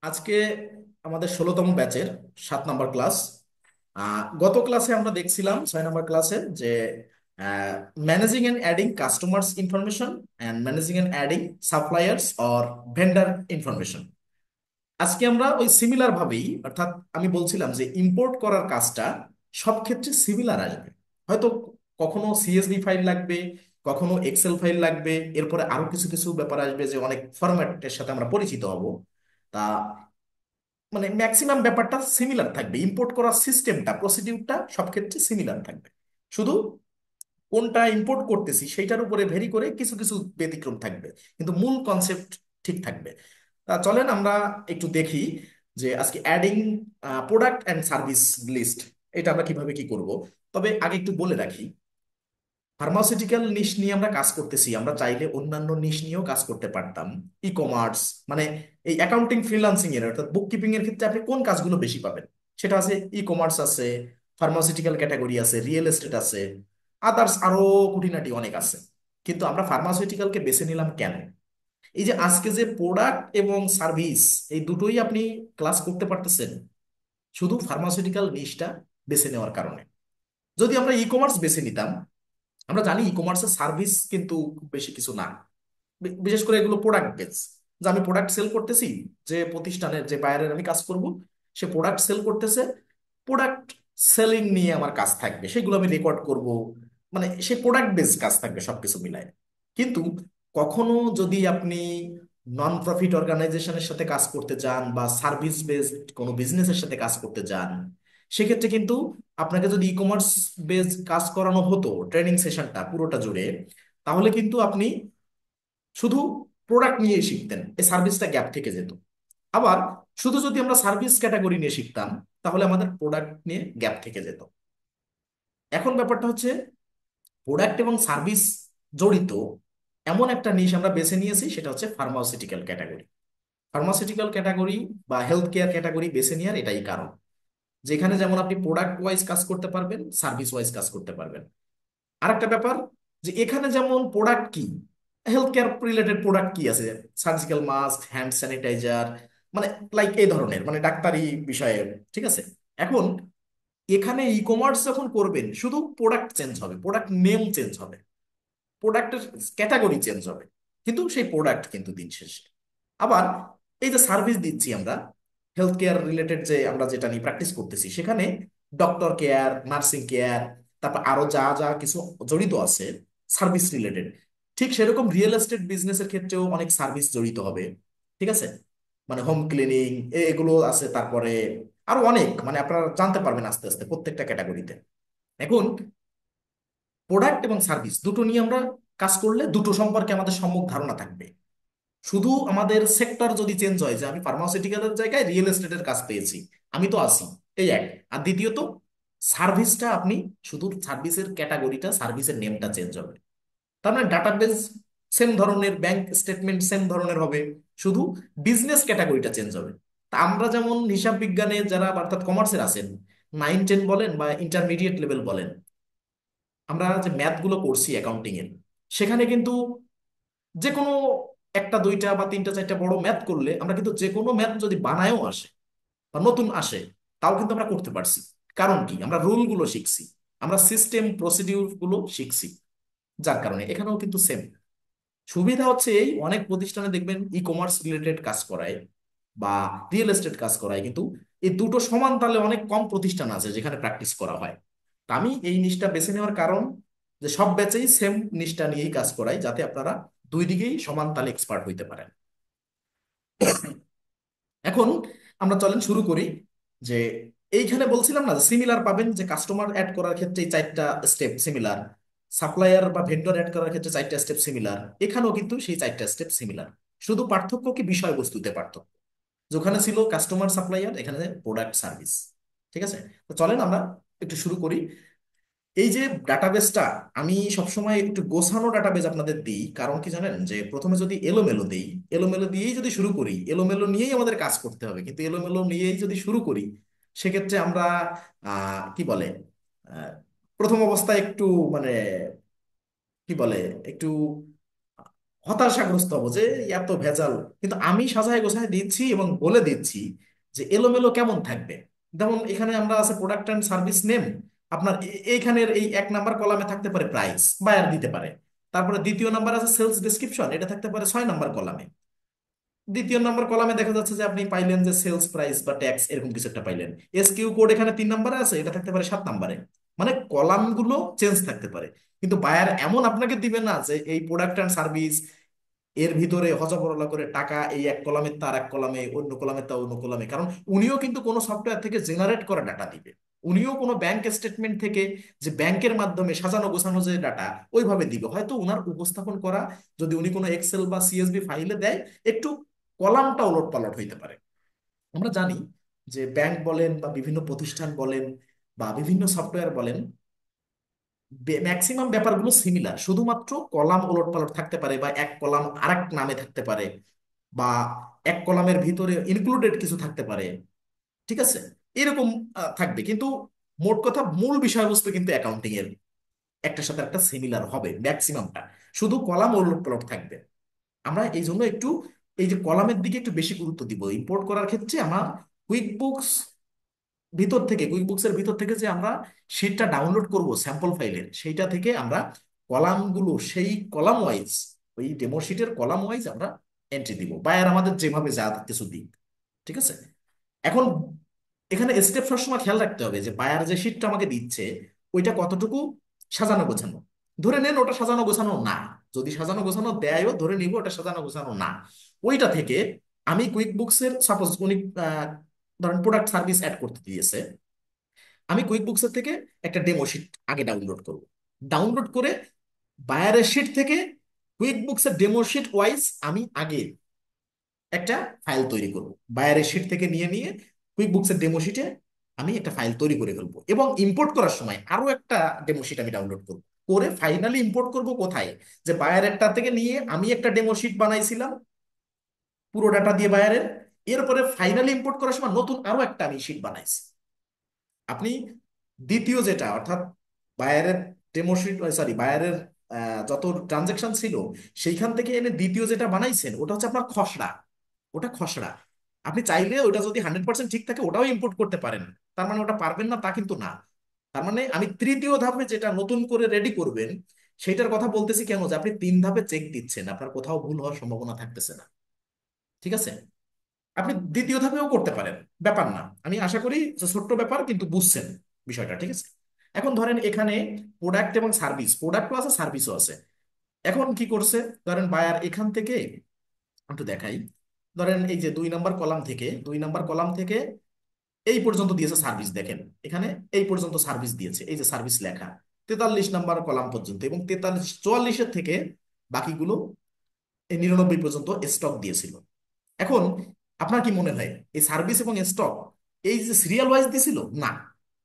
আজকে আমাদের 16তম ব্যাচের 7 নম্বর ক্লাস। গত ক্লাসে আমরা দেখছিলাম 6 নম্বর ক্লাসে যে managing and adding customers information and managing and adding suppliers or vendor information. আজকে আমরা ওই সিমিলার ভাবেই, অর্থাৎ আমি বলছিলাম যে ইম্পোর্ট করার কাজটা সব ক্ষেত্রে সিমিলার আসবে। হয়তো কখনো সিএসভি ফাইল লাগবে, কখনো এক্সেল ফাইল লাগবে, এরপরে আরো কিছু কিছু ব্যাপার আসবে যে অনেক ফরম্যাটের সাথে আমরা পরিচিত হব। তা মানে ম্যাক্সিমাম ব্যাপারটা সিমিলার থাকবে, ইম্পোর্ট করার সিস্টেমটা প্রসিডিউরটা সব ক্ষেত্রে সিমিলার থাকবে। শুধু কোনটা ইম্পোর্ট করতেছি সেইটার উপরে ভেরি করে কিছু কিছু ব্যতিক্রম থাকবে, কিন্তু মূল কনসেপ্ট ঠিক থাকবে। তা চলেন আমরা একটু দেখি যে আজকে adding product and service list, এটা আমরা কিভাবে কি করব। তবে আগে একটু বলে রাখি, ফার্মাসিউটিক্যাল নিশ নিয়ে আমরা কাজ করতেছি, আমরা চাইলে অন্যান্য নিশ নিয়েও কাজ করতে পারতাম। ই কমার্স মানে এই অ্যাকাউন্টিং ফ্রিল্যান্সিং এর অর্থাৎ বুক কিপিং এর ক্ষেত্রে আপনি কোন কাজগুলো বেশি পাবেন সেটা আছে। ই কমার্স আছে, ফার্মাসিউটিক্যাল ক্যাটাগরি আছে, রিয়েল এস্টেট আছে, আদার্স আরো খুঁটিনাটি অনেক আছে। কিন্তু আমরা ফার্মাসিউটিক্যালকে বেছে নিলাম কেন? এই যে আজকে যে প্রোডাক্ট এবং সার্ভিস, এই দুটোই আপনি ক্লাস করতে পারতেছেন শুধু ফার্মাসিউটিক্যাল নিশটা বেছে নেওয়ার কারণে। যদি আমরা ই কমার্স বেছে নিতাম, আমরা জানি ই কমার্সের সার্ভিস কিন্তু খুব বেশি কিছু না। বিশেষ করে এগুলো প্রোডাক্ট বেস, যে আমি প্রোডাক্ট সেল করতেছি, যে প্রতিষ্ঠানের যে বায়ারের আমি কাজ করব সে প্রোডাক্ট সেল করতেছে, প্রোডাক্ট সেলিং নিয়ে আমার কাজ থাকবে, সেগুলো আমি রেকর্ড করব। মানে সে প্রোডাক্ট বেস কাজ থাকবে সবকিছু মিলায়। কিন্তু কখনো যদি আপনি নন প্রফিট অর্গানাইজেশনের সাথে কাজ করতে যান বা সার্ভিস বেসড কোনো বিজনেসের সাথে কাজ করতে যান, সেক্ষেত্রে কিন্তু আপনাকে যদি ই কমার্স বেস কাজ করানো হতো ট্রেনিং সেশনটা পুরোটা জুড়ে, তাহলে কিন্তু আপনি শুধু প্রোডাক্ট নিয়ে শিখতেন, এই সার্ভিসটা গ্যাপ থেকে যেত। আবার শুধু যদি আমরা সার্ভিস ক্যাটাগরি নিয়ে শিখতাম, তাহলে আমাদের প্রোডাক্ট নিয়ে গ্যাপ থেকে যেত। এখন ব্যাপারটা হচ্ছে প্রোডাক্ট এবং সার্ভিস জড়িত এমন একটা নিশ আমরা বেছে নিয়েছি, সেটা হচ্ছে ফার্মাসিউটিক্যাল ক্যাটাগরি। ফার্মাসিউটিক্যাল ক্যাটাগরি বা হেলথ কেয়ার ক্যাটাগরি বেছে নেওয়ার এটাই কারণ, যেখানে যেমন আপনি প্রোডাক্ট ওয়াইজ কাজ করতে পারবেন, সার্ভিস ওয়াইজ কাজ করতে পারবেন। আরেকটা ব্যাপার, যে এখানে যেমন প্রোডাক্ট কি, হেলথ কেয়ার রিলেটেড প্রোডাক্ট কি আছে, সার্জিক্যাল মাস্ক, হ্যান্ড স্যানিটাইজার, মানে লাইক এই ধরনের মানে ডাক্তারি বিষয়ে। ঠিক আছে। এখন এখানে ই কমার্স যখন করবেন শুধু প্রোডাক্ট চেঞ্জ হবে, প্রোডাক্ট নেম চেঞ্জ হবে, প্রোডাক্টের ক্যাটাগরি চেঞ্জ হবে, কিন্তু সেই প্রোডাক্ট কিন্তু দিন শেষে। আবার এই যে সার্ভিস দিচ্ছি আমরা, হেলথ কেয়ার রিলেটেড যে আমরা যেটা নিয়ে প্র্যাকটিস করতেছি, সেখানে ডক্টর কেয়ার, নার্সিং কেয়ার, তারপর আরো যা যা কিছু জড়িত আছে সার্ভিস রিলেটেড, ঠিক সেরকম রিয়েল এস্টেট বিজনেসের ক্ষেত্রেও অনেক সার্ভিস জড়িত হবে। ঠিক আছে। মানে হোম ক্লিনিং এগুলো আছে, তারপরে আরো অনেক, মানে আপনারা জানতে পারবেন আস্তে আস্তে প্রত্যেকটা ক্যাটাগরিতে। এখন প্রোডাক্ট এবং সার্ভিস দুটো নিয়ে আমরা কাজ করলে দুটো সম্পর্কে আমাদের সম্যক ধারণা থাকবে। শুধু আমাদের সেক্টর যদি চেঞ্জ হয়, যে আমি ফার্মাসিউটিক্যালের জায়গায় রিয়েল এস্টেটের কাজ পেয়েছি, আমি তো আছি, এই এক। আর দ্বিতীয়ত, সার্ভিসটা আপনি শুধু সার্ভিসের ক্যাটাগরিটা, সার্ভিসের নেমটা চেঞ্জ হবে। তার মানে ডাটাবেজ সেম ধরনের, ব্যাংক স্টেটমেন্ট সেম ধরনের হবে, শুধু বিজনেস ক্যাটাগরিটা চেঞ্জ হবে। তা আমরা যেমন হিসাব বিজ্ঞানে যারা অর্থাৎ কমার্সের আছেন, 9-10 বলেন বা ইন্টারমিডিয়েট লেভেল বলেন, আমরা যে ম্যাথগুলো করছি অ্যাকাউন্টিং এর, সেখানে কিন্তু যে কোনো একটা দুইটা বা তিনটা চারটা বড় ম্যাথ করলে আমরা কিন্তু যে কোনো ম্যাথ যদি বানায়ও আসে বা নতুন আসে, তাও কিন্তু আমরা করতে পারছি। কারণ কি, আমরা রুল গুলো শিখছি, আমরা সিস্টেম প্রসিডিউর গুলো শিখছি। যার কারণে এখানেও কিন্তু সেম সুবিধা হচ্ছে, এই অনেক প্রতিষ্ঠানে দেখবেন ই কমার্স রিলেটেড কাজ করায় বা রিয়েল এস্টেট কাজ করায়, কিন্তু এই দুটো সমান তালে অনেক কম প্রতিষ্ঠান আছে যেখানে প্র্যাকটিস করা হয়। তা আমি এই নিশটা বেছে নেওয়ার কারণ, যে সব ব্যাচেই সেম নিশটা নিয়েই কাজ করাই, যাতে আপনারা দুই দিকেই সমান তালে এক্সপার্ট হইতে পারেন। এখন আমরা চলেন শুরু করি। যে এইখানে বলছিলাম না, সিমিলার পাবেন, যে কাস্টমার অ্যাড করার ক্ষেত্রে এই 4টা স্টেপ সিমিলার, সাপ্লায়ার বা ভেন্ডর অ্যাড করার ক্ষেত্রে 4টা স্টেপ সিমিলার, এখানেও কিন্তু সেই 4টা স্টেপ সিমিলার। শুধু পার্থক্য কি বিষয়বস্তুতে পার্থক্য, যেখানে ছিল কাস্টমার সাপ্লায়ার, এখানে প্রোডাক্ট সার্ভিস। ঠিক আছে। তো চলেন আমরা একটু শুরু করি। এই যে ডাটাবেসটা, আমি সবসময় একটু গোছানো ডাটাবেজ আপনাদের দিই, কারণ কি জানেন, যে প্রথমে যদি এলোমেলো দিই, এলোমেলো দিয়েই যদি শুরু করি, এলোমেলো নিয়েই আমাদের কাজ করতে হবে, কিন্তু এলোমেলো নিয়েই যদি শুরু করি, সেক্ষেত্রে আমরা কি বলে, আহ, প্রথম অবস্থায় একটু মানে কি বলে, একটু হতাশাগ্রস্ত হবো যে এত ভেজাল। কিন্তু আমি সাজায় গোছায় দিচ্ছি এবং বলে দিচ্ছি যে এলোমেলো কেমন থাকবে। যেমন এখানে আমরা আছে প্রোডাক্ট অ্যান্ড সার্ভিস নেম, আপনার এইখানের এই 1 নাম্বার কলামে থাকতে পারে প্রাইস, বায়ার দিতে পারে। তারপরে দ্বিতীয় নাম্বার আছে সেলস ডেসক্রিপশন, এটা থাকতে পারে 6 নাম্বার কলামে। দ্বিতীয় নাম্বার কলামে দেখা যাচ্ছে যে আপনি পাইলেন যে সেলস প্রাইস বা ট্যাক্স এরকম কিছু একটা পাইলেন। এসকিউ কোড এখানে 3 নাম্বারে আছে, এটা থাকতে পারে 7 নাম্বারে। মানে কলামগুলো চেঞ্জ থাকতে পারে। কিন্তু বায়ার এমন আপনাকে দিবে না যে এই প্রোডাক্ট অ্যান্ড সার্ভিস এর ভিতরে হজবরলা করে টাকা এই এক কলামের তার এক কলামে, অন্য কলামের তা অন্য কলামে। কারণ উনিও কিন্তু কোনো সফটওয়্যার থেকে জেনারেট করা ডাটা দিবে। উনিও কোনো ব্যাংক স্টেটমেন্ট থেকে যে ব্যাংকের মাধ্যমে সাজানো গোছানো যে ডাটা ওইভাবে দিবে। হয়তো উনার উপস্থাপন করা, যদি উনি কোনো এক্সেল বা সিএসভি ফাইলে দেয়, একটু কলামটা ওলট পালট হইতে পারে। আমরা জানি যে ব্যাংক বলেন বা বিভিন্ন প্রতিষ্ঠান বলেন বা বিভিন্ন সফটওয়্যার বলেন, ম্যাক্সিমাম ব্যাপারগুলো সিমিলার, শুধুমাত্র কলাম ওলটপালট থাকতে পারে বা এক কলাম আরেক নামে থাকতে পারে, বা এক কলামের ভিতরে ইনক্লুডেড কিছু থাকতে পারে। ঠিক আছে, এরকম থাকবে। কিন্তু মোট কথা মূল বিষয়বস্তু কিন্তু অ্যাকাউন্টিং এর একটার সাথে একটা সিমিলার হবে ম্যাক্সিমামটা, শুধু কলাম ওলটপালট থাকবে। আমরা এই জন্য একটু এই যে কলামের দিকে একটু বেশি গুরুত্ব দিব ইম্পোর্ট করার ক্ষেত্রে। আমরা কুইক বুকস ভিতর থেকে, কুইক বুকসের ভিতর থেকে যে আমরা শিটটা ডাউনলোড করব স্যাম্পল ফাইলের, সেইটা থেকে আমরা কলামগুলো সেই কলাম ওয়াইজ, ওই ডেমো শিটের কলাম ওয়াইজ আমরা এন্ট্রি দিব, বায়ার আমাদের যেভাবে যা কিছু দিক। ঠিক আছে। এখন এখানে স্টেপ সবসময় খেয়াল রাখতে হবে যে বায়ার যে শিটটা আমাকে দিচ্ছে ওইটা কতটুকু সাজানো গোছানো। ধরে নেন ওটা সাজানো গোছানো না, যদি সাজানো গোছানো দেয়ও ধরে নিব ওটা সাজানো গোছানো না। ওইটা থেকে আমি কুইক বুকসের সাপোজ উনি ধরেন প্রোডাক্ট সার্ভিস অ্যাড করতে দিয়েছে, আমি কুইক বুকসের থেকে একটা ডেমো শিট আগে ডাউনলোড করব। ডাউনলোড করে বায়ারের শিট থেকে কুইক বুকসের ডেমো শিট ওয়াইজ আমি আগে একটা ফাইল তৈরি করব। বায়ারের শিট থেকে নিয়ে নিয়ে কুইক বুকসের ডেমো শিটে আমি একটা ফাইল তৈরি করে ফেলবো, এবং ইম্পোর্ট করার সময় আরো একটা ডেমো শিট আমি ডাউনলোড করব। করে ফাইনালি ইম্পোর্ট করব কোথায়, যে বায়ারেরটা থেকে নিয়ে আমি একটা ডেমো শিট বানাইছিলাম পুরো ডাটা দিয়ে বায়ারের, এরপরে ফাইনালি ইম্পোর্ট করার সময় নতুন আরো একটা আমি শিট বানাইছি। আপনি দ্বিতীয় যেটা অর্থাৎ বায়ারের ডেমোশিট, সরি বায়ারের যত ট্রানজেকশন ছিল সেইখান থেকে এনে দ্বিতীয় যেটা বানাইছেন ওটা হচ্ছে আপনার খসড়া। ওটা খসড়া। আপনি চাইলে ওটা যদি 100% ঠিক থাকে ওটাও ইম্পোর্ট করতে পারেন, তার মানে ওটা পারবেন না তা কিন্তু না। তার মানে আমি তৃতীয় ধাপে যেটা নতুন করে রেডি করবেন সেইটার কথা বলতেছি কেন, যে আপনি 3 ধাপে চেক দিচ্ছেন, আপনার কোথাও ভুল হওয়ার সম্ভাবনা থাকতেছে না। ঠিক আছে। আপনি দ্বিতীয় ধাপেও করতে পারেন, ব্যাপার না। আমি আশা করি যে ছোট্ট ব্যাপার কিন্তু বুঝছেন বিষয়টা। ঠিক আছে। এখন ধরেন এখানে প্রোডাক্ট এবং সার্ভিস, প্রোডাক্টও আছে সার্ভিসও আছে। এখন কি করছে, ধরেন বায়ার এখান থেকে একটু দেখাই। ধরেন এই যে 2 নাম্বার কলাম থেকে, 2 নাম্বার কলাম থেকে এই পর্যন্ত দিয়েছে সার্ভিস, দেখেন এখানে এই পর্যন্ত সার্ভিস দিয়েছে, এই যে সার্ভিস লেখা 43 নাম্বার কলাম পর্যন্ত, এবং 44 থেকে বাকিগুলো এই 99 পর্যন্ত স্টক দিয়েছিল। এখন আপনার কি মনে হয় এই সার্ভিস এবং স্টক এই যে সিরিয়াল ওয়াইজ দিছিল না,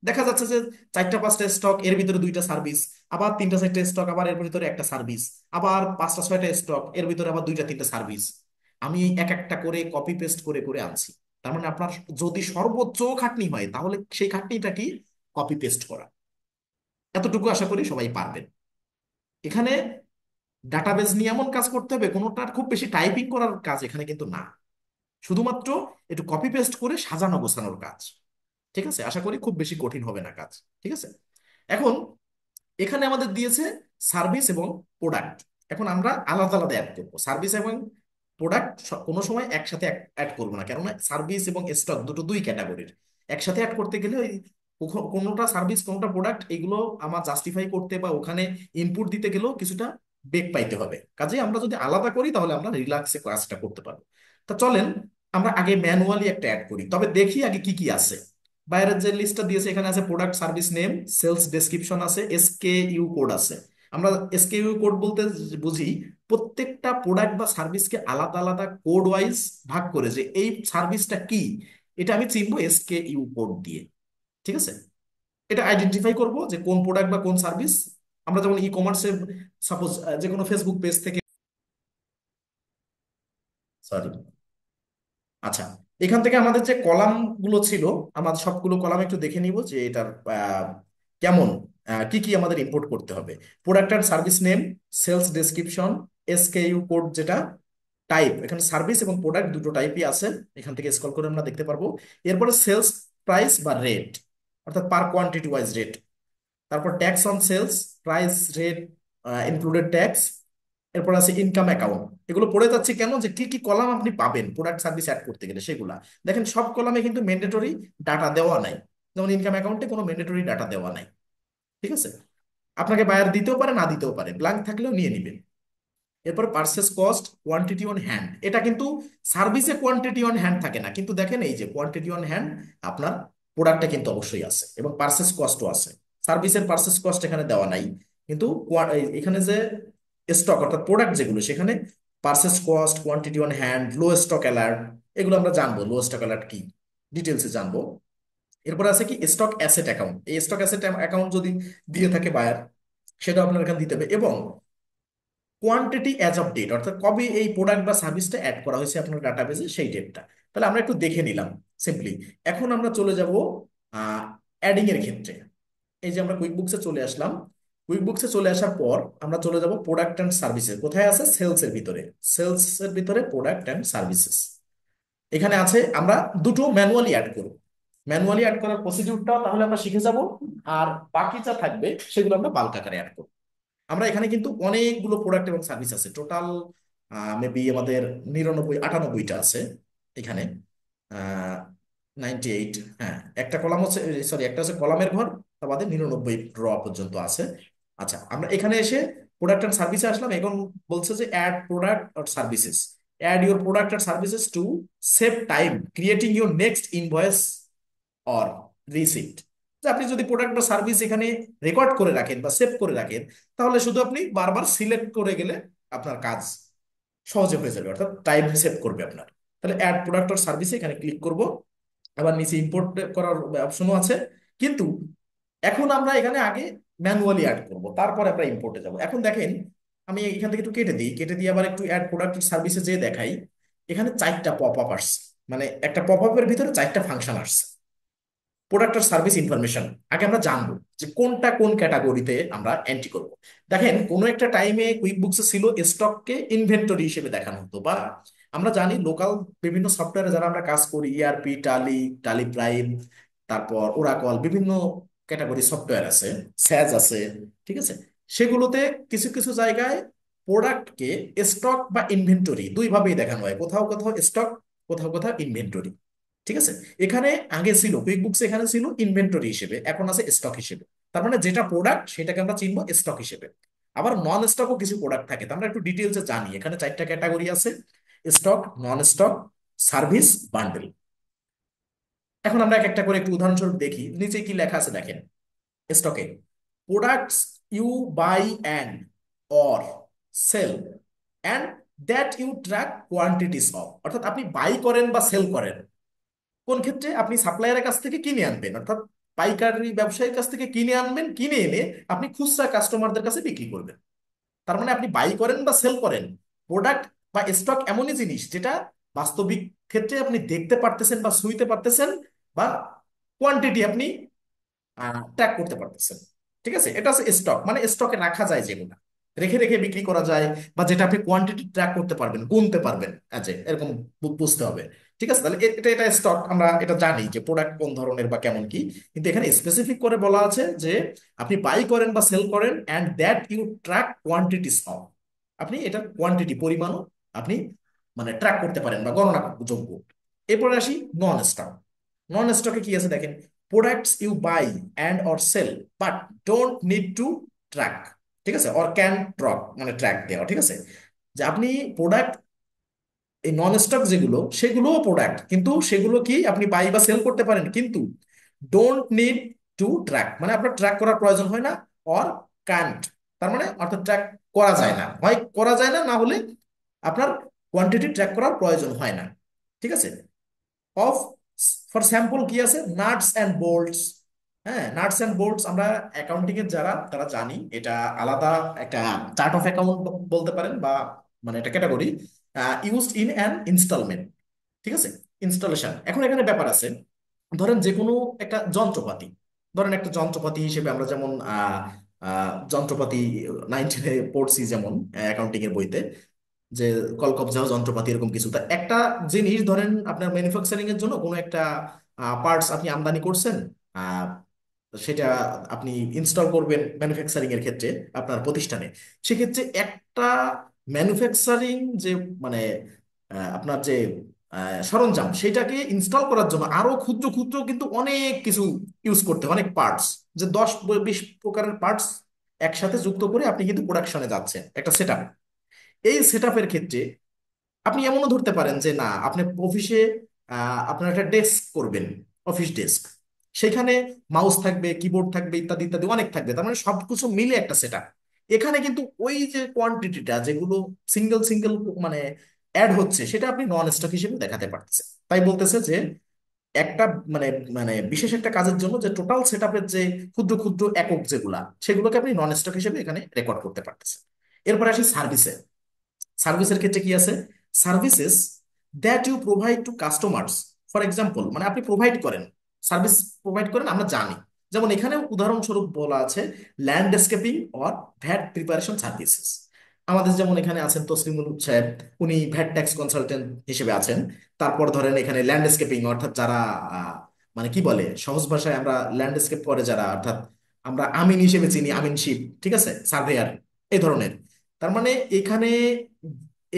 দেখা যাচ্ছে যে 4টা 5টা স্টক এর ভিতরে 2টা সার্ভিস, আবার 3টা 4টা স্টক আবার এর ভিতরে একটা সার্ভিস, আবার 5টা 6টা স্টক এর ভিতরে আবার 2টা 3টা সার্ভিস। আমি এক একটা করে কপি পেস্ট করে করে আনছি। তার মানে আপনার যদি সর্বোচ্চ খাটনি হয় তাহলে সেই খাটনিটা কি, কপি পেস্ট করা। এতটুকু আশা করি সবাই পারবেন। এখানে ডাটাবেজ নিয়ে এমন কাজ করতে হবে, কোনোটার খুব বেশি টাইপিং করার কাজ এখানে কিন্তু না, শুধুমাত্র একটু কপি পেস্ট করে সাজানো গোছানোর কাজ। ঠিক আছে, আশা করি খুব বেশি কঠিন হবে না কাজ। ঠিক আছে। এখন এখানে আমাদের দিয়েছে সার্ভিস এবং প্রোডাক্ট। এখন আমরা আলাদা আলাদা অ্যাড করবো সার্ভিস এবং প্রোডাক্ট, কোনো সময় একসাথে অ্যাড করবো না, কেননা সার্ভিস এবং স্টক দুটো দুই ক্যাটাগরির। একসাথে অ্যাড করতে গেলে ওই কোনোটা সার্ভিস কোনোটা প্রোডাক্ট এগুলো আমার জাস্টিফাই করতে বা ওখানে ইনপুট দিতে গেলেও কিছুটা বেগ পাইতে হবে। কাজে আমরা যদি আলাদা করি তাহলে আমরা রিল্যাক্সে কাজটা করতে পারবো। তা চলেন আমরা আগে ম্যানুয়ালি একটা অ্যাড করি, তবে দেখি আগে কি কি আছে। বাইরের যে লিস্টটা দিয়েছে এখানে আছে product service name, sales description আছে, এসকেইউ কোড আছে। আমরা এসকেইউ কোড বলতে বুঝি প্রত্যেকটা প্রোডাক্ট বা সার্ভিসকে আলাদা আলাদা কোড ওয়াইজ ভাগ করে, যে এই সার্ভিসটা কি এটা আমি চিনবো এসকেইউ কোড দিয়ে। ঠিক আছে। এটা আইডেন্টিফাই করব যে কোন প্রোডাক্ট বা কোন সার্ভিস। আমরা যেমন ই কমার্সে সাপোজ যে কোনো ফেসবুক পেজ থেকে, সরি, আচ্ছা, এখান থেকে আমাদের যে কলাম গুলো ছিল আমাদের সবগুলো কলাম একটু দেখে নিব যে এটার কেমন কি কি আমাদের ইম্পোর্ট করতে হবে। Product and service name, sales description, SKU code যেটা টাইপ, এখানে সার্ভিস এবং প্রোডাক্ট দুটো টাইপই আছে, এখান থেকে স্ক্রল করে আমরা দেখতে পারবো। এরপরে সেলস প্রাইস বা রেট, অর্থাৎ পার কোয়ান্টিটি ওয়াইজ রেট। তারপর tax on sales, price, rate, included tax. এরপর আছে ইনকাম অ্যাকাউন্ট। এগুলো পড়ে যাচ্ছে কেন, যে কি কি কলাম আপনি পাবেন প্রোডাক্ট সার্ভিস অ্যাড করতে গেলে সেগুলা দেখেন। সব কলামে কিন্তু ম্যান্ডেটরি ডাটা দেওয়া নাই, যেমন ইনকাম অ্যাকাউন্টে কোনো ম্যান্ডেটরি ডাটা দেওয়া নাই। ঠিক আছে, আপনাকে বায়ার দিতেও পারে না দিতেও পারে, ব্ল্যাঙ্ক থাকলেও নিয়ে নিবেন। এরপর purchase cost, quantity on hand, এটা কিন্তু সার্ভিসে কোয়ান্টিটি অন হ্যান্ড থাকে না, কিন্তু দেখেন এই যে কোয়ান্টিটি অন হ্যান্ড আপনার প্রোডাক্টটা কিন্তু অবশ্যই আছে, এবং পারচেস কস্টও আছে। সার্ভিসের পারচেস কস্ট এখানে দেওয়া নাই, কিন্তু এখানে যে স্টক অর্থাৎ প্রোডাক্ট যেগুলো সেখানে purchase cost, quantity on hand, low stock alert, এগুলো আমরা জানবো লো স্টক অ্যালার্ট কি, ডিটেলসে জানবো। এরপর আছে কি স্টক অ্যাসেট অ্যাকাউন্ট, এই স্টক অ্যাসেট অ্যাকাউন্ট যদি দিয়ে থাকে বায়ার, সেটা আপনার এখানে দিতে হবে। এবং কোয়ান্টিটি অ্যাজ অফ ডেট, অর্থাৎ কবে এই প্রোডাক্ট বা সার্ভিসটা অ্যাড করা হয়েছে আপনার ডাটাবেসে সেই ডেটটা। তাহলে আমরা একটু দেখে নিলাম সিম্পলি। এখন আমরা চলে যাব অ্যাডিং এর ক্ষেত্রে। এই যে আমরা কুইক বুকসে চলে আসলাম, কুইক বুকসে চলে আসার পর আমরা চলে যাব প্রোডাক্ট অ্যান্ড সার্ভিসেস। কোথায় আছে? সেলস এর ভিতরে। সেলস এর ভিতরে প্রোডাক্ট অ্যান্ড সার্ভিসেস এখানে আছে। আমরা দুটো ম্যানুয়ালি অ্যাড করব, ম্যানুয়ালি অ্যাড করার প্রসিডিউরটাও তাহলে আমরা শিখে যাব, আর বাকি যা থাকবে সেগুলো আমরা বাল্ক আকারে অ্যাড করব। আমরা এখানে কিন্তু অনেকগুলো প্রোডাক্ট এবং সার্ভিস আছে, টোটাল মেবি আমাদের 99 98টা আছে এখানে, 98। হ্যাঁ, একটা কলাম হচ্ছে, সরি, একটা হচ্ছে কলামের ঘর, তা বাদে 99 র পর্যন্ত আছে। আচ্ছা, আমরা এখানে এসে প্রোডাক্ট অ্যান্ড সার্ভিসে আসলাম। এখন বলছে যে add product or services, add your product and services to save time creating your next invoice or receipt. যে আপনি যদি প্রোডাক্ট বা সার্ভিস এখানে রেকর্ড করে রাখেন বা সেভ করে রাখেন, তাহলে শুধু আপনি বারবার সিলেক্ট করে গেলে আপনার কাজ সহজে হয়ে যাবে, অর্থাৎ টাইম সেভ করবে আপনার। তাহলে অ্যাড প্রোডাক্ট অর সার্ভিসে এখানে ক্লিক করব। আবার নিচে ইম্পোর্ট করার অপশনও আছে, কিন্তু এখন আমরা এখানে আগে ম্যানুয়ালি অ্যাড করব, তারপরে আমরা ইম্পোর্টে যাব। এখন দেখেন, আমি এখান থেকে একটু কেটে দিই, কেটে দিয়ে আবার একটু অ্যাড প্রোডাক্ট সার্ভিসে যেয়ে দেখাই। এখানে 4টা পপ আপ আসছে, মানে একটা পপ আপের ভিতরে 4টা ফাংশন আসছে। প্রোডাক্ট আর সার্ভিস ইনফরমেশন, আগে আমরা জানবো যে কোনটা কোন ক্যাটাগরিতে আমরা এন্ট্রি করব। দেখেন, কোনো একটা টাইমে কুইক বুকসে ছিল স্টককে ইনভেন্টরি হিসেবে দেখানো হতো, বা আমরা জানি লোকাল বিভিন্ন সফটওয়্যারে যারা আমরা কাজ করি, ইআরপি, টালি, টালি প্রাইম, তারপর ওরাকল, বিভিন্ন ক্যাটাগরি সফটওয়্যার আছে, স্যাজ আছে। ঠিক আছে, সেগুলোতে কিছু কিছু জায়গায় প্রোডাক্টকে স্টক বা ইনভেন্টরি দুইভাবেই দেখানো হয়, কোথাও কোথাও স্টক, কোথাও কোথাও ইনভেন্টরি। ঠিক আছে, এখানে আগে ছিল কুইক বুকস, এখানে ছিল ইনভেন্টরি হিসেবে, এখন আছে স্টক হিসেবে। তার মানে যেটা প্রোডাক্ট সেটাকে আমরা চিনবো স্টক হিসেবে। আবার নন স্টকও কিছু প্রোডাক্ট থাকে, তো আমরা একটু ডিটেলসে জানি। এখানে 4টা ক্যাটাগরি আছে: স্টক, নন স্টক, সার্ভিস, বান্ডেল। এখন আমরা এক একটা করে একটু উদাহরণস্বরূপ দেখি, নিচে কি লেখা আছে দেখেন। স্টকে products you buy and or sell and that you track quantities of, অর্থাৎ আপনি বাই করেন বা সেল করেন কোন ক্ষেত্রে? আপনি সাপ্লায়ারের কাছ থেকে কিনে আনবেন, অর্থাৎ পাইকারি ব্যবসায়ীর কাছ থেকে কিনে আনবেন, কিনে এনে আপনি খুচরা কাস্টমারদের কাছে বিক্রি করবেন। তার মানে আপনি বাই করেন বা সেল করেন। প্রোডাক্ট বা স্টক এমনই জিনিস যেটা বাস্তবিক ক্ষেত্রে আপনি দেখতে পারতেছেন বা ছুঁইতে পারতেছেন, বা কোয়ান্টিটি আপনি ট্র্যাক করতে পারতেছেন। ঠিক আছে, এটা হচ্ছে স্টক, মানে স্টকে রাখা যায় যেগুলো, রেখে রেখে বিক্রি করা যায়, বা যেটা আপনি কোয়ান্টিটি ট্র্যাক করতে পারবেন, গুনতে পারবেন, আছে এরকম বুঝতে হবে। ঠিক আছে, তাহলে এটা এটা স্টক, আমরা এটা জানি যে প্রোডাক্ট কোন ধরনের বা কেমন কি। কিন্তু এখানে স্পেসিফিক করে বলা আছে যে আপনি বাই করেন বা সেল করেন and that you track quantities of, আপনি এটা কোয়ান্টিটি পরিমাণও আপনি মানে ট্র্যাক করতে পারেন বা গণনা যোগ্য। এরপরে আসি নন স্টক। নন স্টকে কি আছে দেখেন, products you buy and or sell but don't need to track. ঠিক আছে, অর ক্যান ট্র্যাক, মানে ট্র্যাক দেওয়া। ঠিক আছে, যে আপনি প্রোডাক্ট, এই নন স্টক যেগুলো সেগুলোও প্রোডাক্ট, কিন্তু সেগুলো কি আপনি বাই বা সেল করতে পারেন, কিন্তু ডোন্ট নিড টু ট্র্যাক, মানে আপনার ট্র্যাক করার প্রয়োজন হয় না। অর ক্যান্ট, তার মানে অর্থাৎ ট্র্যাক করা যায় না, হয় করা যায় না, না হলে আপনার কোয়ান্টিটি ট্র্যাক করার প্রয়োজন হয় না। ঠিক আছে, অফ, ফর স্যাম্পল কি আছে, নাটস অ্যান্ড বোল্টস। হ্যাঁ, নাটস অ্যান্ড বোল্টস আমরা অ্যাকাউন্টিং এর যারা তারা জানি, এটা আলাদা একটা চার্ট অফ অ্যাকাউন্ট বলতে পারেন, বা মানে এটা category used in an installment. ঠিক আছে, ইনস্টলেশন। এখন এখানে ব্যাপার আছে, ধরেন যে কোনো একটা যন্ত্রপাতি, ধরেন একটা যন্ত্রপাতি হিসেবে আমরা যেমন যন্ত্রপাতি 19-এ পড়ছি যেমন অ্যাকাউন্টিং এর বইতে, যে কলকবজা যন্ত্রপাতি এরকম কিছু। তা একটা জিনিস ধরেন আপনার ম্যানুফ্যাকচারিং এর জন্য কোনো একটা পার্টস আপনি আমদানি করছেন, আহ, সেটা আপনি ইনস্টল করবেন ম্যানুফ্যাকচারিং এর ক্ষেত্রে আপনার প্রতিষ্ঠানে। সেক্ষেত্রে একটা ম্যানুফ্যাকচারিং যে মানে আপনার যে সরঞ্জাম সেটাকে ইনস্টল করার জন্য আরো ক্ষুদ্র ক্ষুদ্র কিন্তু অনেক কিছু ইউজ করতে হয়, অনেক পার্টস, যে 10-20 প্রকারের পার্টস একসাথে যুক্ত করে আপনি কিন্তু প্রোডাকশনে যাচ্ছেন একটা সেট। এই সেট আপের ক্ষেত্রে আপনি এমনও ধরতে পারেন যে না, আপনি অফিসে আপনার একটা ডেস্ক করবেন, অফিস ডেস্ক, সেখানে মাউস থাকবে, কিবোর্ড থাকবে, ইত্যাদি ইত্যাদি অনেক থাকবে, তার মানে সবকিছু মিলে একটা সেট আপ। এখানে কিন্তু ওই যে কোয়ান্টিটিটা যেগুলো সিঙ্গেল সিঙ্গেল মানে অ্যাড হচ্ছে, সেটা আপনি নন স্টক হিসেবে দেখাতে পারতেছেন। তাই বলতেছে যে একটা মানে মানে বিশেষ একটা কাজের জন্য যে টোটাল সেট আপের যে ক্ষুদ্র ক্ষুদ্র একক যেগুলা, সেগুলোকে আপনি নন স্টক হিসেবে এখানে রেকর্ড করতে পারতেছেন। এরপরে আসি সার্ভিসে। সার্ভিসের ক্ষেত্রে কি আছে? Services that you provide to customers, for example মানে আপনি প্রোভাইড করেন, সার্ভিস প্রোভাইড করেন আমরা জানি। যেমন এখানে উদাহরণস্বরূপ বলা আছে landscaping or VAT preparation services. আমাদের যেমন এখানে আছেন তসলিমুল সাহেব, উনি ভ্যাট ট্যাক্স কনসালটেন্ট হিসেবে আছেন। তারপর ধরেন এখানে ল্যান্ডস্কেপিং অর্থাৎ যারা মানে কি বলে সহজ ভাষায় আমরা ল্যান্ডস্কেপ করে যারা, অর্থাৎ আমরা আমিন হিসেবে চিনি, আমিনশিপ, ঠিক আছে, সার্ভেয়ার, এই ধরনের। তার মানে এখানে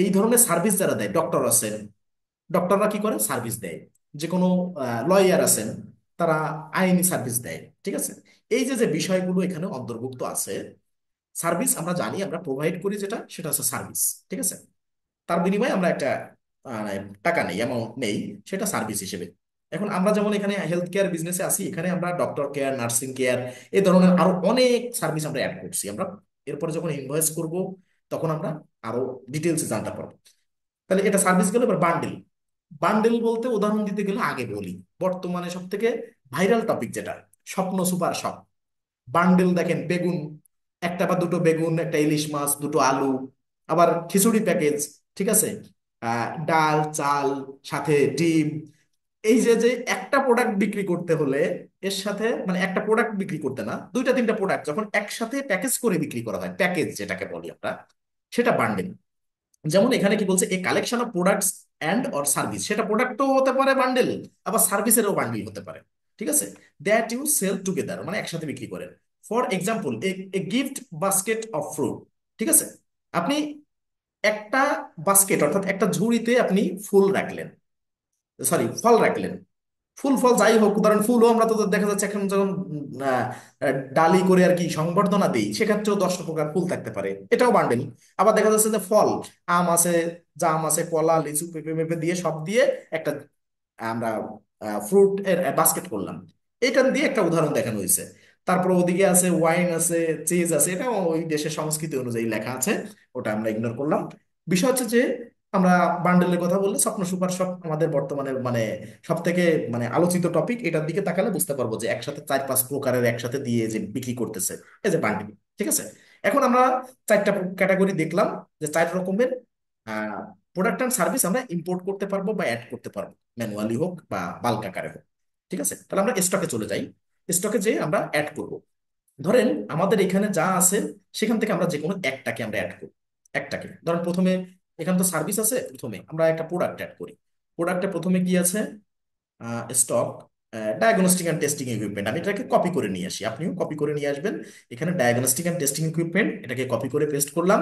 এই ধরনের সার্ভিস যারা দেয়, ডক্টর আছেন, ডক্টররা কি করে সার্ভিস দেয়। যে কোনো লয়ার আছেন, তারা আইনি সার্ভিস দেয়, ঠিক আছে। এই যে যে বিষয়গুলো এখানে অন্তর্ভুক্ত আছে, সার্ভিস আমরা জানি, আমরা প্রোভাইড করি যেটা, সেটা হচ্ছে সার্ভিস, ঠিক আছে। তার বিনিময়ে আমরা একটা মানে টাকা নেই, অ্যামাউন্ট নেই, সেটা সার্ভিস হিসেবে। এখন আমরা যেমন এখানে হেলথ কেয়ার বিজনেসে আছি, এখানে আমরা ডক্টর কেয়ার, নার্সিং কেয়ার, এই ধরনের আরো অনেক সার্ভিস আমরা অ্যাড করছি। আমরা এরপরে যখন ইনভয়েস করব তখন আমরা আরো ডিটেলসে জানতে পারবো। তাহলে এটা সার্ভিস গেল। এবার বান্ডেল। বান্ডেল বলতে উদাহরণ দিতে গেলে আগে বলি, বর্তমানে সব থেকে ভাইরাল টপিক যেটা, স্বপ্ন সুপার শপ। বান্ডেল দেখেন, বেগুন, একটা বা দুটো বেগুন, একটা ইলিশ মাছ, দুটো আলু, আবার খিচুড়ি প্যাকেজ, ঠিক আছে, ডাল চাল, সাথে ডিম। এই যে যে একটা প্রোডাক্ট বিক্রি করতে হলে এর সাথে মানে একটা প্রোডাক্ট বিক্রি করতে না, দুইটা তিনটা প্রোডাক্ট যখন একসাথে প্যাকেজ করে বিক্রি করা হয়, প্যাকেজ যেটাকে বলি আমরা, সেটা বান্ডেল। যেমন এখানে কি বলছে, a collection of products and or service, সেটা প্রোডাক্টও হতে পারে বান্ডেল, আবার সার্ভিসেরও বান্ডেল হতে পারে, ঠিক আছে। দ্যাট ইউ সেল টুগেদার মানে একসাথে বিক্রি করেন। For example a gift basket of fruit, ঠিক আছে। আপনি একটা বাস্কেট অর্থাৎ একটা ঝুড়িতে আপনি ফুল রাখলেন, সরি ফল রাখলেন, ফুল ফল যাই হোক, উদাহরণ ফুলও আমরা তো দেখা যাচ্ছে এখন যখন আহ, ডালি করে আর কি সংবর্ধনা দিই, সেক্ষেত্রেও 10 প্রকার ফুল থাকতে পারে, এটাও বান্ডেল। আবার দেখা যাচ্ছে যে ফল, আম আছে, জাম আছে, কলা, লিচু, পেঁপে মেপে দিয়ে সব দিয়ে একটা আমরা ফ্রুট এর বাস্কেট করলাম। এটা দিয়ে একটা উদাহরণ দেখানো হয়েছে। তারপর ওদিকে আছে ওয়াইন আছে, চিজ আছে, এটা ওই দেশের সংস্কৃতি অনুযায়ী লেখা আছে, ওটা আমরা ইগনোর করলাম। বিষয় হচ্ছে যে আমরা বান্ডেলের কথা বললে স্বপ্ন সুপার শপ আমাদের বর্তমানে মানে সব থেকে মানে আলোচিত টপিক। এটার দিকে তাকালে বুঝতে পারবো যে একসাথে 4-5 প্রকারের একসাথে দিয়ে যে বিক্রি করতেছে, এই যে বান্ডেল, ঠিক আছে। এখন আমরা 4টা ক্যাটাগরি দেখলাম, যে 4 রকমের প্রোডাক্ট অ্যান্ড সার্ভিস আমরা ইম্পোর্ট করতে পারবো বা অ্যাড করতে পারবো, ম্যানুয়ালি হোক বা বাল্ক আকারে হোক, ঠিক আছে। তাহলে আমরা স্টকে চলে যাই। স্টকে যেয়ে আমরা অ্যাড করব। ধরেন আমাদের এখানে যা আছে সেখান থেকে আমরা যে কোনো একটাকে আমরা অ্যাড করি। একটাকে ধরেন প্রথমে, এখানে তো সার্ভিস আছে, প্রথমে আমরা একটা প্রোডাক্ট অ্যাড করি। প্রোডাক্টে প্রথমে কি আছে? Stock, diagnostic and testing equipment. আমি এটাকে কপি করে নিয়ে আসি, আপনিও কপি করে নিয়ে আসবেন। এখানে ডায়াগনস্টিক অ্যান্ড টেস্টিং ইকুইপমেন্ট, এটাকে কপি করে পেস্ট করলাম।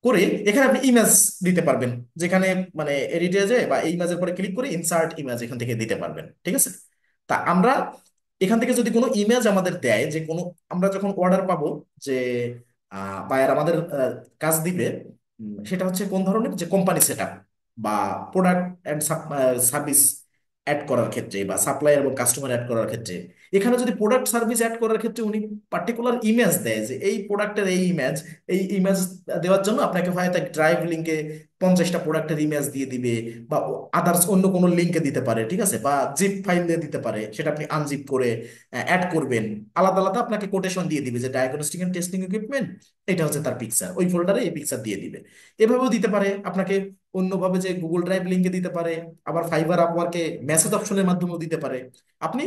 করে এখানে আপনি ইমেজ দিতে পারবেন, যেখানে মানে এডিটে যে বা এই ইমেজের পরে ক্লিক করে ইনসার্ট ইমেজ এখান থেকে দিতে পারবেন, ঠিক আছে। তা আমরা এখান থেকে যদি কোনো ইমেজ আমাদের দেয়, যে কোনো, আমরা যখন অর্ডার পাবো যে বায়ার আমাদের কাজ দিবে, সেটা হচ্ছে কোন ধরনের, যে কোম্পানি সেট আপ বা প্রোডাক্ট অ্যান্ড সার্ভিস অ্যাড করার ক্ষেত্রে বা সাপ্লায়ার এবং কাস্টমার অ্যাড করার ক্ষেত্রে, এখানে যদি প্রোডাক্ট সার্ভিস অ্যাড করার ক্ষেত্রে উনি পার্টিকুলার ইমেজ দেয়, যে এই প্রোডাক্টের এই ইমেজ, এই ইমেজ দেওয়ার জন্য আপনাকে হয়তো ড্রাইভ লিঙ্কে 50টা প্রোডাক্টের ইমেজ দিয়ে দিবে, বা আদার্স অন্য কোনো লিঙ্কে দিতে পারে, ঠিক আছে, বা জিপ ফাইল দিয়ে দিতে পারে, সেটা আপনি আনজিপ করে অ্যাড করবেন। আলাদা আলাদা আপনাকে কোটেশন দিয়ে দিবে যে ডায়াগনস্টিক এন্ড টেস্টিং ইকুইপমেন্ট, এটা হচ্ছে তার পিকচার, ওই ফোল্ডারে এই পিকচার দিয়ে দিবে। এভাবেও দিতে পারে আপনাকে, অন্যভাবে যে গুগল ড্রাইভ লিঙ্কে দিতে পারে, আবার ফাইবার আপওয়ার্কে মেসেজ অপশনের মাধ্যমেও দিতে পারে। আপনি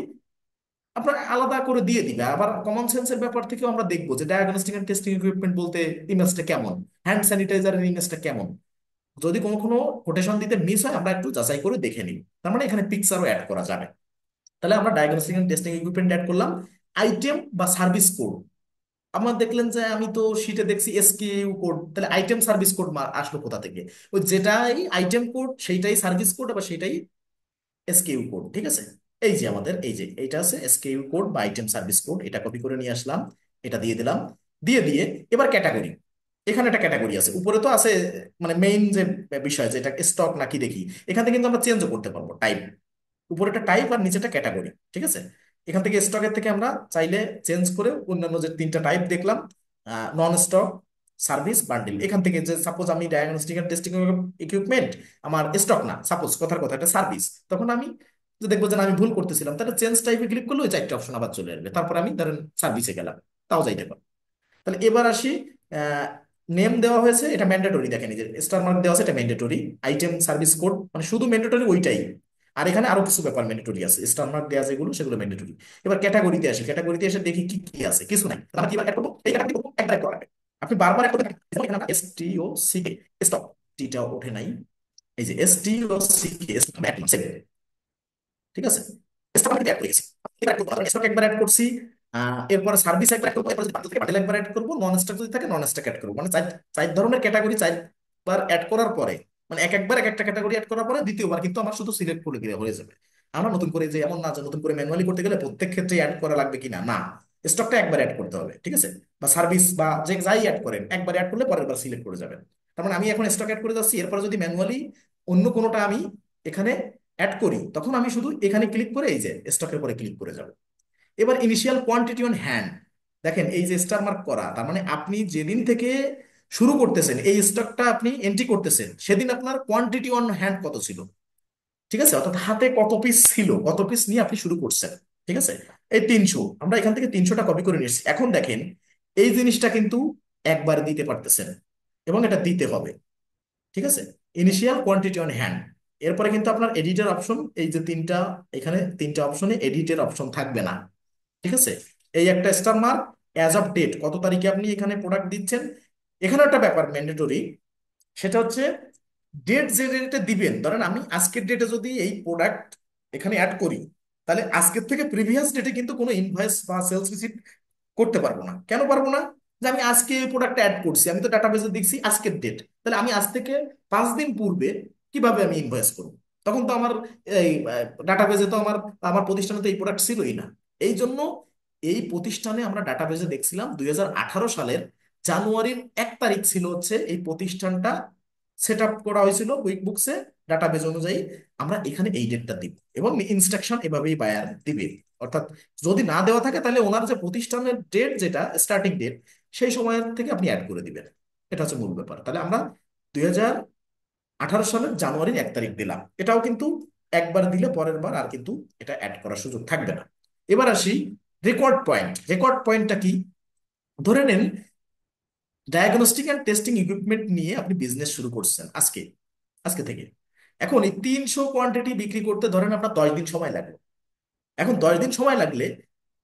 আপনার আলাদা করে দিয়ে দিবে। আবার কমন সেন্সের ব্যাপার থেকেও আমরা দেখবো যে ডায়াগনস্টিক এন্ড টেস্টিং ইকুইপমেন্ট বলতে ইমেজটা কেমন, হ্যান্ড স্যানিটাইজারের ইমেজটা কেমন। যদি কোনো কোনো কোটেশন দিতে মিস হয় আমরা একটু যাচাই করে দেখে নিই। তার মানে এখানে পিকচারও অ্যাড করা যাবে। তাহলে আমরা diagnostic and testing equipment add করলাম। আইটেম বা সার্ভিস কোড, আমার দেখলেন যে আমি তো শিটে দেখছি এসকিউ কোড, তাহলে আইটেম সার্ভিস কোড আসলো কোথা থেকে? ওই যেটাই আইটেম কোড সেইটাই সার্ভিস কোড, আবার সেটাই এসকিউ কোড। ঠিক আছে, এই যে আমাদের এই যে এইটা আছে এসকিউ কোড বা আইটেম সার্ভিস কোড, এটা কপি করে নিয়ে আসলাম, এটা দিয়ে দিলাম। দিয়ে দিয়ে এবার ক্যাটাগরি, এখানে একটা ক্যাটাগরি আছে, উপরে তো আছে মানে মেইন যে বিষয় যে এটা স্টক নাকি দেখি, এখান থেকে কিন্তু আমরা চেঞ্জও করতে পারবো টাইপ। উপরেটা টাইপ আর নিচেটা ক্যাটাগরি। ঠিক আছে, এখান থেকে স্টকের থেকে আমরা চাইলে চেঞ্জ করে অন্যান্য যে তিনটা টাইপ দেখলাম, নন স্টক, সার্ভিস, বান্ডিল, এখান থেকে যে সাপোজ আমি ডায়াগনস্টিক এন্ড টেস্টিং ইকুইপমেন্ট আমার স্টক না, সাপোজ কথার কথা এটা সার্ভিস, তখন আমি যে দেখবো যে না, আমি ভুল করতেছিলাম, তাহলে চেঞ্জ টাইপে ক্লিক করলে ওই চারটে অপশন আবার চলে আসবে, তারপর আমি ধরেন সার্ভিসে গেলাম, তাও যাইতে পারবো। তাহলে এবার আসি, নেম দেওয়া হয়েছে এটা ম্যান্ডেটরি, দেখেন এই যে স্টার মার্ক দেওয়া আছে এটা ম্যান্ডেটরি। আইটেম সার্ভিস কোড মানে শুধু ম্যান্ডেটরি ওইটাই, আর এখানে আরো কিছু ব্যাপার ম্যান্ডেটরি আছে, স্টার মার্ক দেওয়া যেগুলো সেগুলো ম্যান্ডেটরি। এবার ক্যাটাগরিতে আসি, ক্যাটাগরিতে এসে দেখি কি কি আছে, কিছু নাই, তাহলে কি অ্যাড করবো? এই ক্যাটাগরি একবার অ্যাড করা লাগবে। আপনি বারবার অ্যাড করতে থাকেন, যেমন এখানে আমরা STOCK, স্টক, টিটা ওঠে নাই, এই যে STOCK অ্যাড করলাম, ঠিক আছে, স্টক আমি অ্যাড করে গেছি। এবার স্টক একবার অ্যাড করছি, এরপর সার্ভিস একবার অ্যাড করবো, এরপর যদি বাতিল থাকে বাতিল একবার অ্যাড করবো, নন স্টক যদি থাকে নন স্টক অ্যাড করবো, মানে চার চার ধরনের ক্যাটাগরি চারবার অ্যাড করার পরে, মানে এক একবার এক একটা ক্যাটাগরি অ্যাড করার পরে দ্বিতীয়বার কিন্তু আমার শুধু সিলেক্ট করে দিলে হয়ে যাবে। আমরা নতুন করে যে এমন না যে নতুন করে ম্যানুয়ালি করতে গেলে প্রত্যেক ক্ষেত্রে অ্যাড করা লাগবে কিনা, না, স্টকটা একবার অ্যাড করতে হবে। ঠিক আছে, বা সার্ভিস বা যে যাই অ্যাড করেন একবার অ্যাড করলে পরের বার সিলেক্ট করে যাবেন। তার মানে আমি এখন স্টক অ্যাড করে যাচ্ছি, এরপরে যদি ম্যানুয়ালি অন্য কোনোটা আমি এখানে অ্যাড করি তখন আমি শুধু এখানে ক্লিক করে এই যে স্টকের পরে ক্লিক করে যাব। এবার ইনিশিয়াল কোয়ান্টিটি অন হ্যান্ড, দেখেন এই যে স্টার মার্ক করা, তার মানে আপনি যেদিন থেকে শুরু করতেছেন এই স্টকটা আপনি এন্ট্রি করতেছেন সেদিন আপনার কোয়ান্টিটি অন হ্যান্ড কত ছিল। ঠিক আছে, অর্থাৎ হাতে কত পিস ছিল, কত পিস নিয়ে আপনি শুরু করছেন। ঠিক আছে, এই 300, আমরা এখান থেকে 300টা কপি করে নিচ্ছি। এখন দেখেন এই জিনিসটা কিন্তু একবার দিতে পারতেছেন এবং এটা দিতে হবে। ঠিক আছে, ইনিশিয়াল কোয়ান্টিটি অন হ্যান্ড, এরপরে কিন্তু আপনার এডিটের অপশন, এই যে তিনটা, এখানে তিনটা অপশনে এডিটের অপশন থাকবে না। ঠিক আছে, এই একটা star mark, as of date কত তারিখে আপনি এখানে প্রোডাক্ট দিচ্ছেন। এখানে একটা ব্যাপার ম্যান্ডেটরি, সেটা হচ্ছে ডেট যে ডেটে দিবেন, ধরেন আমি আজকের ডেটে যদি এই প্রোডাক্ট এখানে অ্যাড করি, তাহলে আজকের থেকে প্রিভিয়াস ডেটে কিন্তু কোনো ইনভয়েস বা সেলস রিসিপ্ট করতে পারবো না। কেন পারবো না? যে আমি আজকে এই প্রোডাক্টটা অ্যাড করছি, আমি তো ডাটাবেসে দেখছি আজকের ডেট, তাহলে আমি আজ থেকে 5 দিন পূর্বে কিভাবে আমি ইনভয়েস করবো? তখন তো আমার এই ডাটাবেসে তো আমার আমার প্রতিষ্ঠানে তো এই প্রোডাক্ট ছিলই না। এই জন্য এই প্রতিষ্ঠানে আমরা ডাটাবেসে দেখছিলাম 2018 সালের জানুয়ারির 1 তারিখ ছিল হচ্ছে এই প্রতিষ্ঠানটা সেট আপ করা হয়েছিল কুইক বুকসে ডাটাবেস অনুযায়ী। আমরা এখানে এই ডেটটা দিব এবং ইনস্ট্রাকশন এভাবেই বায়ার দিবে। অর্থাৎ যদি না দেওয়া থাকে তাহলে ওনার যে প্রতিষ্ঠানের ডেট যেটা স্টার্টিং ডেট সেই সময়ের থেকে আপনি অ্যাড করে দিবেন। এটা হচ্ছে মূল ব্যাপার। তাহলে আমরা 2018 সালের জানুয়ারির 1 তারিখ দিলাম, এটাও কিন্তু একবার দিলে পরের বার আর কিন্তু এটা অ্যাড করার সুযোগ থাকবে না। এবার আসি রেকর্ড পয়েন্ট। রেকর্ড পয়েন্টটা কি? ধরে নেন ডায়াগনস্টিক অ্যান্ড টেস্টিং ইকুইপমেন্ট নিয়ে আপনি বিজনেস শুরু করছেন আজকে, আজকে থেকে। এখন এই 300 কোয়ান্টিটি বিক্রি করতে ধরেন আপনার 10 দিন সময় লাগবে। এখন 10 দিন সময় লাগলে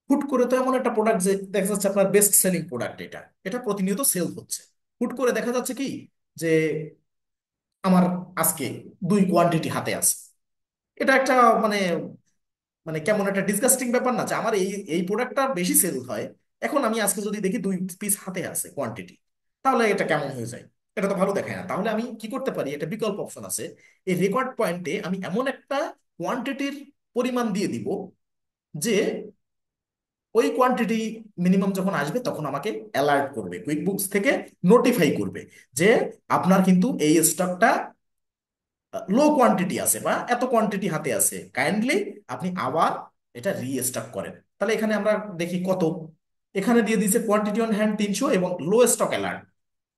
হুট করে তো এমন একটা প্রোডাক্ট যে দেখা যাচ্ছে আপনার বেস্ট সেলিং প্রোডাক্ট, এটা এটা প্রতিনিয়ত সেল হচ্ছে, হুট করে দেখা যাচ্ছে কি যে আমার আজকে 2 কোয়ান্টিটি হাতে আছে, এটা একটা মানে মানে কেমন একটা ডিসগাস্টিং ব্যাপার না যে আমার এই এই প্রোডাক্টটা বেশি সেল হয়, এখন আমি আজকে যদি দেখি 2 পিস হাতে আছে কোয়ান্টিটি, তাহলে এটা কেমন হয়ে যায়? এটা তো ভালো দেখায় না। তাহলে আমি কি করতে পারি, একটা বিকল্প অপশন আছে, এই রেকর্ড পয়েন্টে আমি এমন একটা কোয়ান্টিটির পরিমাণ দিয়ে দিব যে ওই কোয়ান্টিটি মিনিমাম যখন আসবে তখন আমাকে অ্যালার্ট করবে, কুইক বুকস থেকে নোটিফাই করবে যে আপনার কিন্তু এই স্টকটা লো কোয়ান্টিটি আছে বা এত কোয়ান্টিটি হাতে আছে, কাইন্ডলি আপনি আবার এটা রিস্টক করেন। তাহলে এখানে আমরা দেখি কত, এখানে দিয়ে দিয়েছে কোয়ান্টিটি অন হ্যান্ড 300 এবং লো স্টক অ্যালার্ট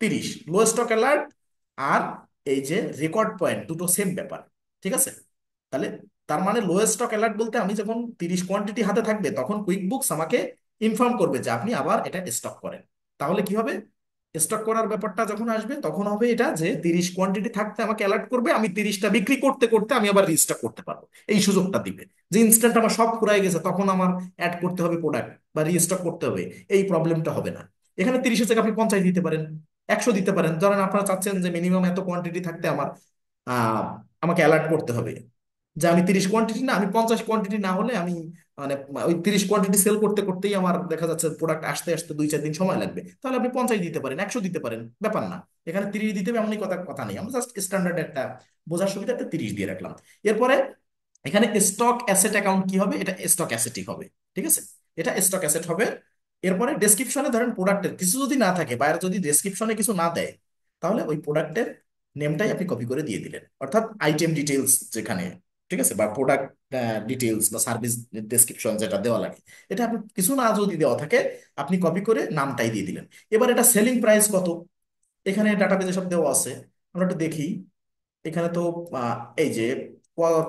30, লো স্টক অ্যালার্ট আর এই যে রেকর্ড পয়েন্ট দুটো সেম ব্যাপার। ঠিক আছে, তাহলে তার মানে লো স্টক অ্যালার্ট বলতে আমি যখন 30 কোয়ান্টিটি হাতে থাকবে তখন কুইক বুকস আমাকে ইনফর্ম করবে যে আপনি আবার এটা স্টক করেন। তাহলে কি হবে? স্টক করার ব্যাপারটা যখন আসবে তখন হবে এটা যে 30 কোয়ান্টিটি থাকতে আমাকে অ্যালার্ট করবে, আমি 30টা বিক্রি করতে করতে আমি আবার রিস্টক করতে পারবো, এই সুযোগটা দিবে। যে ইনস্ট্যান্ট আমার সব ফুরাই গেছে তখন আমার অ্যাড করতে হবে প্রোডাক্ট বা রিস্টক করতে হবে, এই প্রবলেমটা হবে না। এখানে 30 থেকে আপনি 50 দিতে পারেন, 100 দিতে পারেন। ধরেন আপনারা চাচ্ছেন যে মিনিমাম এত কোয়ান্টিটি থাকতে আমার আহ আমাকে অ্যালার্ট করতে হবে, যে আমি 30 কোয়ান্টিটি না, আমি 50 কোয়ান্টিটি না হলে আমি মানে ওই 30 কোয়ান্টিটি সেল করতে করতেই আমার দেখা যাচ্ছে প্রোডাক্ট আসতে আসতে 2-4 দিন সময় লাগবে, তাহলে আপনি 50 দিতে পারেন, 100 দিতে পারেন, ব্যাপার না। এখানে 30 দিতে হবে এমনই কথা কথা নেই, আমরা জাস্ট স্ট্যান্ডার্ড একটা বোঝার সুবিধা একটা 30 দিয়ে রাখলাম। এরপরে এখানে স্টক অ্যাসেট অ্যাকাউন্ট কি হবে, এটা স্টক অ্যাসেটই হবে, ঠিক আছে, এটা স্টক অ্যাসেট হবে। এরপরে ডেসক্রিপশনে ধরেন প্রোডাক্টের কিছু যদি না থাকে, বাইরে যদি ডেসক্রিপশনে কিছু না দেয়, তাহলে ওই প্রোডাক্টের নেমটাই আপনি কপি করে দিয়ে দিলেন, অর্থাৎ আইটেম ডিটেলস যেখানে, ঠিক আছে, বা প্রোডাক্ট ডিটেলস বা সার্ভিস ডেসক্রিপশন যেটা দেওয়া লাগে, এটা আপনি কিছু না যদি দেওয়া থাকে আপনি কপি করে নামটাই দিয়ে দিলেন। এবার এটা সেলিং প্রাইস কত, এখানে ডাটাবেজে সব দেওয়া আছে, আমরা একটু দেখি। এখানে তো এই যে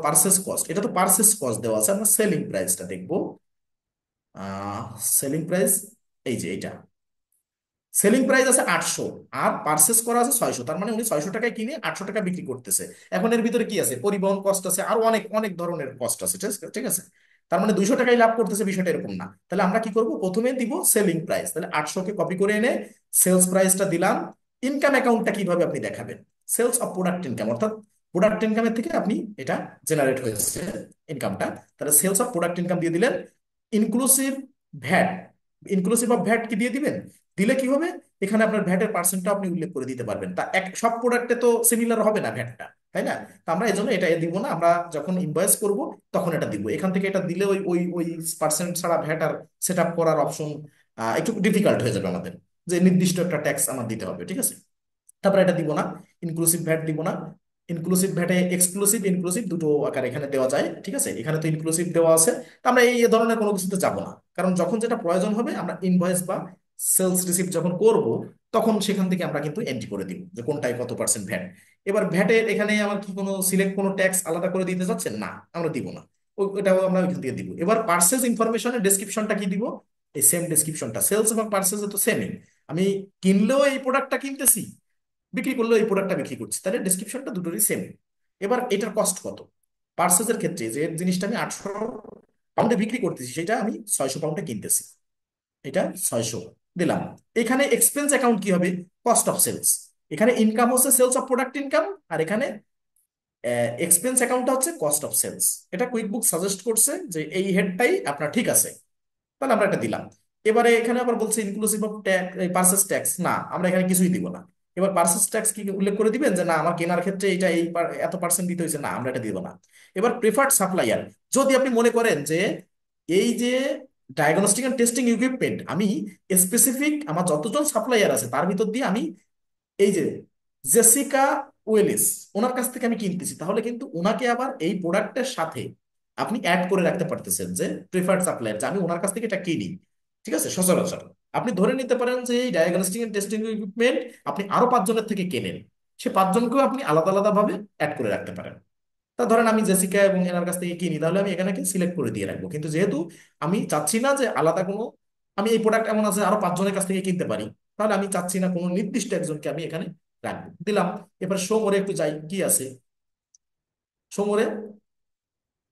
পার্সেস কস্ট, এটা তো পার্সেস কস্ট দেওয়া আছে, আমরা সেলিং প্রাইসটা দেখবো। সেলিং প্রাইস এই যে এটা, সেলিং প্রাইস আছে 800 আর পার্সেস করা আছে 600, তার মানে উনি 600 টাকায় কিনে 800 টাকা বিক্রি করতেছে। এখন এর ভিতরে কি আছে, পরিবহন কস্ট আছে, আর অনেক অনেক ধরনের কস্ট আছে, ঠিক আছে ঠিক আছে? তার মানে 200 টাকায় লাভ করতেছে, বিষয়টা এরকম না। তাহলে আমরা কি করব, প্রথমে দিব সেলিং প্রাইস, তাহলে 800 কে কপি করে এনে সেলস প্রাইসটা দিলাম। ইনকাম অ্যাকাউন্টটা কিভাবে আপনি দেখাবেন, সেলস অফ প্রোডাক্ট ইনকাম, অর্থাৎ প্রোডাক্ট ইনকামের থেকে আপনি এটা জেনারেট হয়েছে ইনকামটা, তাহলে সেলস অফ প্রোডাক্ট ইনকাম দিয়ে দিলেন। Inclusive VAT, inclusive of VAT কি দিয়ে দিবেন, দিলে কি হবে, এখানে আপনার ভ্যাটের পার্সেন্টটা আপনি উল্লেখ করে দিতে পারবেন। তা এক সব প্রোডাক্টে তো সিমিলার হবে না ভ্যাটটা, তাই না? তো আমরা এই জন্য এটা দিব না, আমরা যখন ইনভয়েস করব তখন এটা দিব। এখান থেকে এটা দিলে ওই ওই ওই পার্সেন্ট ছাড়া ভ্যাট আর সেট আপ করার অপশন একটু ডিফিকাল্ট হয়ে যাবে আমাদের, যে নির্দিষ্ট একটা ট্যাক্স আমার দিতে হবে, ঠিক আছে। তারপরে এটা দিব না, ইনক্লুসিভ ভ্যাট দিব না। ইনক্লুসিভ ভ্যাটে এক্সক্লুসিভ ইনক্লুসিভ দুটো আকার এখানে দেওয়া যায়, ঠিক আছে, এখানে তো ইনক্লুসিভ দেওয়া আছে। তো আমরা এই ধরনের কোনো কিছুতে যাব না, কারণ যখন যেটা প্রয়োজন হবে আমরা ইনভয়েস বা সেলস রিসিপ্ট যখন করব তখন সেখান থেকে আমরা কিন্তু এন্ট্রি করে দিব যে কোনটায় কত পার্সেন্ট ভ্যাট। এবার ভ্যাটের এখানে আমার কি কোনো সিলেক্ট কোনো ট্যাক্স আলাদা করে দিতে চাচ্ছেন, না আমরা দিব না, ওটাও আমরা ওইখান থেকে দিব। এবার পার্সেস ইনফরমেশনের ডেসক্রিপশনটা কি দিব, এই সেম ডেসক্রিপশনটা, সেলস এবং পার্সেস তো সেমই, আমি কিনলেও এই প্রোডাক্টটা কিনতেছি, বিক্রি করলেও এই প্রোডাক্টটা বিক্রি করছি, তাহলে ডিসক্রিপশনটা দুটোরই সেম। এবার এটার কস্ট কত, পার্সেসের ক্ষেত্রে যে জিনিসটা আমি 800 পাউন্ডে বিক্রি করতেছি সেটা আমি 600 পাউন্ডে কিনতেছি, এটা 600 দিলাম। এখানে এক্সপেন্স অ্যাকাউন্ট কি হবে, কস্ট অফ সেলস। এখানে ইনকাম হচ্ছে সেলস অফ প্রোডাক্ট ইনকাম, আর এখানে এক্সপেন্স অ্যাকাউন্টটা হচ্ছে কস্ট অফ সেলস। এটা কুইকবুক সাজেস্ট করছে যে এই হেডটাই আপনার ঠিক আছে, তাহলে আমরা এটা দিলাম। এবারে এখানে আবার বলছে ইনক্লুসিভ অফ পার্সেস ট্যাক্স, না আমরা এখানে কিছুই দিব না। এবার পার্সেস ট্যাক্স কি উল্লেখ করে দিবেন যে না আমার কেনার ক্ষেত্রে এটা এই এত পার্সেন্ট দিতে হয়েছে, না আমরা এটা দিব না। এবার প্রেফার্ড সাপ্লায়ার, যদি আপনি মনে করেন যে এই যে ডায়াগনস্টিক এন্ড টেস্টিং ইকুইপমেন্ট আমি স্পেসিফিক আমার যতজন সাপ্লায়ার আছে তার ভিতর দিয়ে আমি এই যে জেসিকা ওয়েলিস ওনার কাছ থেকে আমি কিনতেছি, তাহলে কিন্তু ওনাকে আবার এই প্রোডাক্টের সাথে আপনি অ্যাড করে রাখতে পারতেছেন যে প্রিফার্ড সাপ্লায়ার, যে আমি ওনার কাছ থেকে এটা কিনি, ঠিক আছে। সচরাচর আপনি ধরে নিতে পারেন যে এই ডায়াগনস্টিক এন্ড টেস্টিং ইকুইপমেন্ট আপনি আরো 5 জনের থেকে কেনেন, সে 5 জনকেও আপনি আলাদা আলাদা ভাবে অ্যাড করে রাখতে পারেন। তা ধরেন আমি জেসিকা এবং এনার কাছ থেকে কিনি, তাহলে আমি এখানে সিলেক্ট করে দিয়ে রাখবো, কিন্তু যেহেতু আমি চাচ্ছি না যে আলাদা কোনো, আমি এই প্রোডাক্ট এমন আছে আরো 5 জনের কাছ থেকে কিনতে পারি, তাহলে আমি চাচ্ছি না কোনো নির্দিষ্ট একজনকে আমি এখানে রাখবো, দিলাম। এবার শো মোরে একটু যাই কি আছে, শো মোরে,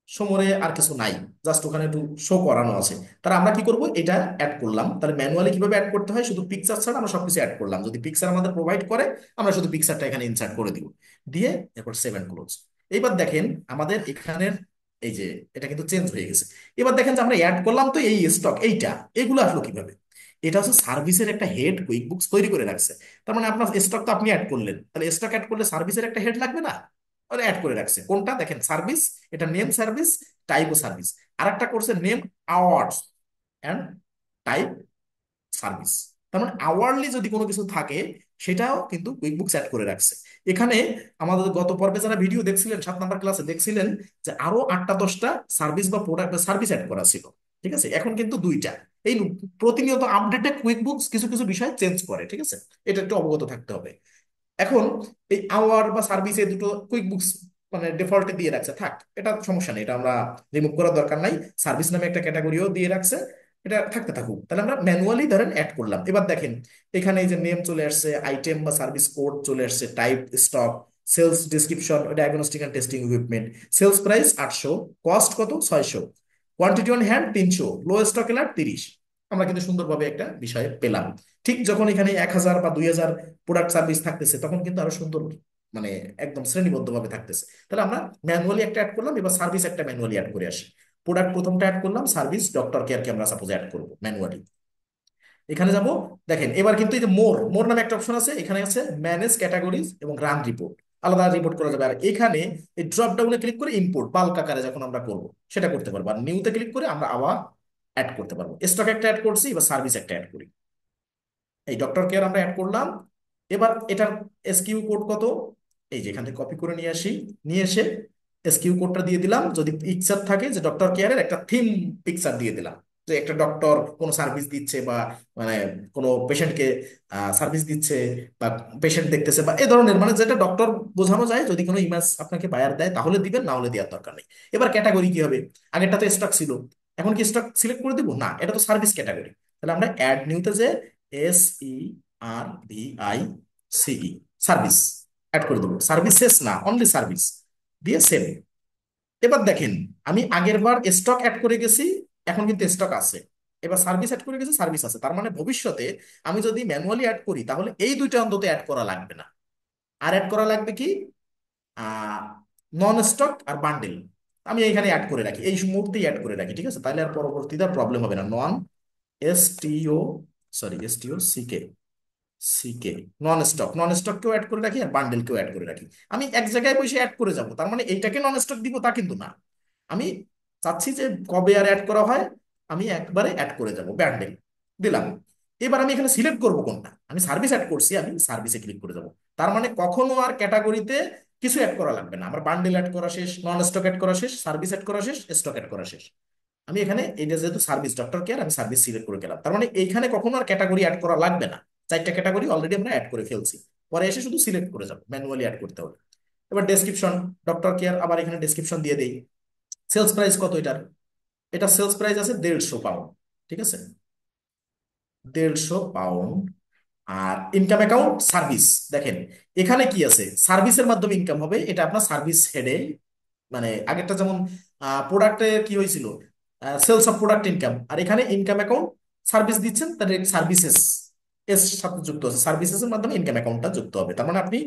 সমরে আর কিছু নাই, জাস্ট ওখানে একটু শো করানো আছে। তাহলে আমরা কি করব, এটা অ্যাড করলাম, তাহলে ম্যানুয়ালি কিভাবে অ্যাড করতে হয়, শুধু পিকচার ছাড়া আমরা সবকিছু অ্যাড করলাম, যদি পিকচার আমাদের প্রোভাইড করে আমরা শুধু পিকচারটা এখানে ইনসার্ট করে দিব, দিয়ে এরপর সেভ এন্ড ক্লোজ। এইবার দেখেন আমাদের এখানের এই যে এটা কিন্তু চেঞ্জ হয়ে গেছে। এবার দেখেন যে আমরা অ্যাড করলাম তো এই স্টক এইটা, এগুলো আসলো কিভাবে, এটা হচ্ছে সার্ভিসের একটা হেড কুইক বুকস তৈরি করে রাখছে। তার মানে আপনার স্টক তো আপনি অ্যাড করলেন, তাহলে স্টক অ্যাড করলে সার্ভিসের একটা হেড লাগবে না, ওরা অ্যাড করে রাখছে কোনটা দেখেন, সার্ভিস, এটা নেম সার্ভিস, টাইপও সার্ভিস। আর একটা করছে name hours and type service. তার মানে আওয়ারলি যদি কোনো কিছু থাকে সেটাও কিন্তু কুইকবুকস অ্যাড করে রাখছে এখানে। আমাদের গত পর্বে যারা ভিডিও দেখছিলেন 7 নাম্বার ক্লাসে দেখছিলেন যে আরো 8টা 10টা সার্ভিস বা প্রোডাক্ট বা সার্ভিস অ্যাড করা ছিল, ঠিক আছে, এখন কিন্তু 2টা। এই প্রতিনিয়ত আপডেটে কুইকবুকস কিছু কিছু বিষয় চেঞ্জ করে, ঠিক আছে, এটা একটু অবগত থাকতে হবে। এখন এই আওয়ার বা সার্ভিসে দুটো কুইক বুকস মানে ডিফল্টে দিয়ে রাখছে, থাক, এটা সমস্যা নেই, এটা আমরা রিমুভ করার দরকার নাই। সার্ভিস নামে একটা ক্যাটাগরিও দিয়ে রাখছে, এটা থাকতে থাকুক। তাহলে আমরা ম্যানুয়ালি ধরেন অ্যাড করলাম। এবার দেখেন এখানে এই যে নেম চলে আসছে, আইটেম বা সার্ভিস কোড চলে আসছে, type, stock, sales description, diagnostic and testing equipment, sales price 800, cost কত 600, quantity on hand 300, low stock alert 30। আমরা কিন্তু সুন্দরভাবে একটা বিষয় পেলাম। ঠিক যখন এখানে 1000 বা 2000 প্রোডাক্ট সার্ভিস থাকতেছে তখন কিন্তু আরো সুন্দর, মানে একদম শ্রেণীবদ্ধভাবে থাকতেছে। তাহলে আমরা ম্যানুয়ালি একটা অ্যাড করলাম, এবার সার্ভিস একটা ম্যানুয়ালি অ্যাড করে আসি। প্রোডাক্ট প্রথমটা অ্যাড করলাম, সার্ভিস ডক্টর কেয়ারকে আমরা সাপোজ অ্যাড করবো ম্যানুয়ালি। এখানে যাব, দেখেন এবার কিন্তু এই যে মোর মোর নামে একটা অপশন আছে, এখানে আছে ম্যানেজ ক্যাটাগরিজ এবং রান রিপোর্ট, আলাদা রিপোর্ট করা যাবে। আর এখানে এই ড্রপ ডাউনে ক্লিক করে ইম্পোর্ট বাল্ক আকারে যখন আমরা করব সেটা করতে পারবো, আর নিউতে ক্লিক করে আমরা আবার অ্যাড করতে পারবো। স্টক একটা অ্যাড করছি, এবার সার্ভিস একটা অ্যাড করি। এই ডক্টর কেয়ার আমরা অ্যাড করলাম। এবার এটার এসকিউ কোড কত, এই যে এখান থেকে কপি করে নিয়ে আসি, নিয়ে এসে এসকিউ কোডটা দিয়ে দিলাম। যদি পিকচার থাকে যে ডক্টর কেয়ারের একটা থিম পিকচার দিয়ে দিলাম, যে একটা ডক্টর কোনো সার্ভিস দিচ্ছে বা মানে কোনো পেশেন্টকে সার্ভিস দিচ্ছে বা পেশেন্ট দেখতেছে বা এ ধরনের, মানে যেটা ডক্টর বোঝানো যায়। যদি কোনো ইমেজ আপনাকে বায়ার দেয় তাহলে দিবেন, না হলে দেওয়ার দরকার নেই। এবার ক্যাটাগরি কি হবে, আগেরটা তো স্টক ছিল, এখন কি স্টক সিলেক্ট করে দিব না, এটা তো সার্ভিস ক্যাটাগরি। তাহলে আমরা অ্যাড নিউতে যে SERVICE সার্ভিস অ্যাড করে দেবো, সার্ভিসেস না, অনলি সার্ভিস দিয়ে সেভ। এবার দেখেন আমি আগের বার স্টক অ্যাড করে গেছি, এখন কিন্তু স্টক আছে। এবার সার্ভিস অ্যাড করে গেছি, সার্ভিস আছে। তার মানে ভবিষ্যতে আমি যদি ম্যানুয়ালি অ্যাড করি তাহলে এই দুইটা অন্তত অ্যাড করা লাগবে না। আর অ্যাড করা লাগবে কি, নন স্টক আর বান্ডেল। আমি এইখানে অ্যাড করে রাখি, এই মুহূর্তেই অ্যাড করে রাখি, ঠিক আছে? তাহলে আর পরবর্তীতে প্রবলেম হবে না। নন এসটিও, সরি STOCK, সিকে, নন স্টক কেও অ্যাড করে রাখি আর বান্ডেল কেও অ্যাড করে রাখি। আমি এক জায়গায় বসে অ্যাড করে যাব, তার মানে এইটাকে নন স্টক দিব তা কিন্তু না। আমি চাচ্ছি যে কবে আর অ্যাড করা হয়, আমি একবারে অ্যাড করে যাব, বান্ডেল দিলাম। এবার আমি এখানে সিলেক্ট করব কোনটা, আমি সার্ভিস অ্যাড করছি, আমি সার্ভিসে ক্লিক করে যাব। তার মানে কখনো আর ক্যাটাগরিতে কিছু অ্যাড করা লাগবে না, আমার বান্ডেল অ্যাড করা শেষ, নন স্টক অ্যাড করা শেষ, সার্ভিস অ্যাড করা শেষ, স্টক অ্যাড করা শেষ। আমি এখানে এটা যেহেতু সার্ভিস ডক্টর কেয়ার, আমি সার্ভিস সিলেক্ট করে গেলাম। তার মানে এইখানে কখনো আর ক্যাটাগরি অ্যাড করা লাগবে না, চারটা ক্যাটাগরি অলরেডি আমরা অ্যাড করে ফেলছি। পরে এসে শুধু সিলেক্ট করে যাবো, ম্যানুয়ালি অ্যাড করতে হবে। এবার ডেসক্রিপশন, ডক্টর কেয়ার, আবার এখানে ডেসক্রিপশন দিয়ে দেই। সেলস প্রাইস কত এটার, এটা সেলস প্রাইস আছে 150 পাউন্ড, ঠিক আছে? 150 পাউন্ড। আর ইনকাম অ্যাকাউন্ট সার্ভিস, দেখেন এখানে কি আছে, সার্ভিসের মাধ্যমে ইনকাম হবে, এটা আপনার সার্ভিস হেডে, মানে আগেরটা যেমন প্রোডাক্টে কি হয়েছিল, সেলস অফ প্রোডাক্ট ইনকাম, আর এখানে ইনকাম অ্যাকাউন্ট সার্ভিস দিচ্ছেন, তাহলে সার্ভিসেস এর সাথে যুক্ত আছে, সার্ভিসেস এর মাধ্যমে ইনকাম অ্যাকাউন্টটা যুক্ত হবে। তার মানে আপনি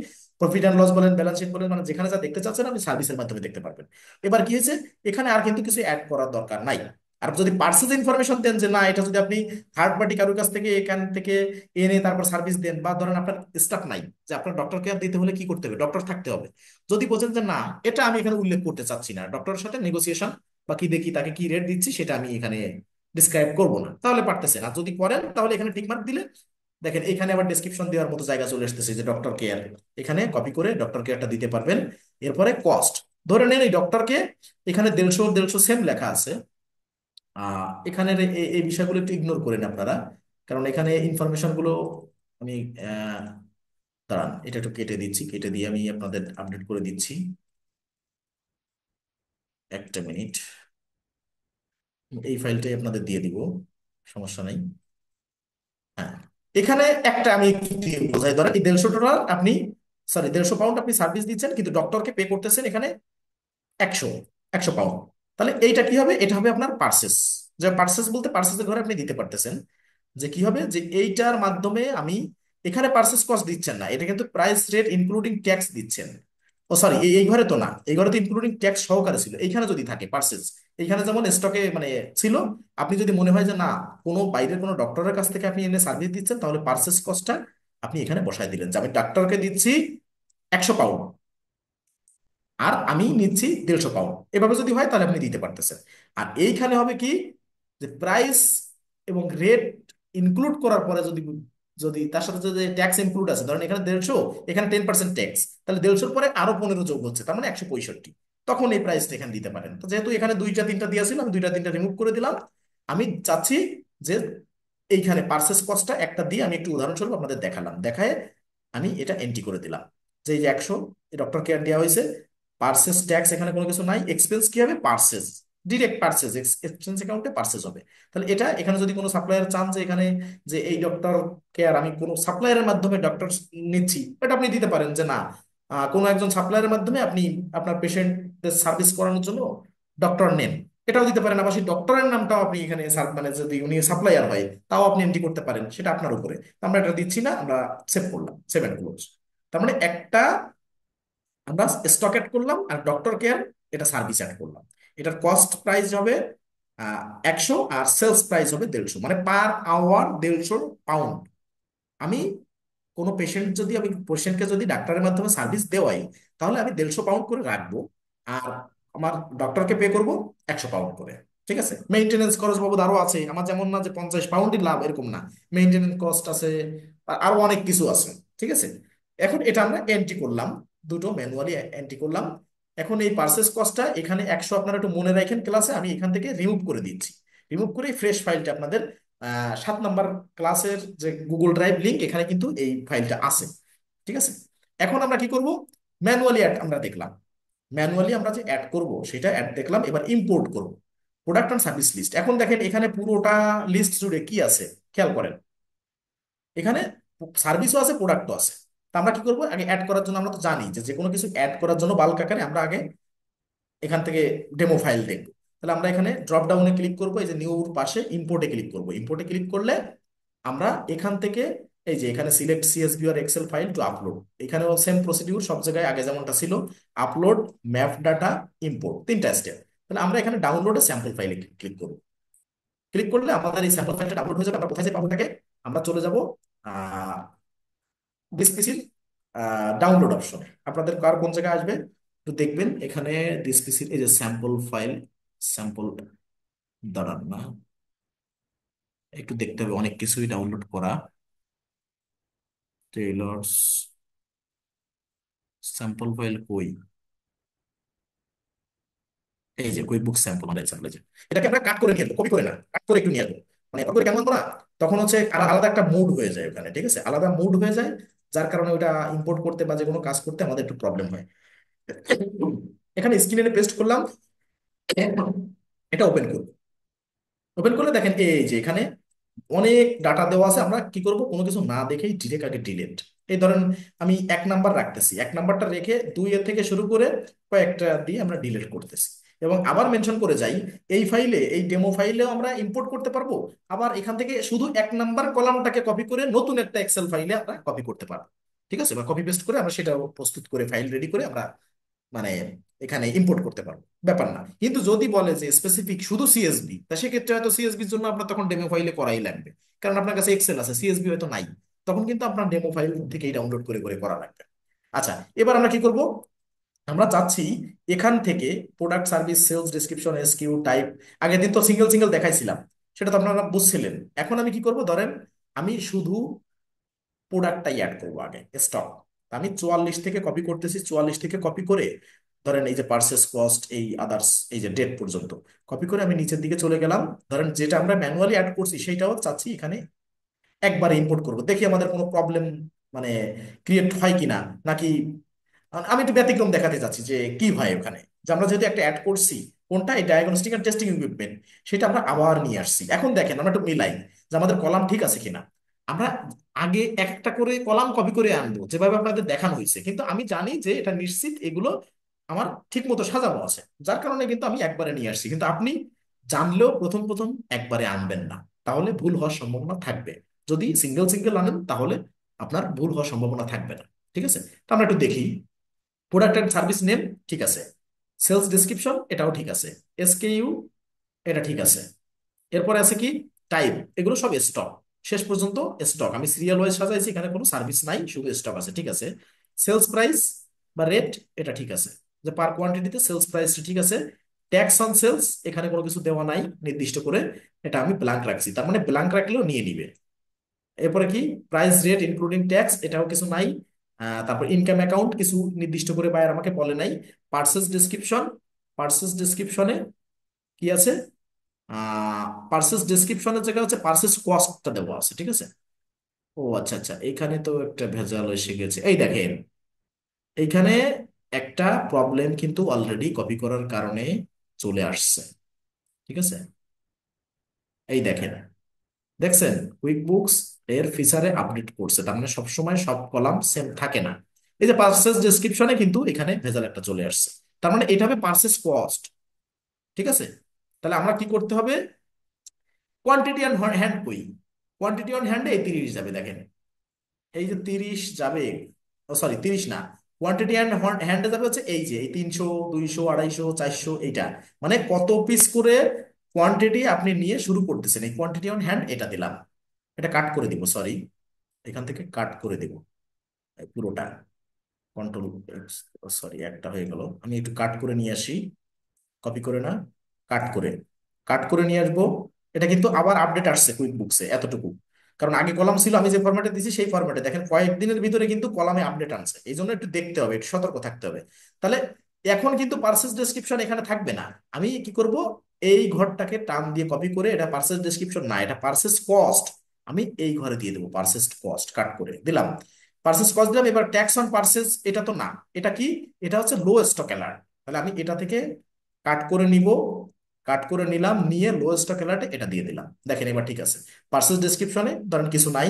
প্রফিট অ্যান্ড লস বলেন, ব্যালেন্স শিট বলেন, মানে যেখানে যা দেখতে চাচ্ছেন আপনি সার্ভিসের মাধ্যমে দেখতে পারবেন। এবার কি হয়েছে, এখানে আর কিন্তু কিছু অ্যাড করার দরকার নাই। আর যদি পার্সেজ ইনফরমেশন দেন যে না, এটা যদি আপনি থার্ড পার্টি কারোর কাছ থেকে এখান থেকে এনে তারপর সার্ভিস দেন, বা ধরেন আপনার স্টাফ নাই, যে আপনার ডক্টর কেয়ার দিতে হলে কি করতে হবে, ডক্টর থাকতে হবে, যদি বোঝেন যে না এটা আমি এখানে উল্লেখ করতে চাচ্ছি না, ডক্টরের সাথে নেগোসিয়েশন বা কি দেখি তাকে কি রেট দিচ্ছি সেটা আমি এখানে ডিসক্রাইব করব না, তাহলে পারতেছেন। আর যদি করেন তাহলে এখানে টিক মার্ক দিলে দেখেন এখানে আবার ডেসক্রিপশন দেওয়ার মতো জায়গা চলে আসতেছে, যে ডক্টর কেয়ার, এখানে কপি করে ডক্টর কেয়ারটা দিতে পারবেন। এরপরে কস্ট, ধরে নেন এই ডক্টরকে, এখানে 150 সেম লেখা আছে। এখানে এই বিষয়গুলো একটু ইগনোর করেন আপনারা, কারণ এখানে ইনফরমেশন গুলো আমি আহ, দাঁড়ান এটা একটু কেটে দিচ্ছি, কেটে দিয়ে আমি আপনাদের আপডেট করে দিচ্ছি, একটা মিনিট। এই ফাইলটাই আপনাদের দিয়ে দিব, সমস্যা নাই। হ্যাঁ, এখানে একটা আমি একটু দিয়ে বোঝাই, ধরেন এই 150 ডলার আপনি, সরি 150 পাউন্ড আপনি সার্ভিস দিচ্ছেন, কিন্তু ডক্টরকে পে করতেছেন এখানে 100, 100 পাউন্ড। তাহলে এইটা কি হবে, এটা হবে আপনার পার্সেস। যে পার্সেস বলতে পার্সেসের ঘরে আপনি দিতে পারতেছেন, যে কি হবে, যে এইটার মাধ্যমে আমি এখানে পার্সেস কস্ট দিচ্ছেন না, এটা কিন্তু প্রাইস রেট ইনক্লুডিং ট্যাক্স দিচ্ছেন। ও সরি, এই ঘরে তো না, এই ঘরে তো ইনক্লুডিং ট্যাক্স সহকারে ছিল। এইখানে যদি থাকে পার্সেস, এইখানে যেমন স্টকে মানে ছিল, আপনি যদি মনে হয় যে না কোনো বাইরের কোনো ডক্টরের কাছ থেকে আপনি এনে সার্ভিস দিচ্ছেন, তাহলে পার্সেস কস্টটা আপনি এখানে বসায় দিলেন, যে আমি ডাক্তারকে দিচ্ছি 100 পাউন্ড আর আমি নিচ্ছি 150 পাউন্ড। এভাবে যদি হয় তাহলে আপনি দিতে পারতেছেন। আর এইখানে হবে কি, যে প্রাইস এবং রেট ইনক্লুড করার পরে যদি, তার সাথে যদি ট্যাক্স ইনক্লুড আছে, ধরেন এখানে 150, এখানে 10% ট্যাক্স, তাহলে 150-র পরে আরো 15 যোগ হচ্ছে, তার মানে 165, তখন এই প্রাইসটা এখানে দিতে পারেন। তো যেহেতু এখানে দুইটা তিনটা দিয়েছিল, আমি দুইটা তিনটা রিমুভ করে দিলাম। আমি চাচ্ছি যে এইখানে পার্সেস কস্টটা একটা দিয়ে আমি একটু উদাহরণস্বরূপ আপনাদের দেখালাম, দেখায় আমি এটা এন্ট্রি করে দিলাম, যে এই যে 100 ডক্টর কেয়ার দেওয়া হয়েছে, পার্সেস ট্যাক্স এখানে কোনো কিছু নাই, এক্সপেন্স কি হবে পার্সেস, ডিরেক্ট পার্চেজ, এক্সচেঞ্জ অ্যাকাউন্টে পার্চেজ হবে। তাহলে এটা এখানে যদি কোনো সাপ্লায়ার চান যে এখানে যে এই ডক্টর কেয়ার আমি কোনো সাপ্লায়ারের মাধ্যমে ডক্টর নিচ্ছি, এটা আপনি দিতে পারেন যে না, কোনো একজন সাপ্লায়ারের মাধ্যমে আপনি আপনার পেশেন্টদের সার্ভিস করানোর জন্য ডক্টর নেন, এটাও দিতে পারেন। আবার সেই ডক্টরের নামটাও আপনি এখানে মানে যদি উনি সাপ্লায়ার হয় তাও আপনি এন্ট্রি করতে পারেন, সেটা আপনার উপরে। তো আমরা এটা দিচ্ছি না, আমরা সেভ করলাম, সেভ এন্ড ক্লোজ। তার মানে একটা আমরা স্টক অ্যাড করলাম আর ডক্টর কেয়ার এটা সার্ভিস অ্যাড করলাম। এটার কস্ট প্রাইস হবে 100 আর সেলস প্রাইস হবে 150, মানে পার আওয়ার 150 পাউন্ড। আমি কোনো পেশেন্ট যদি আমি পেশেন্টকে যদি ডাক্তারের মাধ্যমে সার্ভিস দেওয়াই, তাহলে আমি 150 পাউন্ড করে রাখবো, আর আমার ডক্টরকে পে করব 100 পাউন্ড করে। ঠিক আছে, মেইনটেনেন্স খরচ বাবদ আরো আছে, আমার যেমন না যে 50 পাউন্ডই লাভ এরকম না, মেইনটেনেন্স কস্ট আছে, আর আরো অনেক কিছু আছে। ঠিক আছে, এখন এটা আমরা এন্ট্রি করলাম, দুটো ম্যানুয়ালি এন্ট্রি করলাম। এখন এই পার্সেস কস্টটা এখানে 100 আপনারা একটু মনে রাখেন ক্লাসে, আমি এখান থেকে রিমুভ করে দিচ্ছি। রিমুভ করে ফ্রেশ ফাইলটা আপনাদের 7 নম্বর ক্লাসের যে গুগল ড্রাইভ লিংক, এখানে কিন্তু এই ফাইলটা আছে। ঠিক আছে, এখন আমরা কি করব, ম্যানুয়ালি অ্যাড আমরা দেখলাম, ম্যানুয়ালি আমরা যে অ্যাড করব সেটা অ্যাড দেখলাম, এবার ইম্পোর্ট করব প্রোডাক্ট অ্যান্ড সার্ভিস লিস্ট। এখন দেখেন এখানে পুরোটা লিস্ট জুড়ে কি আছে, খেয়াল করেন, এখানে সার্ভিসও আছে, প্রোডাক্টও আছে। তা আমরা কি করবো, আগে অ্যাড করার জন্য আমরা তো জানি যে যে কোনো কিছু অ্যাড করার জন্য বাল্ক আকারে আমরা আগে এখান থেকে ডেমো ফাইল দেখবো। তাহলে আমরা এখানে ড্রপ ডাউনে ক্লিক করবো, এই যে নিউর পাশে ইম্পোর্টে ক্লিক করবো। ইম্পোর্টে ক্লিক করলে আমরা এখান থেকে এই যে এখানে সিলেক্ট সিএসভি আর এক্সেল ফাইল টু আপলোড, এখানেও সেম প্রসিডিউর, সব জায়গায় আগে যেমনটা ছিল, আপলোড, ম্যাপ ডাটা, ইম্পোর্ট, তিনটা স্টেপ। তাহলে আমরা এখানে ডাউনলোডে স্যাম্পল ফাইলে ক্লিক করবো। ক্লিক করলে আমাদের এই স্যাম্পল ফাইলটা ডাউনলোড হয়ে যাবে। আমরা কোথায় যে পাবো এটাকে, আমরা চলে যাব ডিসপিসির ডাউনলোড অপশনে। আপনাদের কার কোন জায়গায় আসবে একটু দেখবেন, এখানে ডিসপিসির এই যে স্যাম্পল ফাইল, স্যাম্পল, দাঁড়ান না, একটু দেখতে হবে, অনেক কিছুই ডাউনলোড করা। টেইলর্স স্যাম্পল ফাইল কই, এই যে কুইক বুক স্যাম্পল আমাদের স্যাম্পল, এটাকে আমরা কাট করে নিয়ে আসবো, কপি করে না, কাট করে একটু নিয়ে আসবো। মানে কপি করে কেমন আনবো না, তখন হচ্ছে আলাদা একটা মুড হয়ে যায় ওখানে। ঠিক আছে, আলাদা মুড হয়ে যায়, যার কারণে ওটা ইম্পোর্ট করতে বা যে কোনো কাজ করতে আমাদের একটু প্রবলেম হয়। এখানে স্ক্রিনে পেস্ট করলাম, এটা ওপেন করব। ওপেন করলে দেখেন এই যে এখানে অনেক ডাটা দেওয়া আছে। আমরা কি করব, কোনো কিছু না দেখেই ডিরেক্ট আগে ডিলিট। এই ধরেন আমি 1 নাম্বার রাখতেছি, 1 নাম্বারটা রেখে 2 এর থেকে শুরু করে কয়েকটা দিয়ে আমরা ডিলিট করতেছি। এবং আবার মেনশন করে যাই, এই ফাইলে, এই ডেমো ফাইলেও আমরা ইম্পোর্ট করতে পারবো। আবার এখান থেকে শুধু 1 নাম্বার কলামটাকে কপি করে নতুন একটা এক্সেল ফাইলে আমরা কপি করতে পারবো। ঠিক আছে, বা কপি পেস্ট করে আমরা সেটা প্রস্তুত করে ফাইল রেডি করে আমরা মানে এখানে ইম্পোর্ট করতে পারবো, ব্যাপার না। কিন্তু যদি বলে যে স্পেসিফিক শুধু সিএসবি, তা সেক্ষেত্রে হয়তো সিএসবির জন্য আপনার তখন ডেমো ফাইলে করাই লাগবে, কারণ আপনার কাছে এক্সেল আছে, সিএসবি হয়তো নাই। তখন কিন্তু আপনার ডেমো ফাইল থেকেই ডাউনলোড করে করে করা লাগবে। আচ্ছা, এবার আমরা কি করব, আমরা চাচ্ছি এখান থেকে product, service, sales description, SQ, type, আগের দিন তো সিঙ্গেল সিঙ্গেল দেখাইছিলাম, সেটা তো আপনারা বুঝছিলেন। এখন আমি কি করব, ধরেন আমি শুধু প্রোডাক্টটাই অ্যাড করবো আগে, স্টক। আমি 44 থেকে কপি করতেছি, 44 থেকে কপি করে ধরেন এই যে পার্সেস কস্ট, এই আদার্স, এই যে ডেট পর্যন্ত কপি করে আমি নিচের দিকে চলে গেলাম। ধরেন যেটা আমরা ম্যানুয়ালি অ্যাড করছি সেইটাও চাচ্ছি এখানে একবারে ইম্পোর্ট করব, দেখি আমাদের কোনো প্রবলেম মানে ক্রিয়েট হয় কিনা, নাকি আমি একটু ব্যতিক্রম দেখাতে চাচ্ছি যে কি হয় ওখানে। যে আমরা যেহেতু একটা অ্যাড করছি, কোনটা এই ডায়াগনস্টিক এন্ড টেস্টিং ইকুইপমেন্ট, সেটা আমরা আবার নিয়ে আসছি। এখন দেখেন আমরা একটু মিলাই যে আমাদের কলাম ঠিক আছে কিনা। আমরা আগে এক একটা করে কলাম কপি করে আনবো যেভাবে আপনাদের দেখানো হয়েছে, কিন্তু আমি জানি যে এটা নিশ্চিত এগুলো আমার ঠিক মতো সাজানো আছে, যার কারণে কিন্তু আমি একবারে নিয়ে আসছি। কিন্তু আপনি জানলেও প্রথম প্রথম একবারে আনবেন না, তাহলে ভুল হওয়ার সম্ভাবনা থাকবে। যদি সিঙ্গেল সিঙ্গেল আনেন তাহলে আপনার ভুল হওয়ার সম্ভাবনা থাকবে না। ঠিক আছে, তো আমরা একটু দেখি। প্রোডাক্ট অ্যান্ড সার্ভিস নেম ঠিক আছে, সেলস ডেসক্রিপশন এটাও ঠিক আছে, এসকেইউ এটা ঠিক আছে, এরপরে আছে কি টাইপ, এগুলো সব স্টক, শেষ পর্যন্ত স্টক। আমি সিরিয়াল ওয়াইজ সাজাইছি, এখানে কোনো সার্ভিস নাই, শুধু স্টক আছে। ঠিক আছে, সেলস প্রাইস বা রেট এটা ঠিক আছে, যে পার কোয়ান্টিটিতে সেলস প্রাইস ঠিক আছে। ট্যাক্স অন সেলস এখানে কোনো কিছু দেওয়া নাই নির্দিষ্ট করে, এটা আমি ব্ল্যাঙ্ক রাখছি, তার মানে ব্ল্যাঙ্ক রাখলেও নিয়ে নিবে। এরপরে কি প্রাইস রেট ইনক্লুডিং ট্যাক্স, এটাও কিছু নাই। তারপর ইনকাম অ্যাকাউন্ট কিছু নির্দিষ্ট করে বায়ার আমাকে বলে নাই। পার্সেস ডিসক্রিপশন, পার্সেস ডিসক্রিপশনে কি আছে, পার্সেস ডিসক্রিপশনের জায়গায় হচ্ছে পার্সেস কস্টটা দেওয়া আছে। ঠিক আছে, ও আচ্ছা আচ্ছা, এখানে তো একটা ভেজাল এসে গেছে। এই দেখেন এইখানে একটা প্রবলেম কিন্তু অলরেডি কপি করার কারণে চলে আসছে। ঠিক আছে, এই দেখেন, দেখছেন কুইক বুকস এর ফিচারে আপডেট করছে, তার মানে সবসময় সব কলাম সেম থাকে না। এই যে পার্সেস ডেসক্রিপশনে কিন্তু এখানে ভেজাল একটা চলে আসছে, তার মানে এটা হবে পার্সেস কস্ট। ঠিক আছে, তাহলে আমরা কি করতে হবে, কোয়ান্টিটি অন হ্যান্ড কই, কোয়ান্টিটি অন হ্যান্ডে এই 30 যাবে, দেখেন এই যে 30 যাবে, ও সরি 30 না, কোয়ান্টিটি অ্যান্ড হ্যান্ডে যাবে হচ্ছে এই যে এই 300 200 250 400 এইটা, মানে কত পিস করে কোয়ান্টিটি আপনি নিয়ে শুরু করতেছেন, এই কোয়ান্টিটি অন হ্যান্ড এটা দিলাম। এটা কাট করে দিব, সরি, এখান থেকে কাট করে দিব এই পুরোটা, কন্ট্রোল, সরি একটা হয়ে গেল, আমি একটু কাট করে নিয়ে আসি, কপি করে না, কাট করে, কাট করে নিয়ে আসবো। এটা কিন্তু আবার আপডেট আসছে কুইক বুকসে এতটুকু, কারণ আগে কলাম ছিল আমি যে ফরম্যাটে দিছি সেই ফরম্যাটে, দেখেন কয়েকদিনের ভিতরে কিন্তু কলামে আপডেট আনছে, এই জন্য একটু দেখতে হবে, একটু সতর্ক থাকতে হবে। তাহলে এখন কিন্তু পার্সেস ডেসক্রিপশন এখানে থাকবে না, আমি কি করব, এই ঘরটাকে টান দিয়ে কপি করে, এটা পার্সেস ডেসক্রিপশন না, এটা পার্সেস কস্ট, আমি এই ঘরে দিয়ে দেবো পার্সেস কস্ট, কাট করে দিলাম, পার্সেস কস্ট দিলাম। এবার ট্যাক্স অন পার্সেস এটা তো না, এটা কি, এটা হচ্ছে লো স্টক অ্যালার্ট, তাহলে আমি এটা থেকে কাট করে নিব, কাট করে নিলাম, নিয়ে লো স্টক অ্যালার্টে এটা দিয়ে দিলাম, দেখেন এবার ঠিক আছে। পার্সেস ডেসক্রিপশনে ধরেন কিছু নাই,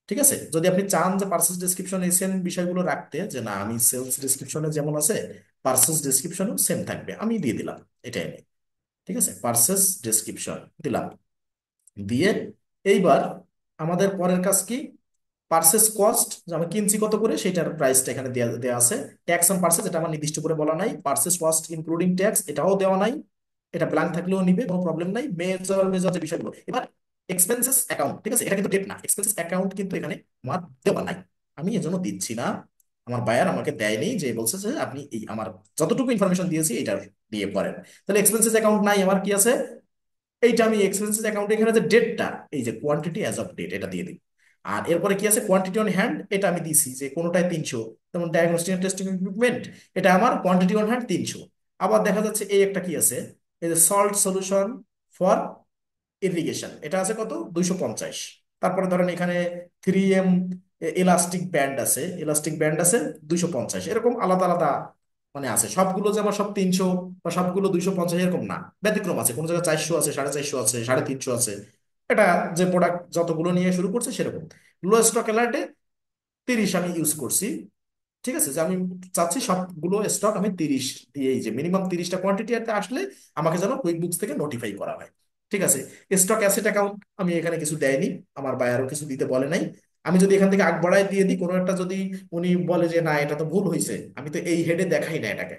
ঠিক আছে, যদি আপনি চান যে পার্সেস ডেসক্রিপশনে সেম বিষয়গুলো রাখতে, যে না আমি সেলস ডেসক্রিপশনে যেমন আছে পার্সেস ডেসক্রিপশনেও সেম থাকবে, আমি দিয়ে দিলাম এটাই আমি, ঠিক আছে, পার্সেস ডেসক্রিপশন দিলাম, দিয়ে এইবার আমাদের পরের কাজ কি, পার্সেস কস্ট, যে আমি কিনছি কত করে সেটার প্রাইসটা এখানে দেয়া দেয়া আছে। ট্যাক্স অন পার্সেস এটা আমার নির্দিষ্ট করে বলা নাই, পার্সেস কস্ট ইনক্লুডিং ট্যাক্স এটাও দেওয়া নাই, এটা ব্ল্যাঙ্ক থাকলেও নিবে, কোনো প্রবলেম নাই। মেজর মেজর যে বিষয়গুলো, এবার এক্সপেন্সেস অ্যাকাউন্ট, ঠিক আছে, এটা কিন্তু ডেট না, এক্সপেন্সেস অ্যাকাউন্ট কিন্তু এখানে আমার দেওয়া নাই, আমি এজন্য দিচ্ছি না, আমার বায়ার আমাকে দেয়নি, যে বলছে যে আপনি এই আমার যতটুকু ইনফরমেশন দিয়েছি এটা দিয়ে করেন। তাহলে এক্সপেন্সেস অ্যাকাউন্ট নাই, আমার কি আছে, এইটা আমি এক্সপেন্সেস অ্যাকাউন্টে এখানে যে ডেটটা, এই যে কোয়ান্টিটি অ্যাজ অফ ডেট এটা দিয়ে দিই। আর এরপরে কি আছে, কোয়ান্টিটি অন হ্যান্ড, এটা আমি দিছি যে কোনোটায় 300, যেমন ডায়াগনস্টিক টেস্টিং ইকুইপমেন্ট, এটা আমার কোয়ান্টিটি অন হ্যান্ড 300। আবার দেখা যাচ্ছে এই একটা কি আছে, এই যে সল্ট সলিউশন ফর ইরিগেশন, এটা আছে কত, 250। তারপরে ধরেন এখানে 3M এলাস্টিক ব্যান্ড আছে, এলাস্টিক ব্যান্ড আছে 250, এরকম আলাদা আলাদা মানে আছে, সবগুলো যে আমার সব 300 বা সবগুলো 250 এরকম না, ব্যতিক্রম আছে, কোনো জায়গায় 400 আছে, 450 আছে, 350 আছে, এটা যে প্রোডাক্ট যতগুলো নিয়ে শুরু করছে সেরকম। লো স্টক অ্যালার্টে 30 আমি ইউজ করছি, ঠিক আছে, যে আমি চাচ্ছি সবগুলো স্টক আমি 30 দিয়েই, যে মিনিমাম 30টা কোয়ান্টিটি আসলে আমাকে যেন কুইক বুকস থেকে নোটিফাই করা হয়। ঠিক আছে, স্টক অ্যাসেট অ্যাকাউন্ট আমি এখানে কিছু দেয়নি, আমার বায়ারও কিছু দিতে বলে নাই, আমি যদি এখান থেকে আগ বাড়ায় দিয়ে দিই কোনো একটা, যদি উনি বলে যে না এটা তো ভুল হয়েছে, আমি তো এই হেডে দেখাই না এটাকে,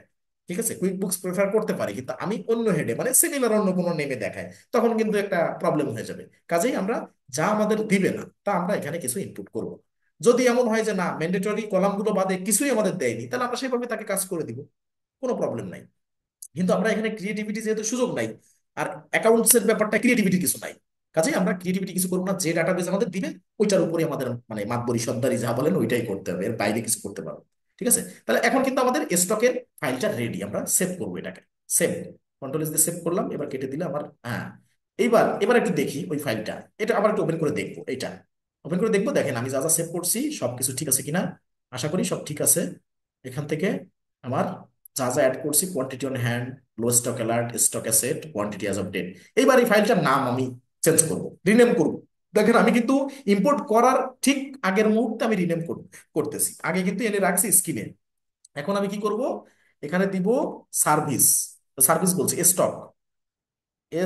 ঠিক আছে, কুইক বুকস প্রেফার করতে পারি কিন্তু আমি অন্য হেডে মানে সিমিলার অন্য কোনো নেমে দেখাই, তখন কিন্তু একটা প্রবলেম হয়ে যাবে। কাজেই আমরা যা আমাদের দিবে না তা আমরা এখানে কিছু ইনপুট করব। যদি এমন হয় যে না ম্যান্ডেটরি কলামগুলো বাদে কিছুই আমাদের দেয়নি, তাহলে আমরা সেভাবে তাকে কাজ করে দিব, কোনো প্রবলেম নাই। কিন্তু আমরা এখানে ক্রিয়েটিভিটি যেহেতু সুযোগ নাই, আর অ্যাকাউন্টস এর ব্যাপারটা ক্রিয়েটিভিটি কিছু নাই, কাজেই আমরা ক্রিয়েটিভিটি কিছু করবো না, যে ডাটাবেজ আমাদের দিবে ওইটার উপরে আমাদের মানে মাতবরি সর্দারি যা বলেন ওইটাই করতে হবে, এর বাইরে কিছু করতে পারবো না। ঠিক আছে, তাহলে এখন কিন্তু আমাদের স্টকের ফাইলটা রেডি, আমরা সেভ করবো এটাকে, সেভ, কন্ট্রোল এস দিয়ে সেভ করলাম, এবার কেটে দিলে আমার, হ্যাঁ, এইবার এবার একটু দেখি ওই ফাইলটা, এটা আবার একটু ওপেন করে দেখবো, এইটা ওপেন করে দেখবো, দেখেন আমি যা যা সেভ করছি সবকিছু ঠিক আছে কিনা, আশা করি সব ঠিক আছে। এখান থেকে আমার যা যা অ্যাড করছি, quantity on hand, low stock alert, stock asset, quantity as of date, এইবার এই ফাইলটার নাম আমি চেঞ্জ করব, রিনেম করব। দেখেন আমি কিন্তু ইম্পোর্ট করার ঠিক আগের মুহূর্তে আমি রিনেম করতেছি, আগে কিন্তু এনে রাখছি স্ক্রিনে। এখন আমি কি করব, এখানে দিব সার্ভিস, সার্ভিস বলছি স্টক,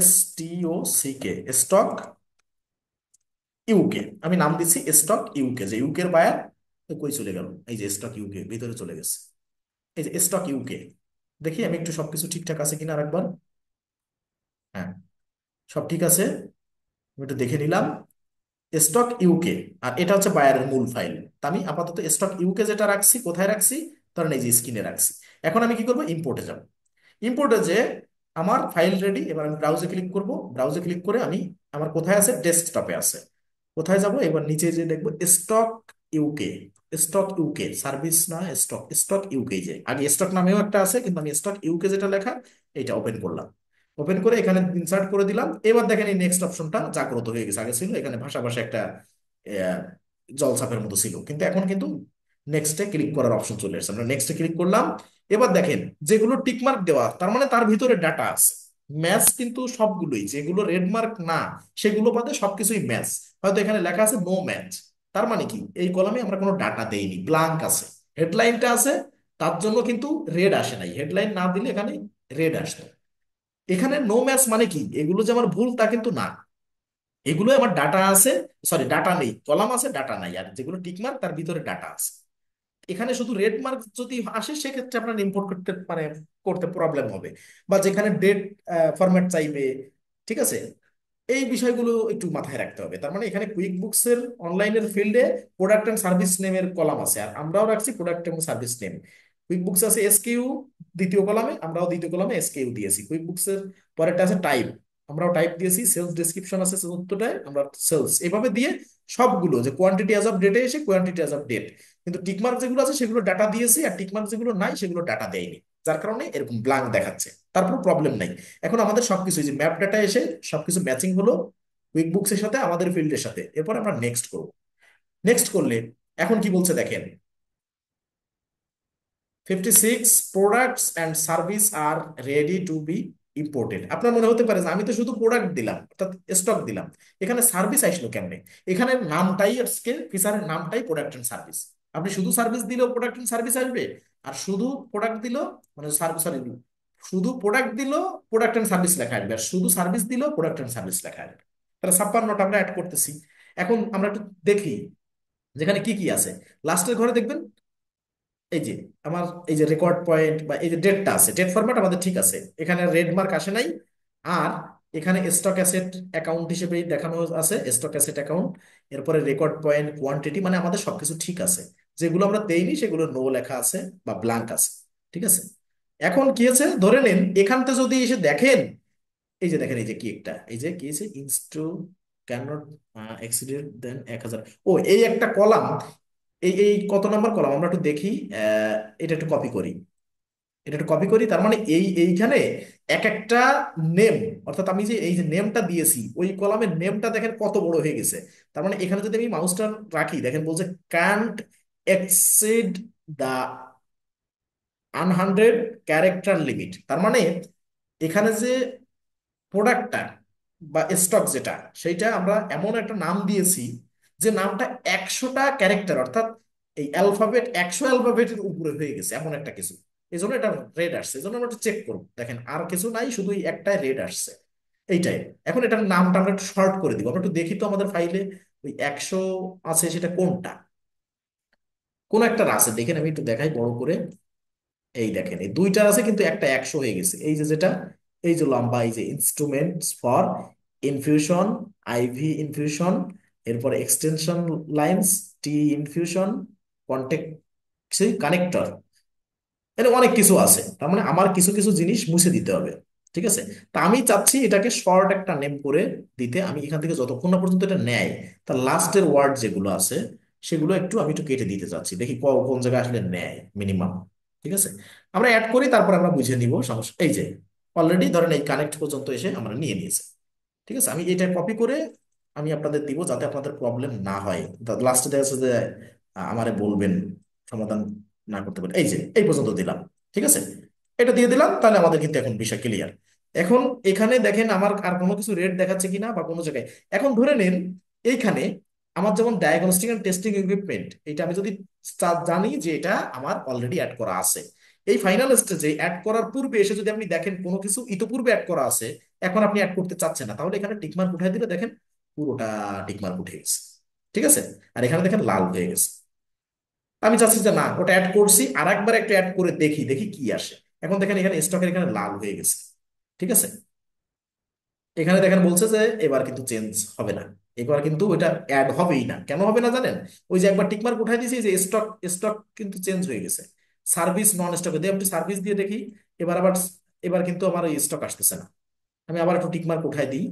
STOCK, স্টক ইউকে, আমি নাম দিচ্ছি স্টক ইউকে, যে ইউকের বায়ার কই চলে গেল, এই যে স্টক ইউকে ভিতরে চলে গেছে, এই যে স্টক ইউকে, দেখি আমি একটু সবকিছু ঠিকঠাক আছে কিনা আরেকবার, হ্যাঁ সব ঠিক আছে, আমি একটু দেখে নিলাম, স্টক ইউকে, আর এটা হচ্ছে বায়ারের মূল ফাইল। তা আমি আপাতত স্টক ইউকে যেটা রাখছি, কোথায় রাখছি, ধরেন এই যে স্ক্রিনে রাখছি। এখন আমি কি করব, ইম্পোর্টে যাব, ইম্পোর্টে যে আমার ফাইল রেডি, এবার আমি ব্রাউজে ক্লিক করব, ব্রাউজে ক্লিক করে আমি, আমার কোথায় আছে, ডেস্কটপে আছে, কোথায় যাব, এবার নিচে যে দেখবো stock UK, stock UK service না, স্টক, স্টক ইউকে, যে আগে স্টক নামেও একটা আছে কিন্তু আমি স্টক ইউকে যেটা লেখা এটা ওপেন করলাম, ওপেন করে এখানে ইনসার্ট করে দিলাম। এবার দেখেন এই নেক্সট অপশনটা জাগ্রত হয়ে গেছে, আগে ছিল এখানে ভাষা ভাষা একটা আহ, জলছাপের মতো ছিল, কিন্তু এখন কিন্তু নেক্সটে ক্লিক করার অপশন চলে এসেছে, আমরা নেক্সটে ক্লিক করলাম। এবার দেখেন যেগুলো টিকমার্ক দেওয়া তার মানে তার ভিতরে ডাটা আছে, ম্যাচ কিন্তু সবগুলোই, যেগুলো রেড মার্ক না সেগুলো বাদে সবকিছুই ম্যাচ। হয়তো এখানে লেখা আছে নো ম্যাচ, তার মানে কি এই কলামে আমরা কোনো ডাটা দেইনি, ব্ল্যাঙ্ক আছে। হেডলাইনটা আছে, তার জন্য কিন্তু রেড আসে নাই, হেডলাইন না দিলে এখানে রেড আসতো। এখানে নো ম্যাচ মানে কি এগুলো যে আমার ভুল তা কিন্তু না, এগুলো আমার ডাটা আছে, সরি ডাটা নেই, কলাম আছে ডাটা নাই, আর যেগুলো টিক মার্ক তার ভিতরে ডাটা আছে। এখানে শুধু রেড মার্ক যদি আসে সেক্ষেত্রে আপনার ইম্পোর্ট করতে মানে করতে প্রবলেম হবে, বা যেখানে ডেট ফরম্যাট চাইবে, ঠিক আছে। এই বিষয়গুলো একটু মাথায় রাখতে হবে। তার মানে এখানে কুইক বুকস এর অনলাইনের ফিল্ডে প্রোডাক্ট এন্ড সার্ভিস নেমের কলাম আছে, আর আমরাও রাখছি প্রোডাক্ট এবং সার্ভিস নেম। কুইক বুকস আছে এসকিউ দ্বিতীয় কলামে, আমরাও দ্বিতীয় কলামে এসকিউ দিয়েছি। কুইক বুকস এর পরেরটা আছে টাইপ, আমরাও টাইপ দিয়েছি। সেলস ডেসক্রিপশন আছে চতুর্থটায়, আমরা সেলস এভাবে দিয়ে সবগুলো যে কোয়ান্টিটি অ্যাজ অফ ডেটে এসে কোয়ান্টিটি অ্যাজ অফ ডেট, কিন্তু টিকমার্ক যেগুলো আছে সেগুলো ডাটা দিয়েছি, আর টিকমার্ক যেগুলো নাই সেগুলো ডাটা দেয়নি, যার কারণে এরকম ব্ল্যাঙ্ক দেখাচ্ছে। তারপর প্রবলেম নাই। এখন আমাদের সবকিছু যে ম্যাপ ডাটা এসে সবকিছু ম্যাচিং হলো কুইক বুকস এর সাথে আমাদের ফিল্ডের সাথে, এরপর আমরা নেক্সট করব। নেক্সট করলে এখন কি বলছে দেখেন, 56 products and service are ready to be imported. আপনার মনে হতে পারে যে আমি তো শুধু প্রোডাক্ট দিলাম অর্থাৎ স্টক দিলাম, এখানে সার্ভিস আসলো কেমনে? এখানে নামটাই আজকে ফিচারের নামটাই প্রোডাক্ট এন্ড সার্ভিস। আপনি শুধু সার্ভিস দিলেও প্রোডাক্ট এন্ড সার্ভিস আসবে, আর শুধু প্রোডাক্ট দিল মানে সার্ভিস, সরি, শুধু প্রোডাক্ট দিল প্রোডাক্ট এন্ড সার্ভিস লেখা আসবে, আর শুধু সার্ভিস দিল প্রোডাক্ট এন্ড সার্ভিস লেখা আসবে। তাহলে 56টা আমরা অ্যাড করতেছি। এখন আমরা একটু দেখি যেখানে কি কি আছে। লাস্টের ঘরে দেখবেন এই যে আমার এই যে রেকর্ড পয়েন্ট বা এই যে ডেটটা আছে, ডেট ফরম্যাট আমাদের ঠিক আছে, এখানে রেড মার্ক আসে নাই। আর এখানে স্টক অ্যাসেট অ্যাকাউন্ট হিসেবে দেখানো আছে, স্টক অ্যাসেট অ্যাকাউন্ট। এরপরে রেকর্ড পয়েন্ট কোয়ান্টিটি, মানে আমাদের সবকিছু ঠিক আছে। যেগুলো আমরা দেইনি সেগুলো নো লেখা আছে বা ব্ল্যাঙ্ক আছে, ঠিক আছে। এখন কি আছে ধরে নিন এখানতে যদি এসে দেখেন, এই যে দেখেন এই যে কি একটা এই যে কি আছে ইনস্টু ক্যান নট এক্সিডেড দেন 1000। ও এই একটা কলাম, এই এই কত নাম্বার কলাম আমরা একটু দেখি। এটা একটু কপি করি, এটা একটু কপি করি। তার মানে এইখানে এক একটা নেম, অর্থাৎ আমি যে এই যে নেমটা দিয়েছি ওই কলামের নেমটা দেখেন কত বড় হয়ে গেছে। তার মানে এখানে যদি আমি মাউসটা রাখি দেখেন বলছে can't exceed the 100 character limit. তার মানে এখানে যে প্রোডাক্টটা বা স্টক যেটা, সেইটা আমরা এমন একটা নাম দিয়েছি যে নামটা 100টা ক্যারেক্টার, অর্থাৎ এই অ্যালফাবেট 100 অ্যালফাবেটের উপরে হয়ে গেছে এমন একটা কিছু। এই জন্য এটা রেড আসছে, এই জন্য আমরা একটু চেক করবো। দেখেন আর কিছু নাই, শুধু এই একটাই রেড আসছে, এইটাই। এখন এটার নামটা আমরা একটু শর্ট করে দিব, আমরা একটু দেখি তো আমাদের ফাইলে ওই 100 আছে সেটা কোনটা। কোন একটা আছে দেখেন, আমি একটু দেখাই বড় করে। এই দেখেন এই দুইটা আছে কিন্তু একটা 100 হয়ে গেছে, এই যে যেটা এই যে লম্বা, এই যে instruments for infusion, IV infusion, এরপর extension lines, T infusion, contact connector, এটা অনেক কিছু আছে। তার মানে আমার কিছু কিছু জিনিস মুছে দিতে হবে, ঠিক আছে। তা আমি চাচ্ছি এটাকে শর্ট একটা নেম করে দিতে। আমি এখান থেকে যতক্ষণ না পর্যন্ত এটা নেয়, তার লাস্টের ওয়ার্ড যেগুলো আছে সেগুলো একটু আমি একটু কেটে দিতে চাচ্ছি, দেখি কোন জায়গায় আসলে নেয় মিনিমাম, ঠিক আছে। আমরা অ্যাড করি, তারপর আমরা বুঝে নিব সমস্যা। এই যে অলরেডি ধরেন এই কানেক্ট পর্যন্ত এসে আমরা নিয়ে নিয়েছি, ঠিক আছে। আমি এটা কপি করে আমি আপনাদের দিব যাতে আপনাদের প্রবলেম না হয়। লাস্টে দেখা যাচ্ছে যে আমারে বলবেন সমাধান না করতে পারে। এই যে এই পর্যন্ত দিলাম, ঠিক আছে। এটা দিয়ে দিলাম, তাহলে আমাদের কিন্তু এখন বিষয় ক্লিয়ার। এখন এখানে দেখেন আমার আর কোনো কিছু রেট দেখাচ্ছে কিনা বা কোনো জায়গায়। এখন ধরে নিন এইখানে আমার যেমন ডায়াগনস্টিক এন্ড টেস্টিং ইকুইপমেন্ট, এটা আমি যদি জানি যে এটা আমার অলরেডি অ্যাড করা আছে, এই ফাইনাল স্টেজে অ্যাড করার পূর্বে এসে যদি আপনি দেখেন কোনো কিছু ইতোপূর্বে অ্যাড করা আছে, এখন আপনি অ্যাড করতে চাচ্ছেন না, তাহলে এখানে টিকমার্ক উঠাই দিলে দেখেন পুরোটা টিকমার্ক উঠে গেছে, ঠিক আছে। আর এখানে দেখেন লাল হয়ে গেছে। আমি চাচ্ছি যে না ওটা অ্যাড করছি, আর একবার একটু অ্যাড করে দেখি দেখি কি আসে। এখন দেখেন এখানে স্টকের এখানে লাল হয়ে গেছে, ঠিক আছে। এখানে দেখেন বলছে যে এবার কিন্তু চেঞ্জ হবে না, এবার কিন্তু ওইটা অ্যাড হবেই না। কেন হবে না জানেন? ওই যে একবার টিকমার্ক উঠাই দিয়েছি যে স্টক, স্টক কিন্তু চেঞ্জ হয়ে গেছে। সার্ভিস নন স্টকে দিয়ে আমি সার্ভিস দিয়ে দেখি, এবার আবার এবার কিন্তু আমার ওই স্টক আসতেছে না। আমি আবার একটু টিকমার্ক উঠাই দিই,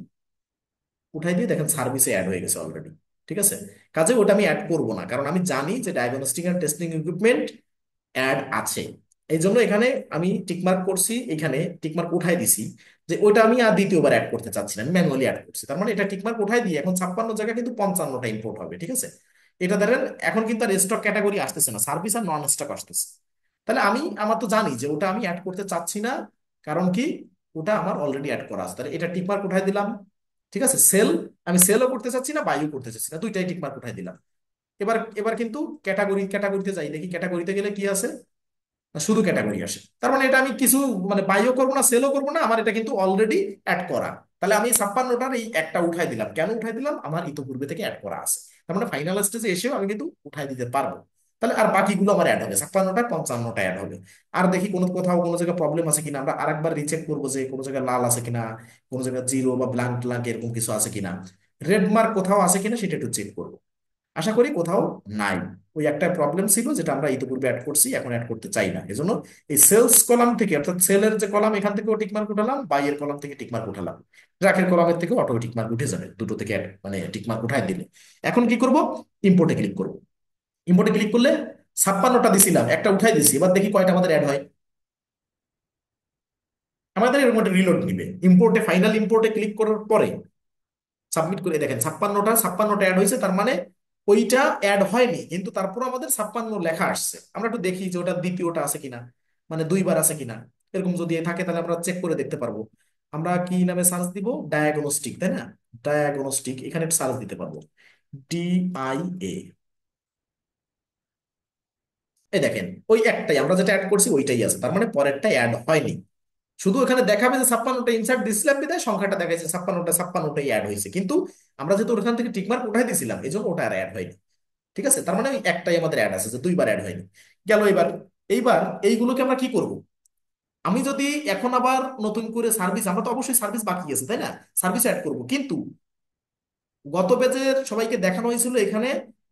উঠাই দিয়ে দেখেন সার্ভিসে অ্যাড হয়ে গেছে অলরেডি, ঠিক আছে। কাজে ওটা আমি অ্যাড করব না, কারণ আমি জানি যে diagnostic and testing equipment add আছে। এই জন্য এখানে আমি টিকমার্ক করছি, এখানে টিকমার্ক উঠাই দিছি যে ওইটা আমি আর দ্বিতীয়বার অ্যাড করতে চাচ্ছি না, আমি ম্যানুয়ালি অ্যাড করছি। তার মানে এটা টিকমার্ক উঠাই দিয়ে এখন 56 জায়গায় কিন্তু 55টা ইম্পোর্ট হবে, ঠিক আছে। এটা ধরেন এখন কিন্তু আর স্টক ক্যাটাগরি আসতেছে না, সার্ভিস আর নন স্টক আসতেছে। তাহলে আমি আমার তো জানি যে ওটা আমি অ্যাড করতে চাচ্ছি না। কারণ কি? ওটা আমার অলরেডি অ্যাড করা আছে, তাহলে এটা টিকমার্ক উঠাই দিলাম। ঠিক আছে, সেল, আমি সেলও করতে চাচ্ছি না বাইও করতে চাচ্ছি না, দুইটাই টিকমার্ক উঠাই দিলাম। এবার এবার কিন্তু ক্যাটাগরিতে যাই, দেখি ক্যাটাগরিতে গেলে কি আছে, না শুধু ক্যাটাগরি আসে। তার মানে এটা আমি কিছু মানে বাইও করবো না সেলও করবো না, আমার এটা কিন্তু অলরেডি অ্যাড করা। তাহলে আমি 56টার এই একটা উঠাই দিলাম, কেন উঠাই দিলাম, আমার ইতিপূর্বে থেকে অ্যাড করা আছে। তার মানে ফাইনাল স্টেজে এসেও আমি কিন্তু উঠাই দিতে পারবো। তাহলে আর বাকিগুলো আমার অ্যাড হবে, 56টা 55টা অ্যাড হবে। আর দেখি কোনো কোথাও কোনো জায়গায় প্রবলেম আছে কিনা, আমরা আরেকবার রিচেক করবো যে কোনো জায়গায় লাল আছে কিনা, কোনো জায়গায় জিরো বা ব্ল্যাঙ্ক ব্ল্যাঙ্ক এরকম কিছু আছে কিনা, রেড মার্ক কোথাও আছে কিনা সেটা একটু চেক করবো। আশা করি কোথাও নাই। ওই একটা প্রবলেম ছিল যেটা আমরা ইতিপূর্বে অ্যাড করছি, এখন অ্যাড করতে চাই না, এজন্য এই সেলস কলাম থেকে, অর্থাৎ সেলের যে কলাম এখান থেকেও টিকমার্ক উঠালাম, বাইয়ের কলাম থেকে টিকমার্ক উঠালাম, ট্র্যাকের কলামের থেকে অটো টিকমার্ক উঠে যাবে, দুটো থেকে মানে টিকমার্ক উঠাই দিলে। এখন কি করব, ইম্পোর্টে ক্লিক করব। ইম্পোর্টে ক্লিক করলে 56টা দিছিলাম, একটা উঠাই দিছি, এবার দেখি কয়টা আমাদের অ্যাড হয়। আমাদের এরকম একটা রিলোড নিবে, ইম্পোর্টে ফাইনাল ইম্পোর্টে ক্লিক করার পরে সাবমিট করে দেখেন 56টা অ্যাড হয়েছে, তার মানে ওইটা অ্যাড হয়নি, কিন্তু তারপর আমাদের 56 লেখা আসছে। আমরা একটু দেখি যে ওটা দ্বিতীয়টা আছে কিনা, মানে দুইবার আছে কিনা। এরকম যদি থাকে তাহলে আমরা চেক করে দেখতে পারবো। আমরা কি নামে সার্চ দিব, ডায়াগনস্টিক, তাই না? ডায়াগনস্টিক, এখানে সার্চ দিতে পারবো, DIA। এই দেখেন ওই একটাই আমরা যেটা অ্যাড করছি ওইটাই আছে, তার মানে পরেরটা অ্যাড হয়নি। শুধু এখানে দেখাবে যে 56টা ইনসার্ট দিছিলাম বিধায় সংখ্যাটা দেখাচ্ছে 56টাই অ্যাড হয়েছে, কিন্তু আমরা যেহেতু ওখান থেকে টিকমার্ক উঠাই দিয়েছিলাম এই জন্য ওটা আর অ্যাড হয়নি। ঠিক আছে, তার মানে ওই একটাই আমাদের অ্যাড আছে, যে দুইবার অ্যাড হয়নি। গেল এবার। এইবার এইগুলোকে আমরা কি করব, আমি যদি এখন আবার নতুন করে সার্ভিস, আমরা তো অবশ্যই সার্ভিস বাকি আছে তাই না, সার্ভিস অ্যাড করব, কিন্তু গত পেজের সবাইকে দেখানো হয়েছিল এখানে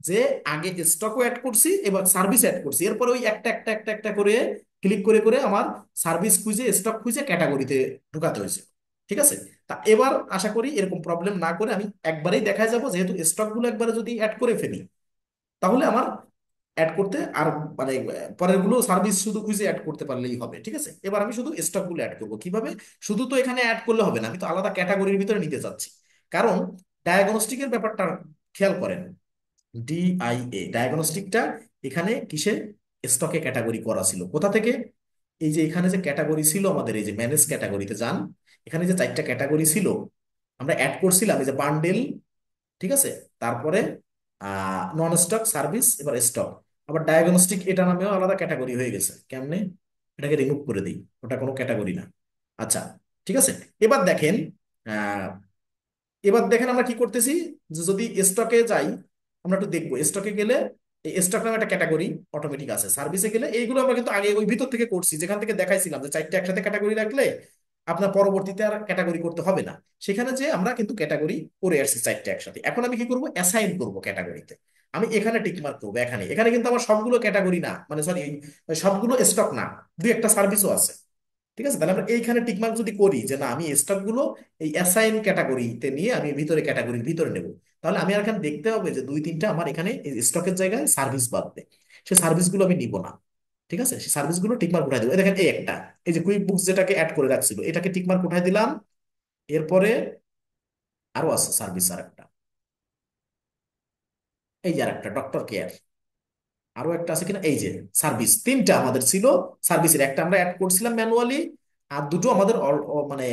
যে আগে স্টকও অ্যাড করছি এবার সার্ভিস অ্যাড করছি, এরপরে ওই একটা একটা একটা একটা করে ক্লিক করে করে আমার সার্ভিস খুঁজে স্টক খুঁজে ক্যাটাগরিতে ঢুকাতে হয়েছে। ঠিক আছে, তা এবার আশা করি এরকম প্রবলেম না করে আমি একবারেই দেখা যাব, যেহেতু স্টকগুলো একবারে যদি অ্যাড করে ফেলি তাহলে আমার অ্যাড করতে আর মানে পরের গুলো সার্ভিস শুধু খুঁজে অ্যাড করতে পারলেই হবে। ঠিক আছে, এবার আমি শুধু স্টক গুলো অ্যাড করবো কিভাবে, শুধু তো এখানে অ্যাড করলে হবে না, আমি তো আলাদা ক্যাটাগরির ভিতরে নিতে চাচ্ছি। কারণ ডায়াগনস্টিকের ব্যাপারটা খেয়াল করেন, ডায়াগনস্টিকটা এখানে কিসে, স্টকে ক্যাটাগরি করা ছিল কোথা থেকে, এই যে এখানে যে ক্যাটাগরি ছিল আমাদের, এই যে ম্যানেজ ক্যাটাগরিতে যান, এখানে যে 4টা ক্যাটাগরি ছিল আমরা অ্যাড করছিলাম, এই যে বান্ডেল, ঠিক আছে, তারপরে নন স্টক, সার্ভিস, এবার স্টক, আবার ডায়াগনস্টিক এটা নামেও আলাদা ক্যাটাগরি হয়ে গেছে, কেমনে, এটাকে রিমুভ করে দিই, ওটা কোনো ক্যাটাগরি না। আচ্ছা, ঠিক আছে। এবার দেখেন, আহ, এবার দেখেন আমরা কি করতেছি, যে যদি স্টকে যাই, আমরা একটু দেখবো স্টকে গেলে এই স্টক নামে একটা ক্যাটাগরি অটোমেটিক আছে, সার্ভিসে গেলে এইগুলো আমরা কিন্তু আগে ওই ভিতর থেকে করছি, যেখান থেকে দেখাইছিলাম যে 4টা একসাথে ক্যাটাগরি রাখলে আপনার পরবর্তীতে আর ক্যাটাগরি করতে হবে না, সেখানে যে আমরা কিন্তু ক্যাটাগরি করে আসছি 4টা একসাথে। এখন আমি কি করব, অ্যাসাইন করব ক্যাটাগরিতে। আমি এখানে টিক মার্ক করবো, এখানে এখানে কিন্তু আমার সবগুলো ক্যাটাগরি না, মানে সরি সবগুলো স্টক না, দুই একটা সার্ভিসও আছে। ঠিক আছে, তাহলে আমরা এইখানে টিকমার্ক যদি করি যে না আমি স্টক গুলো এই অ্যাসাইন ক্যাটাগরিতে নিয়ে আমি ভিতরে ক্যাটাগরির ভিতরে নেব, তাহলে আমি আর এখানে দেখতে হবে যে দুই তিনটা আমার এখানে স্টকের জায়গায় সার্ভিস বাদবে, সেই সার্ভিস গুলো আমি নিব না। ঠিক আছে, সেই সার্ভিস গুলো টিকমার্ক উঠাই দেবো। এই দেখেন এই একটা, এই যে কুইক বুকস যেটাকে অ্যাড করে রাখছিল এটাকে টিকমার্ক উঠাই দিলাম। এরপরে আরো আছে সার্ভিস আর একটা, এই যে আর একটা ডক্টর কেয়ার, আরো একটা আছে কিনা, এই যে সার্ভিস, 3টা আমাদের ছিল। সার্ভিসের একটা আমরা অ্যাড করছিলাম ম্যানুয়ালি, আর দুটো আমাদের মানে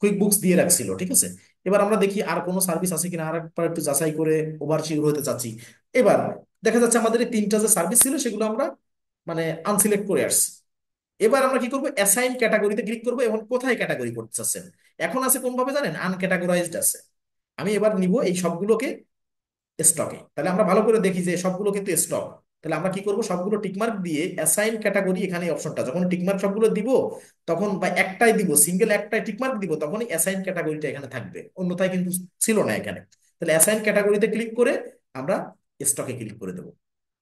কুইক বুকস দিয়ে রাখছিল। ঠিক আছে, এবার আমরা দেখি আর কোনো সার্ভিস আছে কিনা, আর একবার একটু যাচাই করে ওভার শিওর হতে চাচ্ছি। এবার দেখা যাচ্ছে আমাদের এই 3টা যে সার্ভিস ছিল সেগুলো আমরা মানে আনসিলেক্ট করে আসছি। এবার আমরা কি করবো, অ্যাসাইন ক্যাটাগরিতে ক্লিক করবো, এবং কোথায় ক্যাটাগরি করতে চাচ্ছেন, এখন আছে কোন ভাবে জানেন, আনক্যাটাগরাইজড আছে। আমি এবার নিব এই সবগুলোকে স্টকে, তাহলে আমরা ভালো করে দেখি যে সবগুলো কিন্তু স্টক। তাহলে আমরা কি করব, সবগুলো টিকমার্ক দিয়ে অ্যাসাইন ক্যাটাগরি, এখানে অপশনটা যখন টিকমার্ক সবগুলো দিব তখন, বা একটাই দিব সিঙ্গেল একটাই টিকমার্ক দিব তখনই অ্যাসাইন ক্যাটাগরিটা এখানে থাকবে, অন্যথায় কিন্তু ছিল না এখানে। তাহলে অ্যাসাইন ক্যাটাগরিতে ক্লিক করে আমরা স্টকে ক্লিক করে দেবো।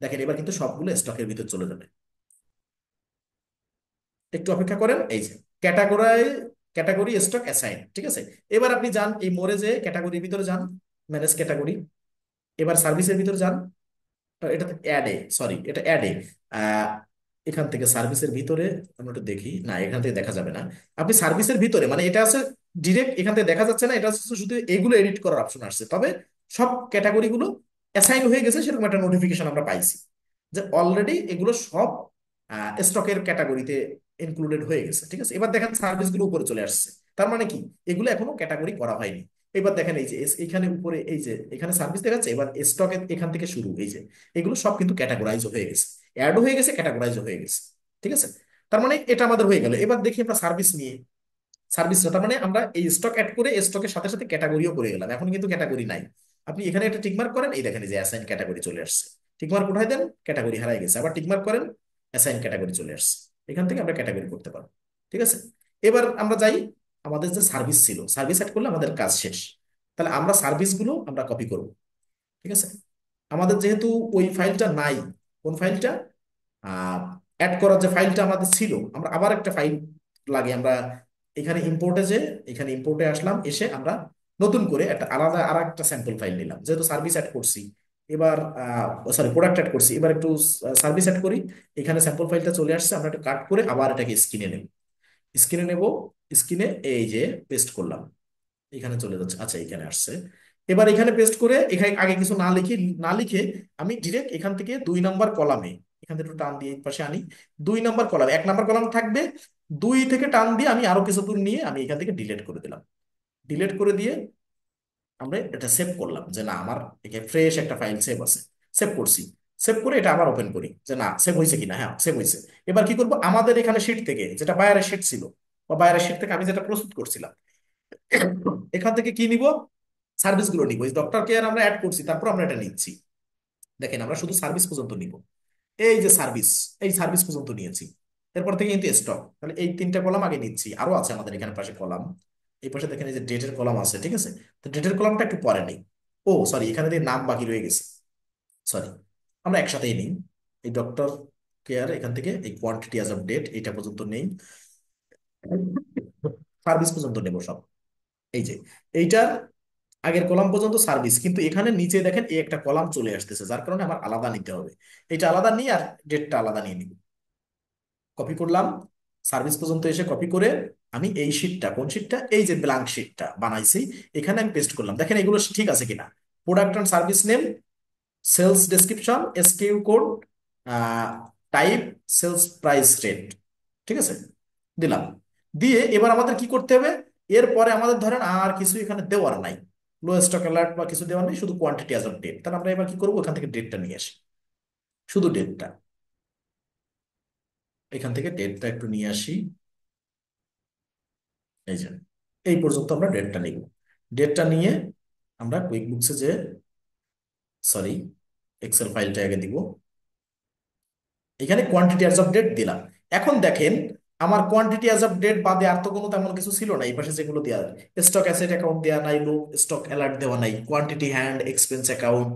দেখেন এবার কিন্তু সবগুলো স্টকের ভিতর চলে যাবে। একটু অপেক্ষা করেন, এই যে ক্যাটাগরি, ক্যাটাগরি স্টক অ্যাসাইন, ঠিক আছে। এবার আপনি যান এই মোড়ে যে ক্যাটাগরির ভিতরে যান, ম্যানেজ ক্যাটাগরি, এবার সার্ভিসের ভিতরে যান, এটা অ্যাডে, সরি এটা অ্যাডে, আহ এখান থেকে সার্ভিসের ভিতরে আমরা একটু দেখি, না এখান থেকে দেখা যাবে না। আপনি সার্ভিসের ভিতরে মানে এটা আছে ডিরেক্ট, এখান থেকে দেখা যাচ্ছে না, এটা হচ্ছে শুধু এগুলো এডিট করার অপশন আসছে, তবে সব ক্যাটাগরি গুলো অ্যাসাইন হয়ে গেছে সেরকম একটা নোটিফিকেশন আমরা পাইছি, যে অলরেডি এগুলো সব স্টকের ক্যাটাগরিতে ইনক্লুডেড হয়ে গেছে। ঠিক আছে, এবার দেখেন সার্ভিস গুলো উপরে চলে আসছে, তার মানে কি, এগুলো এখনো ক্যাটাগরি করা হয়নি। এবার দেখেন এই যে এখানে উপরে এই যে এখানে সার্ভিস দেখাচ্ছে, এবার স্টক এখান থেকে শুরু, এই যে এগুলো সব কিন্তু ক্যাটাগরাইজ হয়ে গেছে, অ্যাডও হয়ে গেছে, ক্যাটাগরাইজ হয়ে গেছে। ঠিক আছে, তার মানে এটা আমাদের হয়ে গেল। এবার দেখি আমরা সার্ভিস নিয়ে, সার্ভিসটা তার মানে আমরা এই স্টক অ্যাড করে স্টকের সাথে সাথে ক্যাটাগরিও করে গেলাম, এখন কিন্তু ক্যাটাগরি নাই। আপনি এখানে একটা টিকমার্ক করেন, এই দেখেন এই যে অ্যাসাইন ক্যাটাগরি চলে আসছে। টিকমার্ক উঠাই দেন, ক্যাটাগরি হারাই গেছে, আবার টিকমার্ক করেন, অ্যাসাইন ক্যাটাগরি চলে আসছে। এখান থেকে আমরা ক্যাটাগরি করতে পারবো। ঠিক আছে, এবার আমরা যাই, আমাদের যে সার্ভিস ছিল, সার্ভিস অ্যাড করলে আমাদের কাজ শেষ। তাহলে আমরা সার্ভিসগুলো আমরা কপি করব। ঠিক আছে, আমাদের যেহেতু ওই ফাইলটা নাই, কোন ফাইলটা, অ্যাড করার যে ফাইলটা আমাদের ছিল, আমরা আবার একটা ফাইল লাগে, আমরা এখানে ইম্পোর্টে যে, এখানে ইম্পোর্টে আসলাম, এসে আমরা নতুন করে একটা আলাদা আর একটা স্যাম্পল ফাইল নিলাম, যেহেতু সার্ভিস অ্যাড করছি। এবার সরি, প্রোডাক্ট অ্যাড করছি, এবার একটু সার্ভিস অ্যাড করি। এখানে স্যাম্পল ফাইলটা চলে আসছে, আমরা একটু কাট করে আবার এটাকে স্ক্রিনে নেব, স্ক্রিনে নেব, স্ক্রিনে এই যে পেস্ট করলাম, এখানে চলে যাচ্ছে, আচ্ছা এখানে আসছে। এবার এখানে পেস্ট করে এখানে আগে কিছু না লিখে, না লিখে আমি ডিরেক্ট এখান থেকে 2 নাম্বার কলামে, এখান থেকে একটু টান দিয়ে এই পাশে আনি, 2 নাম্বার কলাম, 1 নাম্বার কলাম থাকবে, 2 থেকে টান দিয়ে আমি আরো কিছু দূর নিয়ে আমি এখান থেকে ডিলিট করে দিলাম। ডিলিট করে দিয়ে আমরা এটা সেভ করলাম, যে না আমার এখানে ফ্রেশ একটা ফাইল সেভ আছে, সেভ করছি। সেভ করে এটা আবার ওপেন করি, যে না সেভ হয়েছে কিনা, হ্যাঁ সেভ হয়েছে। এবার কি করবো, আমাদের এখানে শিট থেকে, যেটা বায়ারের শিট ছিল, বা বায়ারের শিট থেকে আমি যেটা প্রস্তুত করছিলাম, এখান থেকে কি নিব, সার্ভিস গুলো নিব। এই ডক্টর কেয়ার আমরা অ্যাড করছি, তারপর আমরা এটা নিচ্ছি। দেখেন আমরা শুধু সার্ভিস পর্যন্ত নিব, এই যে সার্ভিস, এই সার্ভিস পর্যন্ত নিয়েছি। এরপর থেকে কিন্তু স্টক, তাহলে এই 3টা কলাম আগে নিচ্ছি, আরো আছে আমাদের এখানে পাশে কলাম। এই পাশে দেখেন এই যে ডেটের কলাম আছে, ঠিক আছে, তো ডেটের কলামটা একটু পরে নেই। ও সরি, এখানে দিয়ে নাম বাকি রয়ে গেছে, সরি, আমরা একসাথেই নিই। এই ডক্টর কেয়ার এখান থেকে এই কোয়ান্টিটি অ্যাজ অফ ডেট এটা পর্যন্ত নেই, সার্ভিস পর্যন্ত নেব সব। এই যে এইটার আগের কলাম পর্যন্ত সার্ভিস, কিন্তু এখানে নিচে দেখেন এই একটা কলাম চলে আসতেছে, যার কারণে আমার আলাদা নিতে হবে। এটা আলাদা নিয়ে আর ডেটটা আলাদা নিয়ে নিব। কপি করলাম, সার্ভিস পর্যন্ত এসে কপি করে আমি এই শিটটা, কোন শিটটা, এই যে ব্ল্যাঙ্ক শিটটা বানাইছি, এখানে আমি পেস্ট করলাম। দেখেন এগুলো ঠিক আছে কিনা, product and service name, sales description, SQ code, type, sales price rate. ঠিক আছে, দিলাম। দিয়ে এবার আমাদের কি করতে হবে, এরপরে আমাদের ধরেন আর কিছু এখানে দেওয়ার নাই, লো স্টক অ্যালার্ট বা কিছু দেওয়ার নেই, শুধু কোয়ান্টিটি অ্যাজ অফ ডেট। তাহলে আমরা এবার কি করবো, এখান থেকে ডেটটা নিয়ে আসি, শুধু ডেটটা, এখান থেকে ডেটটা একটু নিয়ে আসি। এই যে এই পর্যন্ত আমরা ডেটটা নিব। ডেটটা নিয়ে আমরা কুইক বুকসে যে, সরি, এক্সেল ফাইলটা আগে দিব, এখানে কোয়ান্টিটি অ্যাজ অফ ডেট দিলাম। এখন দেখেন আমার কোয়ান্টিটি অ্যাজ অফ ডেট বাদে আর তো কোনো তেমন কিছু ছিল না, এই পাশে যেগুলো দেওয়া, স্টক অ্যাসেট অ্যাকাউন্ট দেওয়া নাই, লো স্টক অ্যালার্ট দেওয়া নাই, quantity hand expense account,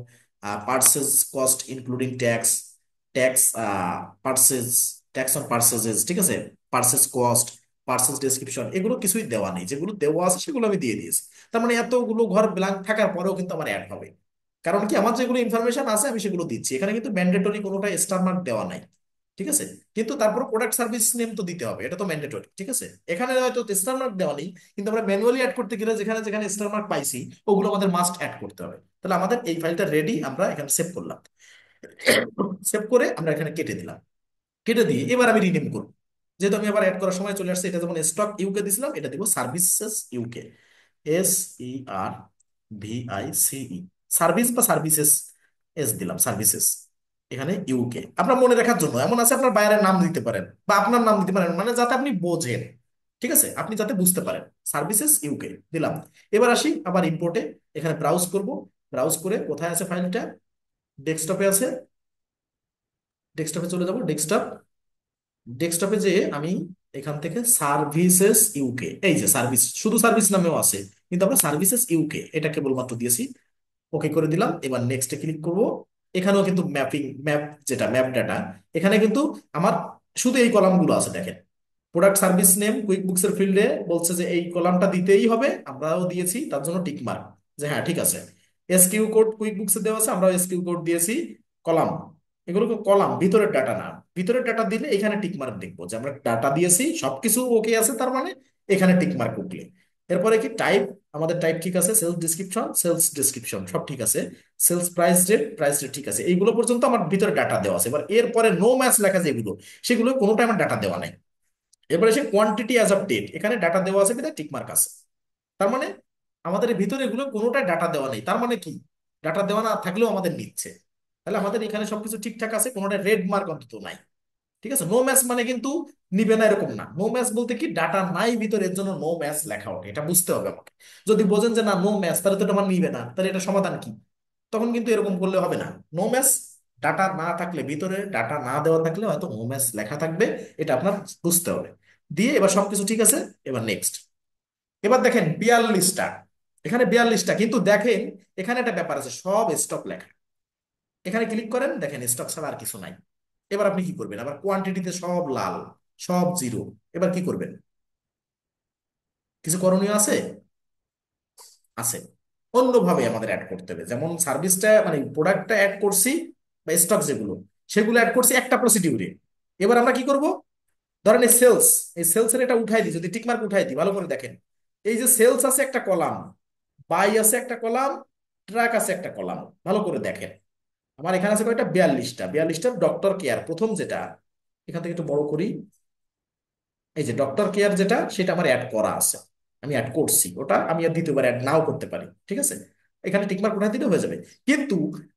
purchase cost including tax, tax purchase, tax on purchases, ঠিক আছে, পার্সেস কস্ট, পার্সেস ডেসক্রিপশন, এগুলো কিছুই দেওয়া নেই, যেগুলো দেওয়া আছে সেগুলো আমি দিয়ে দিয়েছি। তার মানে এতগুলো ঘর ব্ল্যাঙ্ক থাকার পরেও কিন্তু আমার অ্যাড হবে, কারণ কি আমার যেগুলো ইনফরমেশন আছে আমি সেগুলো দিচ্ছি, এখানে কিন্তু ম্যান্ডেটরি কোনোটা স্টার মার্ক দেওয়া নাই। ঠিক আছে, কিন্তু তারপর প্রোডাক্ট সার্ভিস নেম তো দিতে হবে, এটা তো ম্যান্ডেটরি। ঠিক আছে, এখানে হয়তো স্টার মার্ক দেওয়া নেই, কিন্তু আমরা ম্যানুয়ালি অ্যাড করতে গেলে যেখানে যেখানে স্টার মার্ক পাইছি ওগুলো আমাদের মাস্ট অ্যাড করতে হবে। তাহলে আমাদের এই ফাইলটা রেডি, আমরা এখানে সেভ করলাম। সেভ করে আমরা এখানে কেটে দিলাম, কেটে দিয়ে এবার আমি রিনেম করব। যেহেতু আমি আবার অ্যাড করার সময় চলে আসছে, এটা যেমন স্টক ইউকে দিছিলাম, এটা দিব সার্ভিসেস ইউকে, SERVICE, সার্ভিস বা সার্ভিসেস, এস দিলাম, সার্ভিসেস। এখানে ইউকে আপনার মনে রাখার জন্য, এমন আছে আপনার বাইরের নাম দিতে পারেন বা আপনার নাম দিতে পারেন, মানে যাতে আপনি বোঝেন। ঠিক আছে, আপনি যাতে বুঝতে পারেন, সার্ভিসেস ইউকে দিলাম। এবার আসি আবার ইম্পোর্টে, এখানে ব্রাউজ করব, ব্রাউজ করে কোথায় আছে ফাইলটা, ডেস্কটপে আছে, ডেস্কটপে চলে যাব, ডেস্কটপ, ডেস্কটপে যে আমি এখান থেকে সার্ভিসেস ইউকে, এই যে সার্ভিস, শুধু সার্ভিস নামেও আছে, কিন্তু আমরা সার্ভিসেস ইউকে এটা কেবলমাত্র দিয়েছি। ওকে করে দিলাম, এবার নেক্সটে ক্লিক করব। এখানেও কিন্তু ম্যাপিং, ম্যাপ যেটা ম্যাপ ডাটা, এখানে কিন্তু আমার শুধু এই কলামগুলো আছে দেখেন। Product service name quick books এর ফিল্ডে বলছে যে এই কলামটা দিতেই হবে, আমরাও দিয়েছি, তার জন্য টিক মার্ক, যে হ্যাঁ ঠিক আছে। এসকিউ কোড কুইক বুকস এ দেওয়া আছে, আমরাও এসকিউ কোড দিয়েছি। কলাম, এগুলো কলাম, ভিতরের ডাটা না, ভিতরের ডাটা দিলে এখানে টিক মার্ক দেখবো যে আমরা ডাটা দিয়েছি, সবকিছু ওকে আছে, তার মানে এখানে টিক মার্ক উঠলে। এরপরে কি টাইপ, আমাদের টাইপ ঠিক আছে, সেলস ডিসক্রিপশন, সেলস ডিসক্রিপশন সব ঠিক আছে, sales price rate, price rate ঠিক আছে, এইগুলো পর্যন্ত আমার ভিতরে ডাটা দেওয়া আছে। এবার এরপরে নো ম্যাচ লেখা যেগুলো, সেগুলো কোনোটা আমার ডাটা দেওয়া নাই। এবারে সে কোয়ান্টিটি অ্যাজ অফ ডেট, এখানে ডাটা দেওয়া আছে বিধায় টিক মার্ক আছে। তার মানে আমাদের এর ভিতরে এগুলো কোনোটাই ডাটা দেওয়া নেই, তার মানে কি ডাটা দেওয়া না থাকলেও আমাদের নিচ্ছে। তাহলে আমাদের এখানে সবকিছু ঠিকঠাক আছে, কোনোটা রেড মার্ক অন্তত নাই। ঠিক আছে, নো ম্যাচ মানে কিন্তু নিবে না এরকম না। নো ম্যাচ বলতে কি ডাটা নাই ভিতরে, এর জন্য নো ম্যাচ লেখা ওঠে, এটা বুঝতে হবে আমাকে। যদি বোঝেন যে না নো ম্যাচ, তাহলে তো এটা আমার নিবে না, তাহলে এটা সমাধান কি? তখন কিন্তু এরকম করলে হবে না। নো ম্যাচ, ডাটা না থাকলে, ভিতরে ডাটা না দেওয়া থাকলে হয়তো নো ম্যাচ লেখা থাকবে, এটা আপনার বুঝতে হবে। দিয়ে এবার সবকিছু ঠিক আছে, এবার নেক্সট। এবার দেখেন 42টা, এখানে 42টা, কিন্তু দেখেন এখানে একটা ব্যাপার আছে, সব স্টক লেখা। এখানে ক্লিক করেন, দেখেন স্টক ছাড়া আর কিছু নাই। এবার আপনি কি করবেন? আবার কোয়ান্টিটিতে সব লাল, সব জিরো। এবার কি করবেন? কিছু করণীয় আছে? আছে। অন্যভাবে আমাদের অ্যাড করতে হবে, যেমন সার্ভিসটা মানে প্রোডাক্টটা অ্যাড করছি বা স্টক যেগুলো, সেগুলো অ্যাড করছি একটা প্রসিডিউরে। এবার আমরা কি করব? ধরেন এই সেলস, এই সেলস এর এটা উঠাই দিই, যদি টিকমার্ক উঠাই দিই, ভালো করে দেখেন। এই যে সেলস আছে একটা কলাম, বাই আছে একটা কলাম, ট্র্যাক আছে একটা কলাম, ভালো করে দেখেন। আমার এখানে আছে কয়টা? 42টা। 42টা ডক্টর কেয়ার প্রথম যেটা, এখান থেকে একটু বড় করি। এই যে ডক্টর কেয়ার যেটা, সেটা আমার অ্যাড করা আছে, আমি অ্যাড করছি ওটা, আমি আর দ্বিতীয়বার অ্যাড নাও করতে পারি, ঠিক আছে। এখানে টিকমার্ক উঠাই দিলে হয়ে যাবে। কিন্তু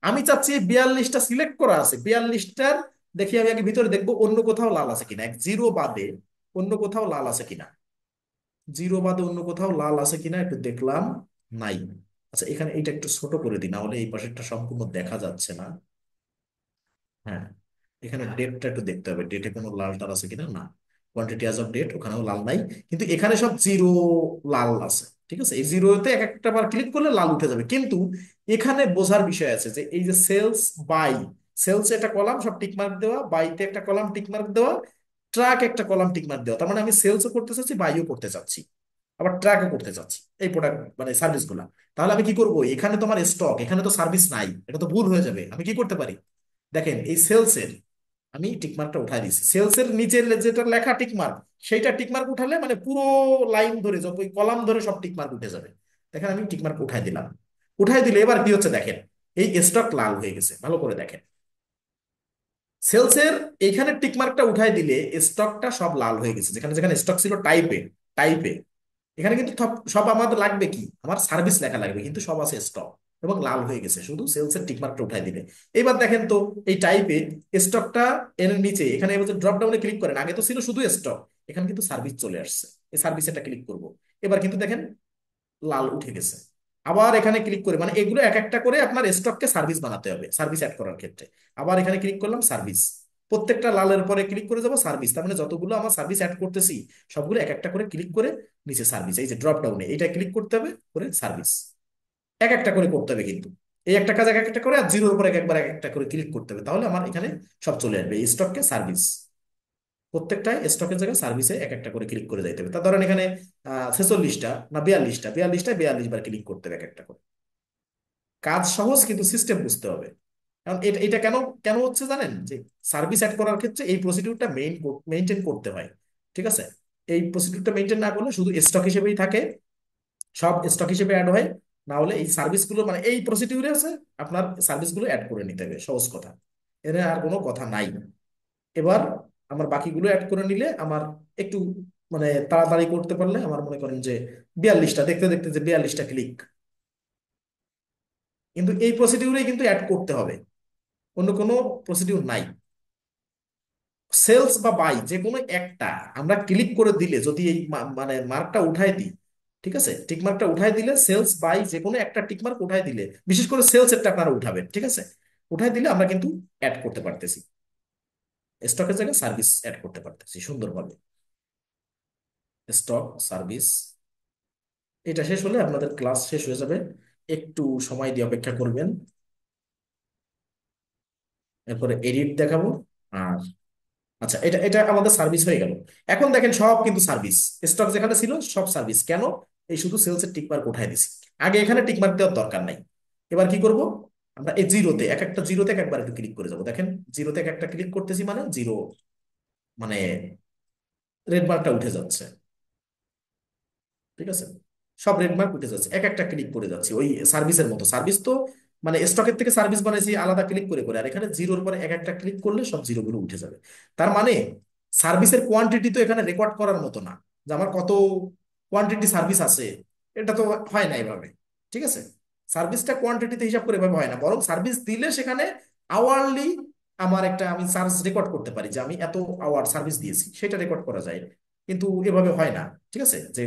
আমি চাচ্ছি এই 42টা সিলেক্ট করা আছে, 42টার দেখি আমি আগে ভিতরে দেখবো অন্য কোথাও লাল আছে কিনা, এক জিরো বাদে অন্য কোথাও লাল আছে কিনা। জিরো বাদে অন্য কোথাও লাল আছে কিনা একটু দেখলাম, নাই। আচ্ছা, এখানে এইটা একটু ছোট করে দিই, না হলে এই পাশেরটা সম্পূর্ণ দেখা যাচ্ছে না। হ্যাঁ, এখানে ডেটটা একটু দেখতে হবে, ডেটে কোনো লাল টাল আছে কিনা, না। কোয়ান্টিটি অ্যাজ অফ ডেট, ওখানেও লাল নাই। কিন্তু এখানে সব জিরো লাল আছে, ঠিক আছে। এই জিরোতে এক একটা বার ক্লিক করলে লাল উঠে যাবে, কিন্তু এখানে বোঝার বিষয় আছে যে এই যে সেলস বাই, সেলস একটা কলাম সব টিক মার্ক দেওয়া, বাইতে একটা কলাম টিক মার্ক দেওয়া, ট্রাক একটা কলাম টিক মার্ক দেওয়া। তার মানে আমি সেলসও করতে চাচ্ছি, বাইও করতে চাচ্ছি, আবার ট্র্যাকও করতে চাচ্ছি এই প্রোডাক্ট মানে সার্ভিস গুলা। তাহলে আমি কি করব? এখানে তো আমার স্টক, এখানে তো সার্ভিস নাই, এটা তো ভুল হয়ে যাবে। আমি কি করতে পারি? দেখেন এই সেলসের আমি টিকমার্কটা উঠাই দিচ্ছি, সেলসের নিচের যেটা লেখা টিকমার্ক, সেইটা টিকমার্ক উঠালে মানে পুরো লাইন ধরে যত কলাম ধরে সব টিকমার্ক উঠে যাবে। দেখেন আমি টিকমার্ক উঠাই দিলাম। উঠাই দিলে এবার কি হচ্ছে দেখেন, এই স্টক লাল হয়ে গেছে, ভালো করে দেখেন। সেলসের এইখানে টিকমার্কটা উঠাই দিলে স্টকটা সব লাল হয়ে গেছে, যেখানে যেখানে স্টক ছিল টাইপে, টাইপে এখানে কিন্তু সব সব আমাদের লাগবে কি, আমার সার্ভিস লেখা লাগবে, কিন্তু সব আছে স্টক এবং লাল হয়ে গেছে, শুধু সেলস এর টিকমার্কটা উঠাই দিলে। এবার দেখেন তো এই টাইপে স্টকটা এর নিচে, এখানে এবার ড্রপ ডাউনে ক্লিক করেন, আগে তো ছিল শুধু স্টক, এখানে কিন্তু সার্ভিস চলে আসছে, এই সার্ভিস এটা ক্লিক করব। এবার কিন্তু দেখেন লাল উঠে গেছে। আবার এখানে ক্লিক করে, মানে এগুলো এক একটা করে আপনার স্টককে সার্ভিস বানাতে হবে সার্ভিস অ্যাড করার ক্ষেত্রে। আবার এখানে ক্লিক করলাম সার্ভিস, প্রত্যেকটা লালের পরে ক্লিক করে যাবো সার্ভিস, তার মানে যতগুলো আমার সার্ভিস অ্যাড করতেছি সবগুলো এক একটা করে ক্লিক করে নিচে সার্ভিস, এই যে ড্রপ ডাউনে এটা ক্লিক করতে হবে, করে সার্ভিস এক একটা করে করতে হবে। কিন্তু এই একটা কাজ এক একটা করে, আর জিরোর উপর একবার এক একটা করে ক্লিক করতে হবে, তাহলে আমার এখানে সব চলে আসবে এই স্টককে সার্ভিস। প্রত্যেকটাই স্টকের জায়গায় সার্ভিসে এক একটা করে ক্লিক করে যাইতে হবে। তা ধরেন এখানে 46টা না 42টা, 42টায় 42 বার ক্লিক করতে হবে এক একটা করে। কাজ সহজ, কিন্তু সিস্টেম বুঝতে হবে। কারণ এটা এটা কেন কেন হচ্ছে জানেন, যে সার্ভিস অ্যাড করার ক্ষেত্রে এই প্রসিডিউরটা মেইনটেইন করতে হয়, ঠিক আছে। এই প্রসিডিউরটা মেইনটেইন না করলে শুধু স্টক হিসেবেই থাকে, সব স্টক হিসেবে অ্যাড হয়। না হলে এই সার্ভিসগুলো মানে এই প্রসিডিউরে আছে, আপনার সার্ভিসগুলো অ্যাড করে নিতে হবে, সহজ কথা। এর আর কোনো কথা নাই। এবার আমার বাকিগুলো অ্যাড করে নিলে আমার একটু মানে তাড়াতাড়ি করতে পারলে, আমার মনে করেন যে 42টা দেখতে দেখতে যে 42টা ক্লিক, কিন্তু এই প্রসিডিউরে কিন্তু অ্যাড করতে হবে, অন্য কোনো প্রসিডিউর নাই। সেলস বা বাই যে কোনো একটা আমরা ক্লিক করে দিলে, যদি এই মানে মার্কটা উঠাই দিই, ঠিক আছে, টিক মার্কটা উঠাই দিলে, সেলস বাই যে কোনো একটা টিক মার্ক উঠাই দিলে, বিশেষ করে সেলস এরটা আপনারা উঠাবেন, ঠিক আছে। উঠাই দিলে আমরা কিন্তু অ্যাড করতে পারতেছি, স্টকের জায়গায় সার্ভিস অ্যাড করতে পারতেছি সুন্দরভাবে। স্টক সার্ভিস, এটা শেষ হলে আপনাদের ক্লাস শেষ হয়ে যাবে, একটু সময় দিয়ে অপেক্ষা করবেন। এরপরে এডিট দেখাবো। আর আচ্ছা, এটা এটা আমাদের সার্ভিস হয়ে গেল। এখন দেখেন সব কিন্তু সার্ভিস, স্টক যেখানে ছিল সব সার্ভিস, কেন? এই শুধু সেলসের টিক মার্ক উঠাই দিছি, আগে এখানে টিক মার্ক দেওয়ার দরকার নাই। এবার কি করব? আমরা এই জিরোতে এক একটা, জিরোতে একবার একটু ক্লিক করে যাবো, দেখেন জিরোতে এক একটা ক্লিক করতেছি মানে জিরো, মানে রেড মার্কটা উঠে যাচ্ছে, ঠিক আছে। সব রেড মার্ক উঠে যাচ্ছে, এক একটা ক্লিক করে যাচ্ছে ওই সার্ভিসের মতো। সার্ভিস তো মানে স্টকের থেকে সার্ভিস বানাইছি আলাদা ক্লিক করে করে, আর এখানে জিরোর পরে এক একটা ক্লিক করলে সব জিরো গুলো উঠে যাবে। তার মানে সার্ভিসের কোয়ান্টিটি তো এখানে রেকর্ড করার মতো না, যে আমার কত কোয়ান্টিটি সার্ভিস আছে, এটা তো হয় না এভাবে। ঠিক আছে, সার্ভিসটা কোয়ান্টিটিতে হিসাব করে এভাবে হয় না, বরং সার্ভিস দিলে সেখানে আওয়ারলি আমার একটা আমি চার্জ রেকর্ড করতে পারি যে আমি এত আওয়ার সার্ভিস দিয়েছি, সেটা রেকর্ড করা যায়। কিন্তু এভাবে হয় না। ঠিক আছে, যে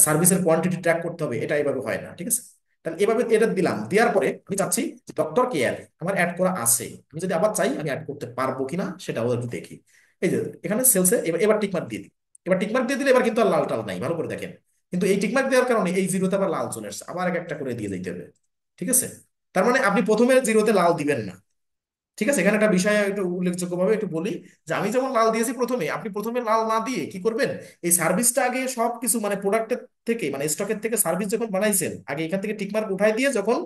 সার্ভিসের কোয়ান্টিটি ট্র্যাক করতে হবে, এটা এভাবে হয় না। ঠিক আছে, তাহলে এভাবে এটা দিলাম, দেওয়ার পরে আমি চাচ্ছি যে ডক্টর কেয়ার আমার অ্যাড করা আছে, আমি যদি আবার চাই আমি অ্যাড করতে পারবো কিনা সেটাও একটু দেখি। এই যে এখানে সেলসে এবার এবার টিকমার্ক দিয়ে দিই। এবার টিকমার্ক দিয়ে দিলে এবার কিন্তু আর লাল টাল নাই, ভালো করে দেখেন। কিন্তু এই টিকমার্ক দেওয়ার কারণে এই জিরোতে আবার লাল চলে আসছে, আবার এক একটা করে দিয়ে দিতে হবে। ঠিক আছে, তার মানে আপনি প্রথমে জিরোতে লাল দিবেন না। ঠিক আছে, এখানে একটা বিষয় একটু উল্লেখযোগ্য ভাবে একটু বলি, যে আমি যেমন লাল দিয়েছি প্রথমে, আপনি প্রথমে লাল না দিয়ে কি করবেন, এই সার্ভিসটা আগে সবকিছু মানে প্রোডাক্টের থেকে মানে স্টকের থেকে সার্ভিস যখন বানাইছেন, আগে এখান থেকে টিকমার্ক উঠাই দিয়ে, যখন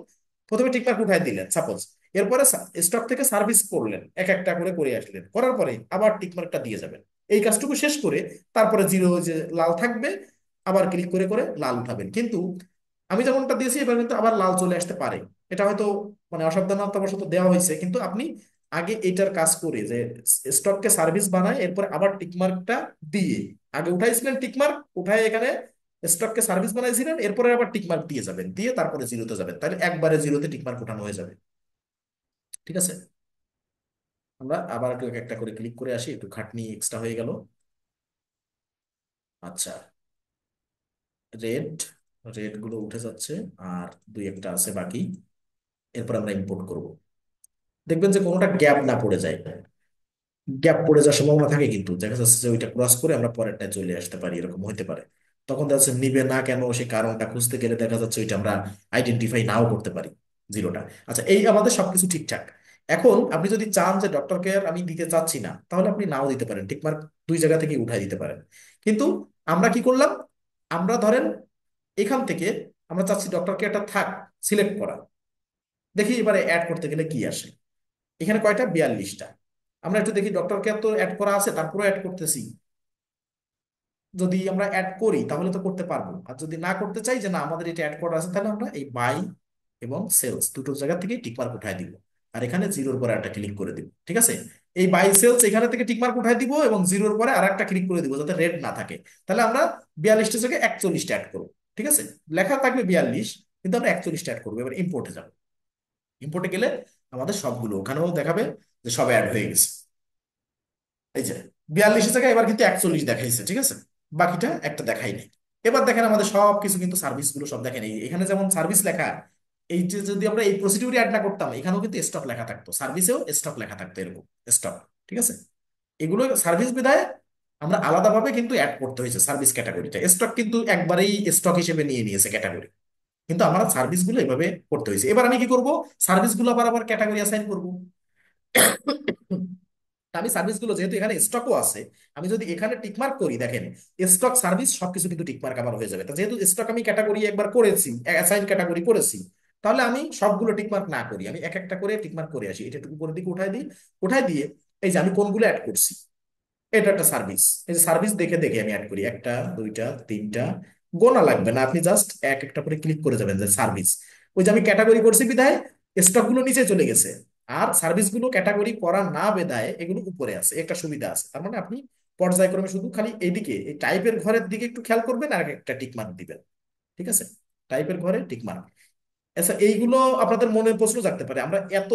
প্রথমে টিকমার্ক উঠাই দিলেন সাপোজ, এরপরে স্টক থেকে সার্ভিস করলেন, এক একটা করে করে আসলেন, করার পরে আবার টিকমার্কটা দিয়ে যাবেন। এই কাজটুকু শেষ করে তারপরে জিরো যে লাল থাকবে, আবার ক্লিক করে করে লাল উঠাবেন। কিন্তু আমি যেমনটা দিয়েছি এবার কিন্তু আবার লাল চলে আসতে পারে, এটা হয়তো মানে অসাবধানতাবশত দেওয়া হয়েছে। কিন্তু আপনি আগে এটার কাজ করে যে স্টককে সার্ভিস বানায়, এরপর আবার টিকমার্কটা দিয়ে, আগে উঠাইছিলেন টিকমার্ক, উঠায় এখানে স্টককে সার্ভিস বানাইছিলেন, এরপরে আবার টিকমার্ক দিয়ে যাবেন, দিয়ে তারপরে জিরোতে যাবেন, তাহলে একবারে জিরোতে টিকমার্ক উঠানো হয়ে যাবে। ঠিক আছে, আমরা আবার একটু এক একটা করে ক্লিক করে আসি, একটু খাটনি এক্সট্রা হয়ে গেল। আচ্ছা, রেড, রেড গুলো উঠে যাচ্ছে, আর দুই একটা আছে বাকি। এরপর আমরা ইম্পোর্ট করব, দেখবেন যে কোনোটা গ্যাপ না পড়ে যায়। গ্যাপ পড়ে যাওয়ার সম্ভাবনা থাকে, কিন্তু দেখা যাচ্ছে যে ওইটা ক্রস করে আমরা পরেরটায় চলে আসতে পারি, এরকম হতে পারে। তখন দেখা যাচ্ছে নিবে না কেন, সেই কারণটা খুঁজতে গেলে দেখা যাচ্ছে ওইটা আমরা আইডেন্টিফাই নাও করতে পারি, জিরোটা। আচ্ছা, এই আমাদের সবকিছু ঠিকঠাক। এখন আপনি যদি চান যে ডক্টর কেয়ার আমি দিতে চাচ্ছি না, তাহলে আপনি নাও দিতে পারেন, টিকমার্ক দুই জায়গা থেকে উঠাই দিতে পারেন। কিন্তু আমরা কি করলাম, আমরা ধরেন এখান থেকে আমরা চাচ্ছি ডক্টর কেয়ারটা থাক, সিলেক্ট করা। দেখি এবারে অ্যাড করতে গেলে কি আসে। এখানে কয়টা, 42টা। আমরা একটু দেখি, ডক্টর কেয়ার তো অ্যাড করা আছে, তারপরে অ্যাড করতেছি। যদি আমরা অ্যাড করি তাহলে তো করতে পারবো, আর যদি না করতে চাই যে না আমাদের এটা অ্যাড করা আছে, তাহলে আমরা এই বাই এবং সেলস দুটো জায়গা থেকে টিকমার্ক উঠাই দিব, আর এখানে জিরোর পরে একটা ক্লিক করে দিব। ঠিক আছে, এই বাই সেলস এখানে থেকে টিকমার্ক উঠাই দিব এবং জিরোর পরে আর একটা ক্লিক করে দিব যাতে রেড না থাকে। তাহলে আমরা 42টা থেকে 41টা অ্যাড করবো। ঠিক আছে, লেখা থাকবে 42, কিন্তু আমরা 41টা অ্যাড করবো। এবার ইম্পোর্টে যাবো, ইম্পোর্টে গেলে আমাদের সবগুলো ওখানেও দেখাবে যে সব অ্যাড হয়ে গেছে। এই যে 42 জায়গায় এবার কিন্তু 41 দেখাইছে। ঠিক আছে, বাকিটা একটা দেখাই নাই। এবার দেখেন আমাদের সব কিছু কিন্তু সার্ভিস গুলো সব দেখেন, এখানে যেমন সার্ভিস লেখা, এই যে যদি আমরা এই প্রসিডিউরে অ্যাড না করতাম, এখানেও কিন্তু স্টক লেখা থাকতো, সার্ভিসেও স্টক লেখা থাকতো, এরকম স্টক। ঠিক আছে, এগুলো সার্ভিস বিধায় আমরা আলাদাভাবে কিন্তু অ্যাড করতে হয়েছে সার্ভিস ক্যাটাগরিটা, স্টক কিন্তু একবারেই স্টক হিসেবে নিয়ে নিয়েছে ক্যাটাগরি। কিন্তু আমরা সার্ভিস গুলো এভাবে করতে হয়েছে। এবার আমি কি করব, সার্ভিস গুলো আবার আবার ক্যাটাগরি অ্যাসাইন করবো। তা আমি সার্ভিসগুলো যেহেতু এখানে স্টকও আছে, আমি যদি এখানে টিকমার্ক করি, দেখেন স্টক সার্ভিস সবকিছু কিন্তু টিকমার্ক আমার হয়ে যাবে। তা যেহেতু স্টক আমি ক্যাটাগরি একবার করেছি, অ্যাসাইন ক্যাটাগরি করেছি, তাহলে আমি সবগুলো টিকমার্ক না করি, আমি এক একটা করে টিকমার্ক করে আসি। এটা একটু উপরের দিকে উঠাই দিই, উঠাই দিয়ে এই যে আমি কোনগুলো অ্যাড করছি, এটা একটা সার্ভিস। এই যে সার্ভিস দেখে দেখে আমি অ্যাড করি, একটা দুইটা তিনটা, গোনা লাগবে না, আপনি জাস্ট এক একটা করে ক্লিক করে যাবেন যে সার্ভিস। ওই যে আমি ক্যাটাগরি করছি বিধায় স্টক গুলো নিচে চলে গেছে, আর সার্ভিস গুলো ক্যাটাগরি করা না বেদায় এগুলো উপরে আছে, একটা সুবিধা আছে। তার মানে আপনি পর্যায়ক্রমে শুধু খালি এইদিকে এই টাইপের ঘরের দিকে একটু খেয়াল করবেন, আর একটা টিক মার্ক দিবেন। ঠিক আছে, টাইপের ঘরে টিক মার্ক। আচ্ছা, এইগুলো আপনাদের মনে প্রশ্ন জাগতে পারে, আমরা এত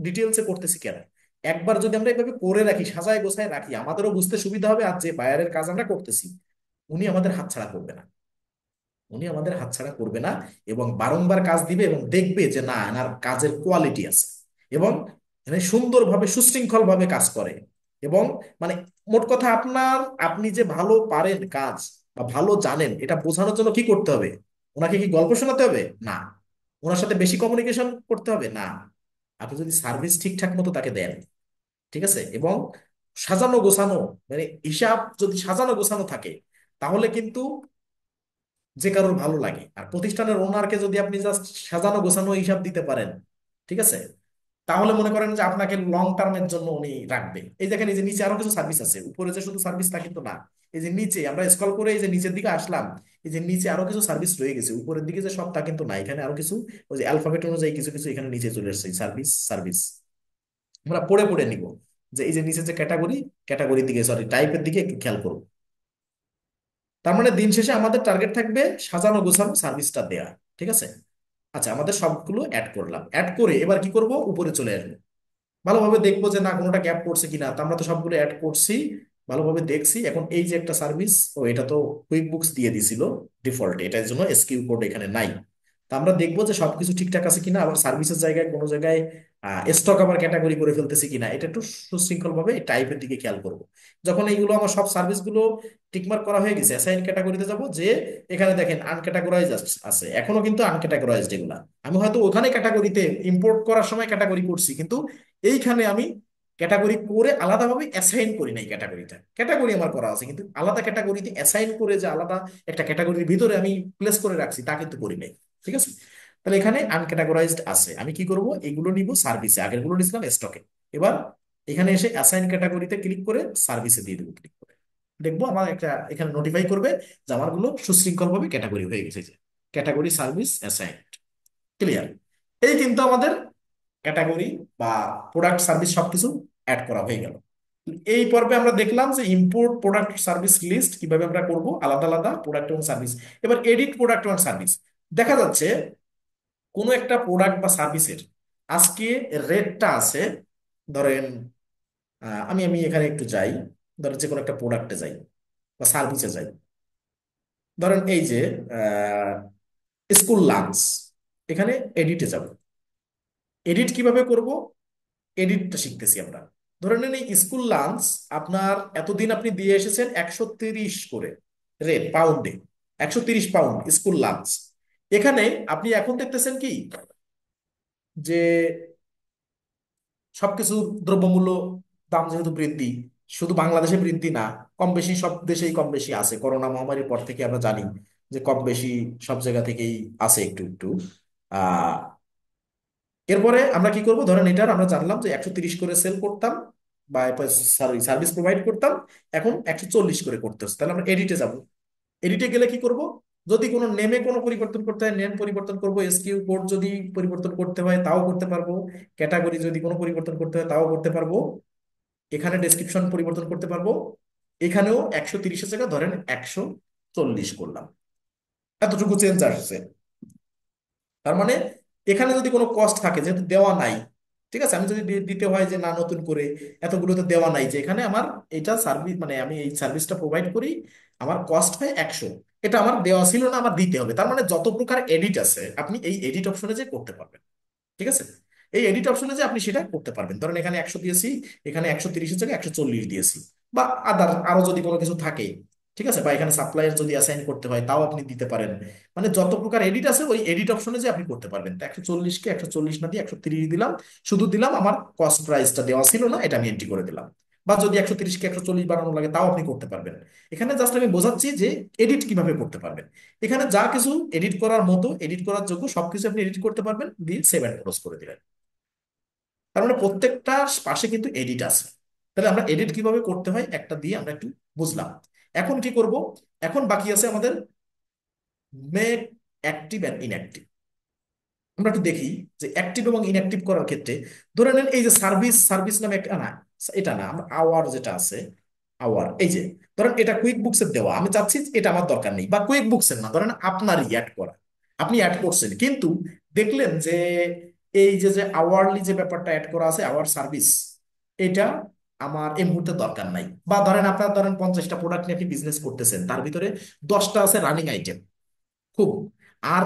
ডিটেলসে করতেছি কেন। একবার যদি আমরা এভাবে করে রাখি, সাজায় গোছায় রাখি, আমাদেরও বুঝতে সুবিধা হবে, আর যে বায়ারের কাজ আমরা করতেছি উনি আমাদের হাতছাড়া করবে না, উনি আমাদের হাতছাড়া করবে না, এবং বারংবার কাজ দিবে এবং দেখবে যে না এনার কাজের কোয়ালিটি আছে, এবং এনে সুন্দরভাবে সুশৃঙ্খল ভাবে কাজ করে। এবং মানে মোট কথা আপনার, আপনি যে ভালো পারেন কাজ বা ভালো জানেন এটা বোঝানোর জন্য কি করতে হবে, ওনাকে কি গল্প শোনাতে হবে না, ওনার সাথে বেশি কমিউনিকেশন করতে হবে না, আপনি যদি সার্ভিস ঠিকঠাক মতো তাকে দেন, ঠিক আছে, এবং সাজানো গোছানো, মানে হিসাব যদি সাজানো গোছানো থাকে, তাহলে কিন্তু যে কারোর ভালো লাগে। আর প্রতিষ্ঠানের ওনারকে যদি আপনি জাস্ট সাজানো গোছানো হিসাব দিতে পারেন, ঠিক আছে, তাহলে মনে করেন যে আপনাকে লং টার্মের জন্য উনি রাখবে। এই দেখেন, এই যে নিচে আরো কিছু সার্ভিস আছে, উপরে যে শুধু সার্ভিস তা কিন্তু না। এই যে নিচে আমরা স্ক্রল করে এই যে নিচের দিকে আসলাম, এই যে নিচে আরো কিছু সার্ভিস রয়ে গেছে, উপরের দিকে যে সব তা কিন্তু না, এখানে আরো কিছু ওই যে অ্যালফাবেট অনুযায়ী কিছু কিছু এখানে নিচে চলে আসছে সার্ভিস সার্ভিস। আমরা পড়ে পড়ে নিব। যে এই যে নিচে যে ক্যাটাগরি, ক্যাটাগরির দিকে সরি টাইপের দিকে একটু খেয়াল করবো। তার মানে দিন শেষে আমাদের টার্গেট থাকবে সাজানো গোছানো সার্ভিসটা দেয়া। ঠিক আছে। আচ্ছা, আমাদের সবগুলো অ্যাড করলাম, অ্যাড করে এবার কি করব, উপরে চলে আসবো, ভালোভাবে দেখবো যে না কোনোটা গ্যাপ পড়ছে কিনা। তো আমরা তো সবগুলো অ্যাড করছি, ভালোভাবে দেখছি। এখন এই যে একটা সার্ভিস, ও এটা তো কুইক বুকস দিয়ে দিছিল ডিফল্টে, এটার জন্য এসকিউ কোড এখানে নাই। তো আমরা দেখবো যে সবকিছু ঠিকঠাক আছে কিনা, আবার সার্ভিসের জায়গায় কোনো জায়গায় স্টক আবার ক্যাটাগরি করে ফেলতেছি কিনা, এটা একটু সুশৃঙ্খল ভাবে টাইপের দিকে খেয়াল করব। যখন এইগুলো আমার সব সার্ভিসগুলো টিকমার্ক করা হয়ে গেছে, অ্যাসাইন ক্যাটাগরিতে যাব, যে এখানে দেখেন আনক্যাটাগরাইজ আছে, এখনো কিন্তু আনক্যাটাগরাইজড এগুলা। আমি হয়তো ওখানে ক্যাটাগরিতে ইম্পোর্ট করার সময় ক্যাটাগরি করছি, কিন্তু এইখানে আমি ক্যাটাগরি করে আলাদাভাবে অ্যাসাইন করি নাই ক্যাটাগরিটা। ক্যাটাগরি আমার করা আছে, কিন্তু আলাদা ক্যাটাগরিতে অ্যাসাইন করে যে আলাদা একটা ক্যাটাগরির ভিতরে আমি প্লেস করে রাখছি তা কিন্তু করি নাই। ঠিক আছে। তাহলে এখানে আনক্যাটাগরাইজড আছে, আমি কি করব, এগুলো নিব সার্ভিসে, আগের গুলো নিছিলাম স্টকে। এবার এখানে এসে অ্যাসাইন ক্যাটাগরিতে ক্লিক করে সার্ভিসে দিয়ে দেবো ক্লিক করে। দেখবো আমার একটা এখানে নোটিফাই করবে যে আমারগুলো সুশৃঙ্খলভাবে ক্যাটাগরি হয়ে গেছে, যে ক্যাটাগরি সার্ভিস অ্যাসাইন। ক্লিয়ার। এই কিন্তু আমাদের ক্যাটাগরি বা প্রোডাক্ট সার্ভিস সবকিছু অ্যাড করা হয়ে গেল। এই পর্বে আমরা দেখলাম যে ইম্পোর্ট প্রোডাক্ট সার্ভিস লিস্ট কিভাবে আমরা করব, আলাদা আলাদা প্রোডাক্ট এবং সার্ভিস। এবার এডিট প্রোডাক্ট এবং সার্ভিস। দেখা যাচ্ছে কোনো একটা প্রোডাক্ট বা সার্ভিসের আজকে রেটটা আছে, ধরেন আমি আমি এখানে একটু যাই, ধরেন যে কোনো একটা প্রোডাক্টে যাই বা সার্ভিসে যাই, ধরেন এই যে স্কুল লাঞ্চ, এখানে এডিটে যাব। এডিট কিভাবে করব, এডিটটা শিখতেছি আমরা। ধরে নেন এই স্কুল লাঞ্চ আপনার এতদিন আপনি দিয়ে এসেছেন 130 করে রেট পাউন্ডে, 130 পাউন্ড স্কুল লাঞ্চ। এখানে আপনি এখন দেখতেছেন কি যে সবকিছুর দ্রব্যমূল্য দাম যেহেতু বৃদ্ধি, শুধু বাংলাদেশে বৃদ্ধি না, কম বেশি সব দেশেই কম বেশি আছে। করোনা মহামারীর পর থেকে আমরা জানি যে কম বেশি সব জায়গা থেকেই আছে একটু একটু। আহ এরপরে আমরা কি করব, ধরেন এটার আমরা জানলাম যে 130 করে সেল করতাম বা সার্ভিস প্রোভাইড করতাম, এখন 140 করে করতে হচ্ছে। তাহলে আমরা এডিটে যাব। এডিটে গেলে কি করব, যদি কোনো নেমে কোনো পরিবর্তন করতে হয় নেম পরিবর্তন করব, এসকিউ কোড যদি পরিবর্তন করতে হয় তাও করতে পারবো, ক্যাটাগরি যদি কোনো পরিবর্তন করতে হয় তাও করতে পারবো, এখানে ডেসক্রিপশন পরিবর্তন করতে পারবো। এখানেও 130-এর জায়গা ধরেন 140 করলাম, এতটুকু চেঞ্জ আসছে। তার মানে এখানে যদি কোনো কস্ট থাকে, যেহেতু দেওয়া নাই, ঠিক আছে, আমি যদি দিতে হয় যে না নতুন করে, এতগুলো তো দেওয়া নাই যে এখানে আমার এটা সার্ভিস মানে আমি এই সার্ভিসটা প্রোভাইড করি, আমার কস্ট হয় 100, এটা আমার দেওয়া ছিল না, আমার দিতে হবে। তার মানে যত প্রকার এডিট আছে আপনি এই এডিট অপশনে যে করতে পারবেন। ঠিক আছে। এই এডিট অপশনে যে আপনি সেটা করতে পারবেন, ধরেন এখানে 100 দিয়েছি, এখানে 130-এর জায়গায় 140 দিয়েছি, বা আদার আরো যদি কোনো কিছু থাকে, ঠিক আছে, বা এখানে সাপ্লায়ার যদি অ্যাসাইন করতে হয় তাও আপনি দিতে পারেন। মানে যত প্রকার এডিট আছে ওই এডিট অপশনে যে আপনি করতে পারবেন। তো 140-কে 140 না দিয়ে 130 দিলাম, শুধু দিলাম আমার কস্ট প্রাইসটা দেওয়া ছিল না এটা আমি এন্ট্রি করে দিলাম। বা যদি 130-কে 140 বানানো লাগে তাও আপনি করতে পারবেন। এখানে জাস্ট আমি বোঝাচ্ছি যে এডিট কিভাবে করতে পারবেন। এখানে যা কিছু এডিট করার মতো, এডিট করার যোগ্য সবকিছু আপনি এডিট করতে পারবেন, দিয়ে সেভ এন্ড ক্লোজ করে দিলেন। তার মানে প্রত্যেকটা পাশে কিন্তু এডিট আছে। তাহলে আমরা এডিট কিভাবে করতে হয় একটা দিয়ে আমরা একটু বুঝলাম। এখন কি করব, এখন বাকি আছে আমাদের মেক অ্যাক্টিভ অ্যান্ড ইনঅ্যাক্টিভ। আমরা একটু দেখি যে অ্যাক্টিভ এবং ইনঅ্যাক্টিভ করার ক্ষেত্রে, ধরে নেন এই যে সার্ভিস, সার্ভিস নামে একটা না, এটা না, আমরা আওয়ার যেটা আছে, আওয়ার এই যে ধরেন এটা কুইক বুকসের দেওয়া, আমি চাচ্ছি এটা আমার দরকার নেই, বা কুইক বুকসের না, ধরেন আপনারই অ্যাড করা, আপনি অ্যাড করছেন কিন্তু দেখলেন যে এই যে যে আওয়ারলি যে ব্যাপারটা অ্যাড করা আছে আওয়ার সার্ভিস, এটা আমার এই মুহূর্তে দরকার নাই। বা ধরেন আপনার ধরেন 50টা প্রোডাক্ট নিয়ে আপনি বিজনেস করতেছেন, তার ভিতরে 10টা আছে রানিং আইটেম খুব, আর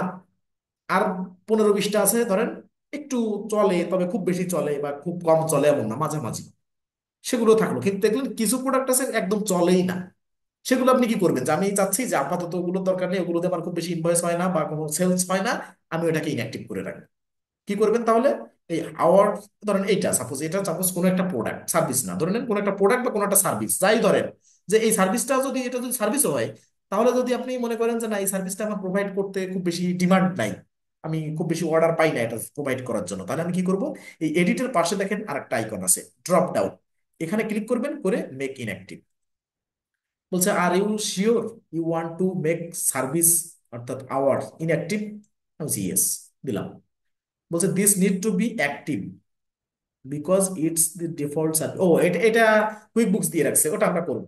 আর 15-20টা আছে ধরেন একটু চলে তবে খুব বেশি চলে, বা খুব কম চলে এমন না, মাঝামাঝি, সেগুলো থাকলো। কিন্তু দেখলেন কিছু প্রোডাক্ট আছে একদম চলেই না, সেগুলো আপনি কি করবেন, যে আমি চাচ্ছি যে আপাতত ওগুলোর দরকার নেই, ওগুলোতে আমার খুব বেশি ইনভয়েস হয় না বা কোনো সেলস হয় না, আমি ওটাকে ইনঅ্যাক্টিভ করে রাখবো। কি করবেন তাহলে, এই আওয়ার, ধরেন এইটা সাপোজ, এটা সাপোজ কোনো একটা প্রোডাক্ট সার্ভিস না, ধরে নেন কোনো একটা প্রোডাক্ট বা কোনো একটা সার্ভিস যাই ধরেন, যে এই সার্ভিসটা যদি এটা যদি সার্ভিসও হয়, তাহলে যদি আপনি মনে করেন যে না এই সার্ভিসটা আমার প্রোভাইড করতে খুব বেশি ডিমান্ড নাই, আমি খুব বেশি অর্ডার পাই না এটা প্রোভাইড করার জন্য, তাহলে আমি কি করব, এই এডিটের পাশে দেখেন আরেকটা আইকন আছে ড্রপ ডাউন, এখানে ক্লিক করবেন, করে মেক ইনঅ্যাক্টিভ। বলছে are you sure you want to make service অর্থাৎ আওয়ার ইনঅ্যাক্টিভ, ইয়েস দিলাম। বলছে this need to be active because it's the default service. ও, এটা এটা কুইক বুকস দিয়ে রাখছে, ওটা আমরা করবো।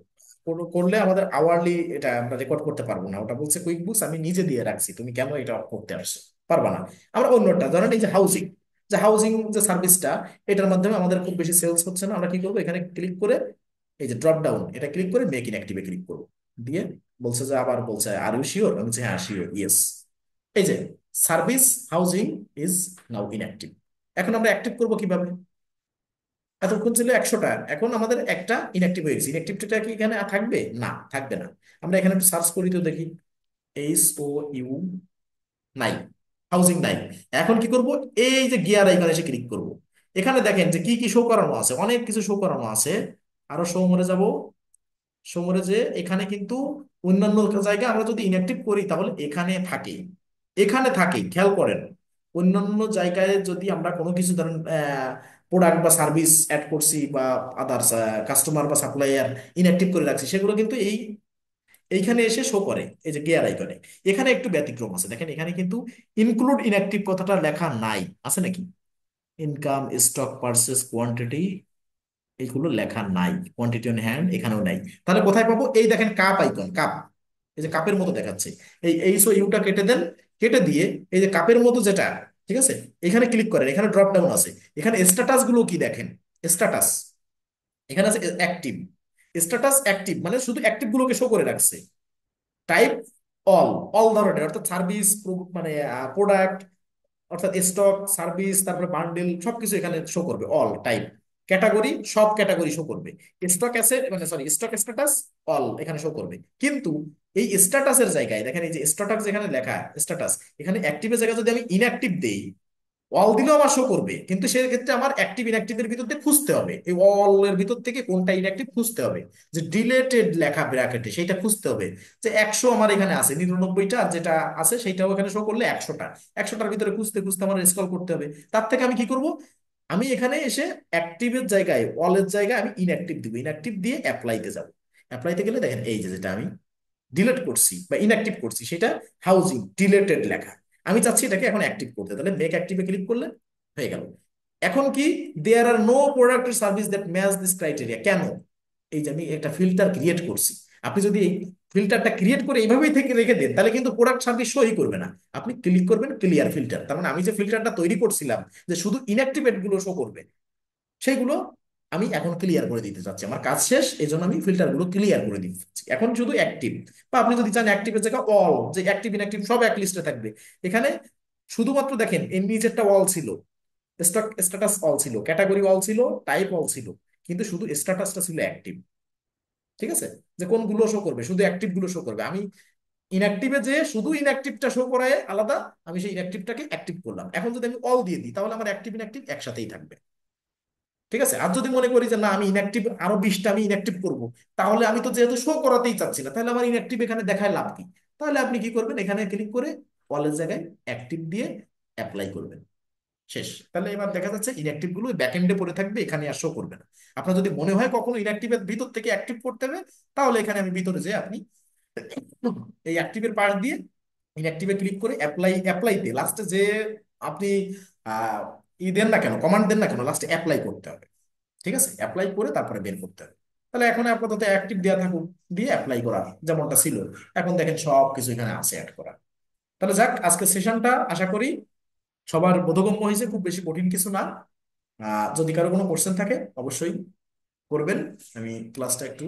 করলে আমাদের আওয়ারলি এটা আমরা রেকর্ড করতে পারবো না, ওটা বলছে কুইক বুকস আমি নিজে দিয়ে রাখছি, তুমি কেন এটা করতে আসছো, পারবা না। আমরা অন্যটা ধরেন এই যে হাউজিং, যে হাউজিং যে সার্ভিসটা, এটার মাধ্যমে আমাদের খুব বেশি সেলস হচ্ছে না, আমরা কি করবো, এখানে ক্লিক করে এই যে ড্রপ ডাউন এটা ক্লিক করে মেক ইন অ্যাক্টিভে ক্লিক করবো। দিয়ে বলছে যে, আবার বলছে আর ইউ শিওর, আমি বলছি হ্যাঁ শিওর, ইয়েস। এই যে service housing is now inactive. এখন আমরা অ্যাক্টিভ করবো কিভাবে? এতক্ষণ ছিল 100টা, এখন আমাদের একটা ইনঅ্যাক্টিভ হয়ে গেছে। ইনঅ্যাক্টিভটা কি এখানে থাকবে? না, থাকবে না। আমরা এখানে একটু সার্চ করি তো দেখি, HOU, নাই, হাউজিং নাই। এখন কি করব, এই যে গিয়ার আইকনে এসে ক্লিক করব। এখানে দেখেন যে কি কি শো করানো আছে, অনেক কিছু শো করানো আছে। আরো শো মরে যাব, সমরে যে এখানে কিন্তু অন্যান্য জায়গায় আমরা যদি ইনঅ্যাক্টিভ করি তাহলে এখানে থাকে, এখানে থাকে, খেয়াল করেন। অন্যান্য জায়গায় যদি আমরা কোনো কিছু ধরেন প্রোডাক্ট বা সার্ভিস অ্যাড করছি বা আদার্স কাস্টমার বা সাপ্লায়ার ইনঅ্যাক্টিভ করে রাখছি, সেগুলো কিন্তু এইখানে এসে শো করে এই যে গিয়ার আইকনে। এখানে একটু ব্যতিক্রম আছে, দেখেন এখানে কিন্তু ইনক্লুড ইনঅ্যাক্টিভ কথাটা লেখা নাই, আছে নাকি? ইনকাম, স্টক, পারচেস, কোয়ান্টিটি, এইগুলো লেখা নাই। কোয়ান্টিটি অন হ্যান্ড এখানেও নাই। তাহলে কোথায় পাবো? এই দেখেন কাপ আইকন, কাপ, এই যে কাপের মতো দেখাচ্ছে, এই ইউটা কেটে দেন। কেটে দিয়ে এই যে কাপের মতো যেটা, ঠিক আছে, এখানে ক্লিক করেন, এখানে ড্রপ ডাউন আছে। এখানে স্ট্যাটাস গুলো কি দেখেন, স্ট্যাটাস, এখানে আছে অ্যাক্টিভ। স্ট্যাটাস অ্যাক্টিভ মানে শুধু অ্যাক্টিভ গুলোকে শো করে রাখছে। টাইপ অল, অল ধরনের, অর্থাৎ সার্ভিস, মানে প্রোডাক্ট, অর্থাৎ স্টক, সার্ভিস, তারপরে বান্ডেল, সবকিছু এখানে শো করবে, অল টাইপ। ক্যাটাগরি, সব ক্যাটাগরি শো করবে। স্টক অ্যাসেট মানে সরি স্টক স্ট্যাটাস, অল এখানে শো করবে। কিন্তু এই স্ট্যাটাসের জায়গায় দেখেন, এই যে স্ট্যাটাস যেখানে লেখা স্ট্যাটাস, এখানে অ্যাক্টিভের জায়গায় যদি আমি ইনঅ্যাক্টিভ দেই, অল দিলেও আমার শো করবে, কিন্তু সেক্ষেত্রে আমার অ্যাক্টিভ ইনঅ্যাক্টিভের ভিতর থেকে খুঁজতে হবে, এই অল এর ভিতর থেকে কোনটা ইনঅ্যাক্টিভ খুঁজতে হবে। যে ডিলেটেড লেখা ব্র্যাকেটে সেইটা খুঁজতে হবে, যে 100 আমার এখানে আছে, 99টা, আর যেটা আছে সেইটাও এখানে শো করলে 100টা। 100টার ভিতরে খুঁজতে খুঁজতে আমার স্ক্রল করতে হবে। তার থেকে আমি কি করব, আমি এখানে এসে অ্যাক্টিভের জায়গায়, অলের জায়গায় আমি ইনঅ্যাক্টিভ দিব, ইনঅ্যাক্টিভ দিয়ে অ্যাপ্লাইতে যাব। অ্যাপ্লাইতে গেলে দেখেন এই যে যেটা আমি ডিলিট করছি বা ইনঅ্যাক্টিভ করছি, সেটা হাউজিং ডিলেটেড লেখা। আমি চাচ্ছি এটাকে এখন অ্যাক্টিভ করতে, তাহলে মেক অ্যাক্টিভে ক্লিক করলে হয়ে গেল। এখন কি, there are no product service that match this criteria, কেন? এই যে আমি একটা ফিল্টার ক্রিয়েট করছি, আপনি যদি এই ফিল্টারটা ক্রিয়েট করে এইভাবেই থেকে রেখে দেন, তাহলে কিন্তু প্রোডাক্ট সার্ভিস শোই করবে না। আপনি ক্লিক করবেন ক্লিয়ার ফিল্টার, তার মানে আমি যে ফিল্টারটা তৈরি করছিলাম যে শুধু ইনঅ্যাক্টিভেট গুলো শো করবে, সেইগুলো আমি এখন ক্লিয়ার করে দিতে চাচ্ছি। আমার কাজ শেষ, এই জন্য আমি ফিল্টার গুলো ক্লিয়ার করে দিতে চাচ্ছি, এখন শুধু অ্যাক্টিভ। বা আপনি যদি চান অ্যাক্টিভের জায়গা অল, যে অ্যাক্টিভ ইনঅ্যাক্টিভ সব এক লিস্টে থাকবে। এখানে শুধুমাত্র দেখেন এর নিচেরটা অল ছিল, স্টক স্ট্যাটাস অল ছিল, ক্যাটাগরি অল ছিল, টাইপ অল ছিল, কিন্তু শুধু স্ট্যাটাসটা ছিল অ্যাক্টিভ। ঠিক আছে, যে কোনগুলো শো করবে, শুধু অ্যাক্টিভ গুলো শো করবে। আমি ইনঅ্যাক্টিভে যে শুধু ইনঅ্যাক্টিভটা শো করায় আলাদা, আমি সেই ইনঅ্যাক্টিভটাকে অ্যাক্টিভ করলাম। এখন যদি আমি অল দিয়ে দিই তাহলে আমার অ্যাক্টিভ ইনঅ্যাক্টিভ একসাথেই থাকবে। ঠিক আছে, আর যদি মনে করি যে না আমি ইনঅ্যাক্টিভ আরো 20টা আমি ইনঅ্যাক্টিভ করব, তাহলে আমি তো যেহেতু শো করাতেই চাচ্ছি না, তাহলে আমার ইনঅ্যাক্টিভ এখানে দেখায় লাভ কি? তাহলে আপনি কি করবেন, এখানে ক্লিক করে অলের জায়গায় অ্যাক্টিভ দিয়ে অ্যাপ্লাই করবেন, শেষ। তাহলে এবার দেখা যাচ্ছে ইনঅ্যাক্টিভ গুলো ব্যাকএন্ডে পড়ে থাকবে, এখানে আর শো করবে না। আপনার যদি মনে হয় কখনো ইনঅ্যাক্টিভের ভিতর থেকে অ্যাক্টিভ করতে হবে, তাহলে এখানে আমি ভিতরে যে আপনি এই অ্যাক্টিভের পাশ দিয়ে ইনঅ্যাক্টিভে ক্লিক করে অ্যাপ্লাইতে লাস্টে যে আপনি আহ দেন না কেন, কমান্ড দেন না কেন, লাস্টে অ্যাপ্লাই করতে হবে। ঠিক আছে, অ্যাপ্লাই করে তারপরে বের করতে হবে। তাহলে এখন আপাতত অ্যাক্টিভ দেওয়া থাকুক, দিয়ে অ্যাপ্লাই করা যেমনটা ছিল। এখন দেখেন সব কিছু এখানে আছে অ্যাড করা। তাহলে যাক, আজকের সেশনটা আশা করি সবার বোধগম্য হয়েছে, খুব বেশি কঠিন কিছু না। যদি কারো কোনো কোশ্চেন থাকে অবশ্যই করবেন। আমি ক্লাসটা একটু